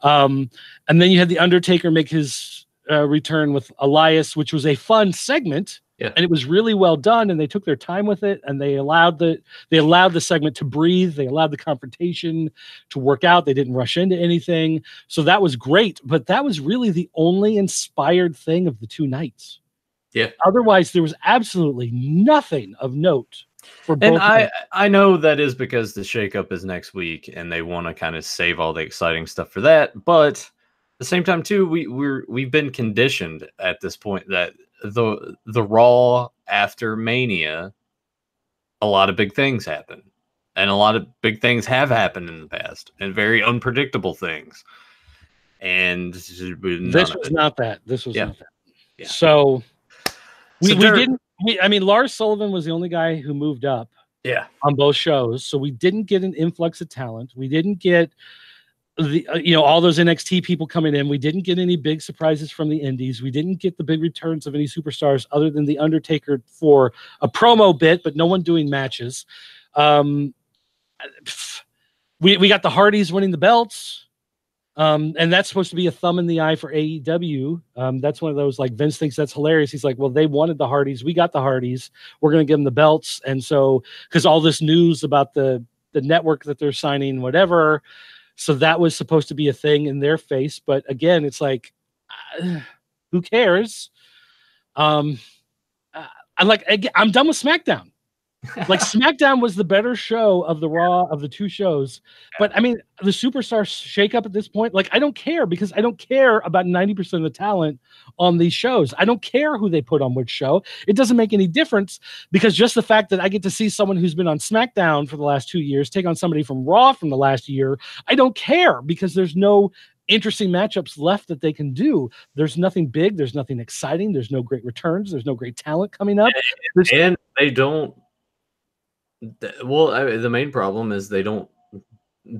Speaker 1: And then you had The Undertaker make his return with Elias, which was a fun segment, and it was really well done, and they took their time with it, and they allowed the segment to breathe. They allowed the confrontation to work out. They didn't rush into anything. So that was great, but that was really the only inspired thing of the two nights.
Speaker 2: Yeah.
Speaker 1: Otherwise, there was absolutely nothing of note for both.
Speaker 2: And I know that is because the shakeup is next week, and they want to kind of save all the exciting stuff for that. But at the same time, too, we've been conditioned at this point that the Raw after Mania, a lot of big things happen, and a lot of big things have happened in the past, and very unpredictable things. And this was
Speaker 1: not that. This was not that.
Speaker 2: Yeah.
Speaker 1: So. I mean, Lars Sullivan was the only guy who moved up on both shows. So we didn't get an influx of talent. We didn't get all those NXT people coming in. We didn't get any big surprises from the indies. We didn't get the big returns of any superstars other than The Undertaker for a promo bit, but no one doing matches. We got the Hardys winning the belts. And that's supposed to be a thumb in the eye for AEW. That's one of those, like, Vince thinks that's hilarious. He's like, well, they wanted the Hardys. We got the Hardys. We're going to give them the belts. And so, because all this news about the network that they're signing, whatever. So that was supposed to be a thing in their face. But again, it's like, who cares? I'm done with SmackDown. Like, SmackDown was the better show of the Raw of the two shows. But I mean, the superstar shakeup at this point, like, I don't care, because I don't care about 90% of the talent on these shows. I don't care who they put on which show. It doesn't make any difference, because just the fact that I get to see someone who's been on SmackDown for the last 2 years take on somebody from Raw from the last year, I don't care, because there's no interesting matchups left that they can do. There's nothing big. There's nothing exciting. There's no great returns. There's no great talent coming up.
Speaker 2: And they don't. Well, the main problem is they don't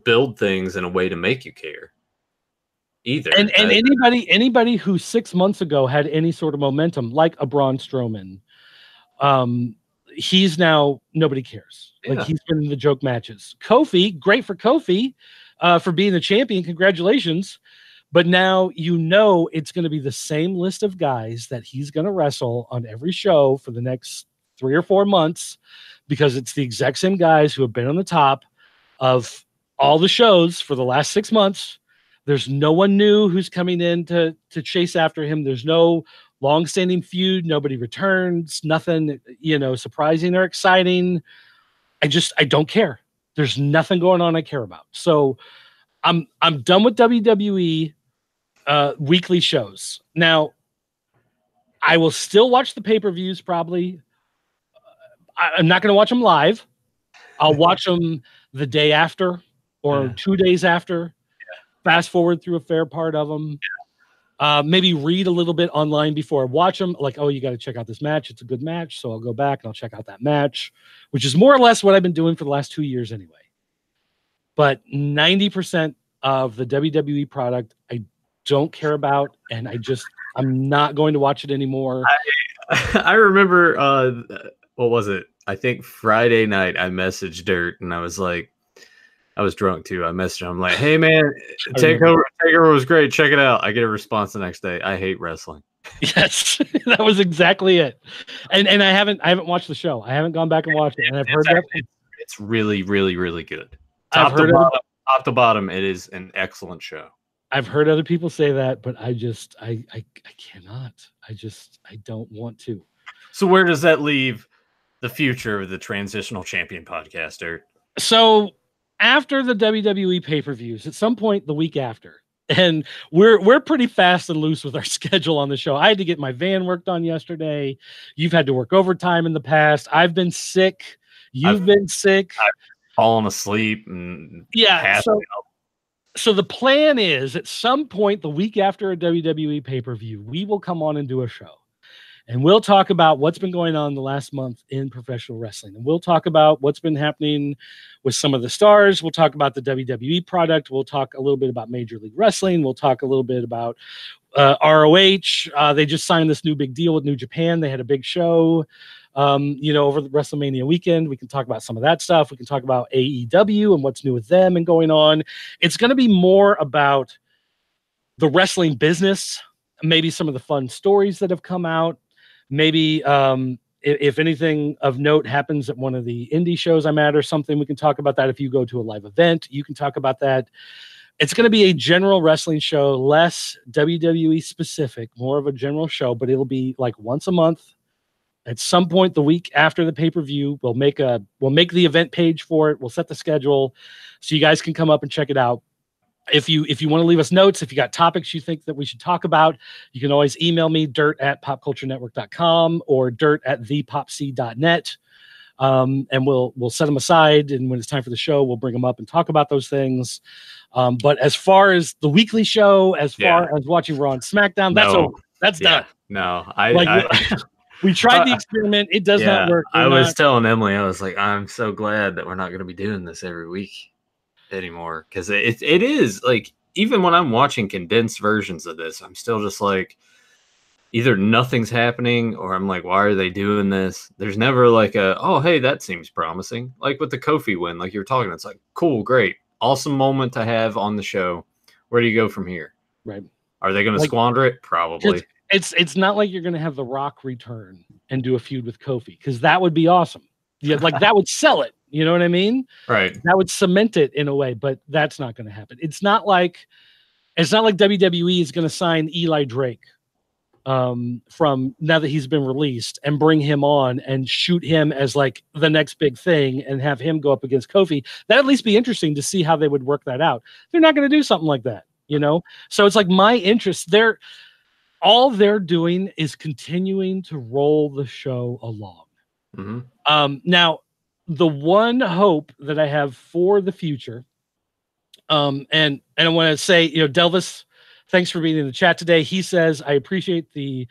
Speaker 2: build things in a way to make you care either.
Speaker 1: And anybody who 6 months ago had any sort of momentum, like a Braun Strowman, he's now nobody cares. Like, he's been in the joke matches. Kofi, great for Kofi for being the champion. Congratulations. But now it's going to be the same list of guys that he's going to wrestle on every show for the next 3 or 4 months, because it's the exact same guys who have been on the top of all the shows for the last 6 months. There's no one new who's coming in to chase after him. There's no long-standing feud. Nobody returns. Nothing, surprising or exciting. I don't care. There's nothing going on I care about. So I'm done with WWE weekly shows. Now, I will still watch the pay-per-views probably. I'm not going to watch them live. I'll watch them the day after or 2 days after. Fast forward through a fair part of them. Maybe read a little bit online before I watch them. Like, oh, you got to check out this match. It's a good match. So I'll go back and I'll check out that match, which is more or less what I've been doing for the last 2 years anyway. But 90% of the WWE product I don't care about, and I'm not going to watch it anymore.
Speaker 2: I remember, what was it? I think Friday night I messaged Dirt, and I was like, I was drunk too. I messaged him. I'm like, hey man, Takeover was great. Check it out. I get a response the next day. I hate wrestling.
Speaker 1: Yes, that was exactly it. And I haven't watched the show. I haven't gone back and watched it. And I've heard that
Speaker 2: it's really, really, really good.
Speaker 1: Top
Speaker 2: to bottom, it is an excellent show.
Speaker 1: I've heard other people say that, but I cannot. I don't want to.
Speaker 2: So where does that leave the future of the Transitional Champion podcaster?
Speaker 1: So after the WWE pay-per-views, at some point the week after, and we're pretty fast and loose with our schedule on the show. I had to get my van worked on yesterday. You've had to work overtime in the past. I've been sick. You've been sick.
Speaker 2: I've fallen asleep and
Speaker 1: So the plan is at some point the week after a WWE pay-per-view, we will come on and do a show. And we'll talk about what's been going on the last month in professional wrestling. And we'll talk about what's been happening with some of the stars. We'll talk about the WWE product. We'll talk a little bit about Major League Wrestling. We'll talk a little bit about ROH. They just signed this new big deal with New Japan. They had a big show, over the Wrestlemania weekend. We can talk about some of that stuff. We can talk about AEW and what's new with them and going on. It's going to be more about the wrestling business, maybe some of the fun stories that have come out. Maybe if anything of note happens at one of the indie shows I'm at or something, we can talk about that. If you go to a live event, you can talk about that. It's going to be a general wrestling show, less WWE specific, more of a general show, but it'll be like once a month. At some point the week after the pay-per-view, we'll make the event page for it. We'll set the schedule so you guys can come up and check it out. If you want to leave us notes, if you got topics you think that we should talk about, you can always email me, dirt@popculturenetwork.com or dirt@thepopc.net. And we'll set them aside. And when it's time for the show, we'll bring them up and talk about those things. But as far as the weekly show, as far as watching Raw and Smackdown, that's over. That's done.
Speaker 2: No,
Speaker 1: we tried the experiment. It does not work.
Speaker 2: I was telling Emily, I was like, I'm so glad that we're not going to be doing this every week anymore, because it is like, even when I'm watching condensed versions of this, I'm still just like, either nothing's happening or I'm like, why are they doing this? There's never like oh hey, that seems promising. Like with the Kofi win, like you were talking, it's like, cool, great, awesome moment to have on the show. Where do you go from here?
Speaker 1: Right.
Speaker 2: Are they going to squander it? Probably.
Speaker 1: It's not like you're going to have The Rock return and do a feud with Kofi, because that would be awesome. Yeah, like that would sell it. You know what I mean? Right. That would cement it in a way, but that's not going to happen. It's not like WWE is going to sign Eli Drake from now that he's been released and bring him on and shoot him as like the next big thing and have him go up against Kofi. That'd at least be interesting to see how they would work that out. They're not going to do something like that, you know? So it's like my interest. All they're doing is continuing to roll the show along. Mm-hmm. Now, the one hope that I have for the future, and I want to say, Delvis, thanks for being in the chat today. He says, I appreciate the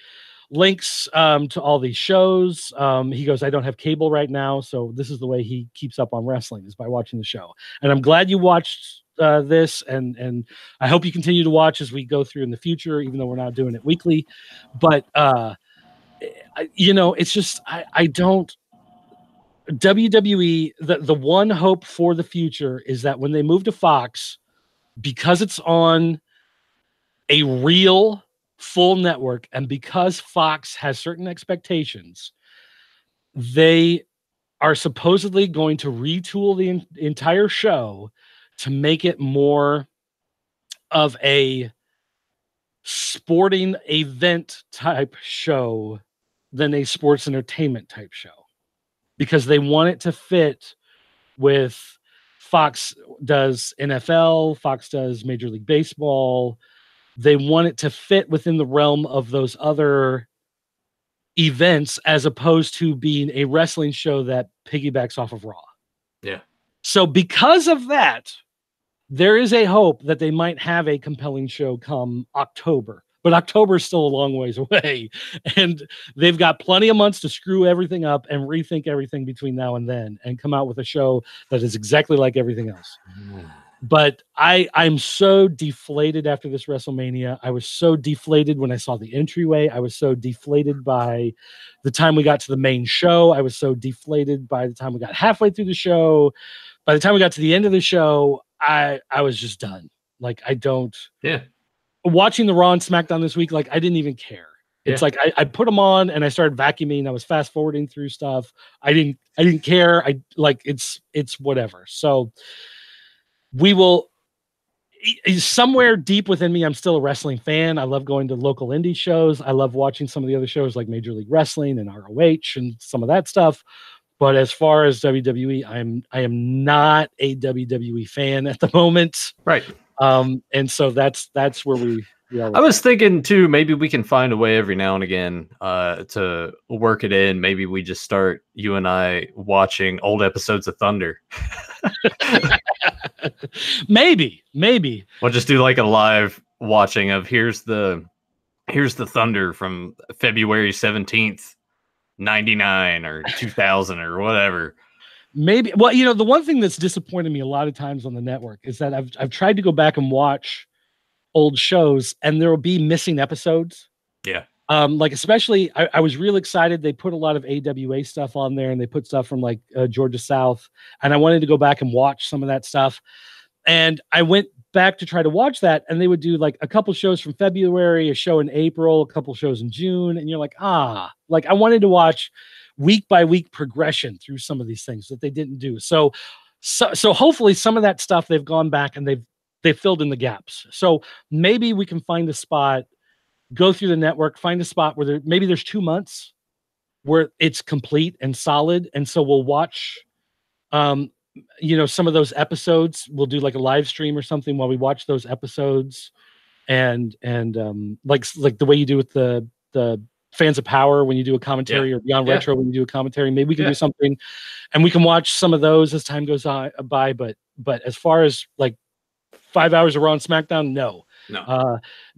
Speaker 1: links to all these shows. He goes, I don't have cable right now, so this is the way he keeps up on wrestling, is by watching the show. And I'm glad you watched this, and I hope you continue to watch as we go through in the future, even though we're not doing it weekly. But, it's just, I don't... WWE, the one hope for the future is that when they move to Fox, because it's on a real full network, and because Fox has certain expectations, they are supposedly going to retool the entire show to make it more of a sporting event type show than a sports entertainment type show, because they want it to fit with Fox does NFL, Fox does Major League Baseball. They want it to fit within the realm of those other events, as opposed to being a wrestling show that piggybacks off of Raw. Yeah. So because of that, there is a hope that they might have a compelling show come October. But October is still a long ways away, and they've got plenty of months to screw everything up and rethink everything between now and then, and come out with a show that is exactly like everything else. But I'm so deflated after this WrestleMania. I was so deflated when I saw the entryway. I was so deflated by the time we got to the main show. I was so deflated by the time we got halfway through the show. By the time we got to the end of the show, I was just done. Like, I don't.
Speaker 2: Yeah.
Speaker 1: Watching the Raw and SmackDown this week, like, I didn't even care. It's like I put them on and I started vacuuming. I was fast forwarding through stuff. I didn't care. I like it's whatever. So we will. Somewhere deep within me, I'm still a wrestling fan. I love going to local indie shows. I love watching some of the other shows like Major League Wrestling and ROH and some of that stuff. But as far as WWE, I am not a WWE fan at the moment.
Speaker 2: Right.
Speaker 1: And so that's where we are.
Speaker 2: I was thinking too, maybe we can find a way every now and again to work it in. Maybe we just start, you and I, watching old episodes of Thunder.
Speaker 1: Maybe
Speaker 2: we'll just do like a live watching of here's the Thunder from February 17th, 99 or 2000 or whatever.
Speaker 1: Maybe. Well, you know, the one thing that's disappointed me a lot of times on the network is that I've tried to go back and watch old shows and there will be missing episodes.
Speaker 2: Yeah.
Speaker 1: Like, especially I was real excited. They put a lot of AWA stuff on there and they put stuff from like Georgia South. And I wanted to go back and watch some of that stuff. And I went back to try to watch that. And they would do like a couple shows from February, a show in April, a couple shows in June. And you're like, like I wanted to watch week by week progression through some of these things that they didn't do. So hopefully some of that stuff they've gone back and they've filled in the gaps. So maybe we can find a spot, go through the network, find a spot where maybe there's 2 months where it's complete and solid. And so we'll watch, you know, some of those episodes. We'll do like a live stream or something while we watch those episodes. And like the way you do with the Fans of Power when you do a commentary, or Beyond Retro when you do a commentary, maybe we can do something and we can watch some of those as time goes by. But as far as like 5 hours of Raw and SmackDown, no.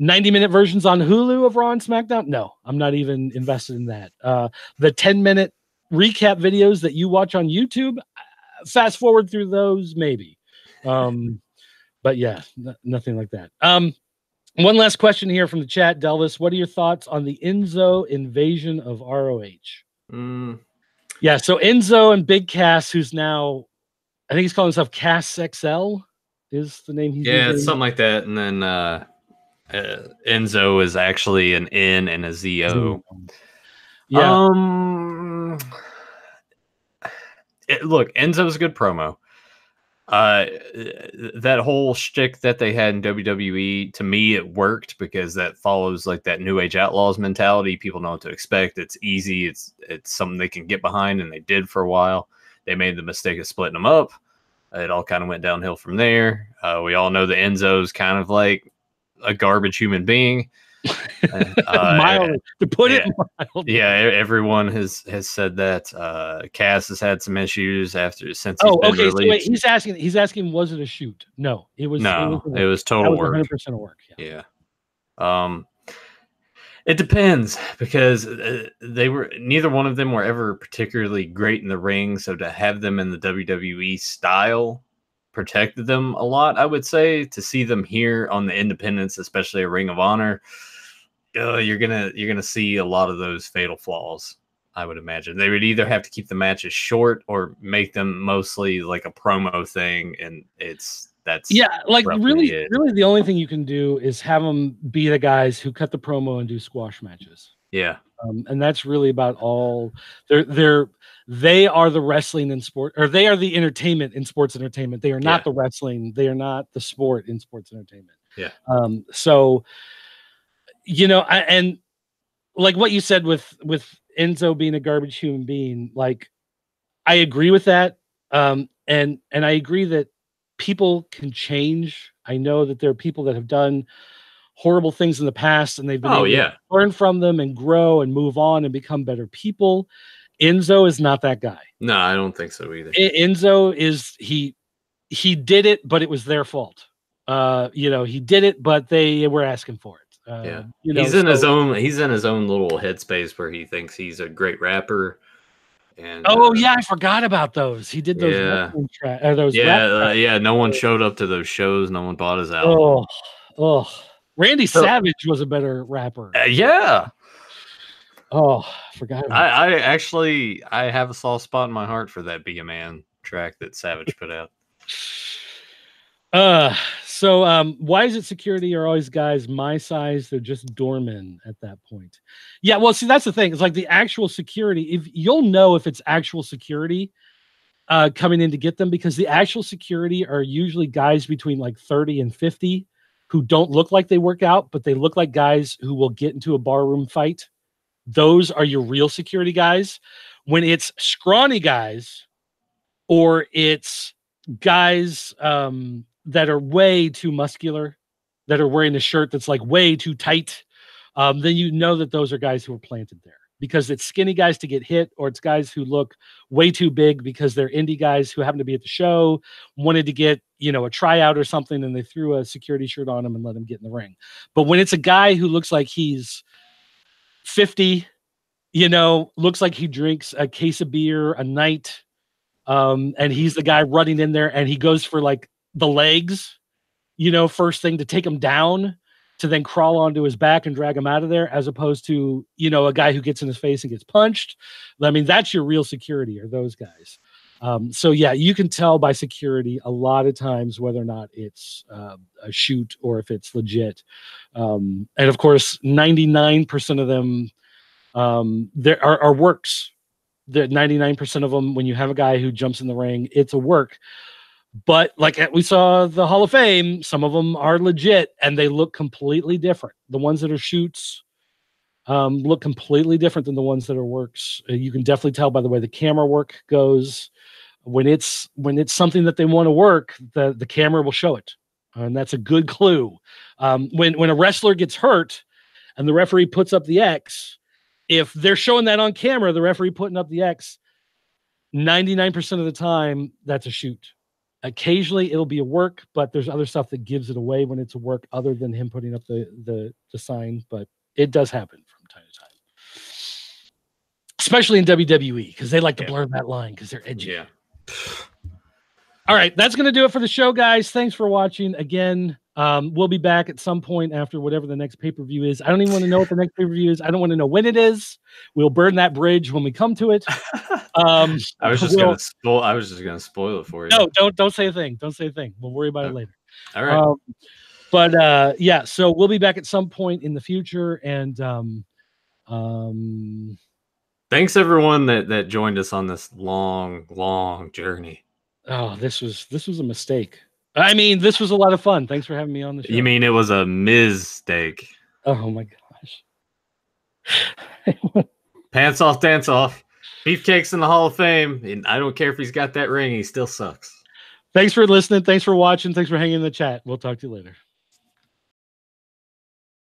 Speaker 1: 90-minute versions on Hulu of Raw and SmackDown, no. I'm not even invested in that. The 10-minute recap videos that you watch on YouTube, fast forward through those, maybe. But yeah, nothing like that. One last question here from the chat, Delvis. What are your thoughts on the Enzo invasion of ROH? Yeah, so Enzo and Big Cass, who's now, I think he's calling himself Cass XL, is the name he's using.
Speaker 2: It's something like that. And then Enzo is actually an N and a Z-O.
Speaker 1: Yeah.
Speaker 2: Look, Enzo's a good promo. That whole shtick that they had in WWE, to me, it worked because that follows like that New Age Outlaws mentality. People know what to expect. It's easy. It's something they can get behind, and they did for a while. They made the mistake of splitting them up. It all kind of went downhill from there. We all know that Enzo's kind of like a garbage human being.
Speaker 1: Mildly, to put it mildly.
Speaker 2: Yeah, everyone has said that. Cass has had some issues since he's been released.
Speaker 1: So wait, he's asking, was it a shoot? No, it was total work. 100% of work.
Speaker 2: Yeah. It depends because neither one of them were ever particularly great in the ring. So to have them in the WWE style protected them a lot, I would say. To see them here on the independents, especially a Ring of Honor, you're gonna see a lot of those fatal flaws. I would imagine they would either have to keep the matches short or make them mostly like a promo thing, and that's
Speaker 1: really the only thing you can do is have them be the guys who cut the promo and do squash matches.
Speaker 2: Yeah.
Speaker 1: And that's really about all. They are the wrestling in sport, or they are the entertainment in sports entertainment. They are not the wrestling. They are not the sport in sports entertainment.
Speaker 2: Yeah.
Speaker 1: So, you know, and like what you said with Enzo being a garbage human being, like I agree with that. And I agree that people can change. I know that there are people that have done horrible things in the past and they've been able to learn from them and grow and move on and become better people. Enzo is not that guy.
Speaker 2: No, I don't think so either.
Speaker 1: Enzo is he did it, but it was their fault. You know, he did it, but they were asking for it.
Speaker 2: You know, he's in his own little headspace where he thinks he's a great rapper. And
Speaker 1: I forgot about those. He did those
Speaker 2: no one showed up to those shows. No one bought his album.
Speaker 1: Randy Savage was a better rapper.
Speaker 2: Yeah.
Speaker 1: Oh, forgot about
Speaker 2: I have a soft spot in my heart for that Be a Man track that Savage put out.
Speaker 1: Why is it security are always guys my size? They're just doormen at that point. Yeah, well, see, that's the thing. It's like the actual security. If you'll know if it's actual security coming in to get them, because the actual security are usually guys between like 30 and 50 who don't look like they work out, but they look like guys who will get into a barroom fight. Those are your real security guys. When it's scrawny guys or it's guys that are way too muscular, that are wearing a shirt that's like way too tight, then you know that those are guys who are planted there, because it's skinny guys to get hit, or it's guys who look way too big because they're indie guys who happen to be at the show, wanted to get, a tryout or something, and they threw a security shirt on him and let him get in the ring. But when it's a guy who looks like he's 50, looks like he drinks a case of beer a night, and he's the guy running in there and he goes for like the legs, first thing to take him down, to then crawl onto his back and drag him out of there, as opposed to, a guy who gets in his face and gets punched. I mean, that's your real security, are those guys. You can tell by security a lot of times whether or not it's a shoot or if it's legit. And of course, 99% of them there are works. The 99% of them, when you have a guy who jumps in the ring, it's a work. But like we saw the Hall of Fame, some of them are legit and they look completely different. The ones that are shoots look completely different than the ones that are works. You can definitely tell by the way the camera work goes. When it's something that they want to work, the camera will show it, and that's a good clue. When a wrestler gets hurt and the referee puts up the X, if they're showing that on camera, the referee putting up the X, 99% of the time that's a shoot. Occasionally it'll be a work, but there's other stuff that gives it away when it's a work other than him putting up the sign. But it does happen from time to time, especially in WWE, because they like to blur that line because they're edgy.
Speaker 2: Yeah.
Speaker 1: All right, that's going to do it for the show, guys. Thanks for watching. Again, we'll be back at some point after whatever the next pay-per-view is. I don't even want to know what the next pay-per-view is. I don't want to know when it is. We'll burn that bridge when we come to it.
Speaker 2: I was just going to spoil it for you.
Speaker 1: No, don't say a thing. Don't say a thing. We'll worry about it later.
Speaker 2: All right.
Speaker 1: So we'll be back at some point in the future, and
Speaker 2: thanks everyone that joined us on this long journey.
Speaker 1: Oh, this was a mistake. I mean, this was a lot of fun. Thanks for having me on the show.
Speaker 2: You mean it was a mistake?
Speaker 1: Oh my gosh.
Speaker 2: Pants off, dance off. Beefcake's in the Hall of Fame, and I don't care if he's got that ring, he still sucks.
Speaker 1: Thanks for listening. Thanks for watching. Thanks for hanging in the chat. We'll talk to you later.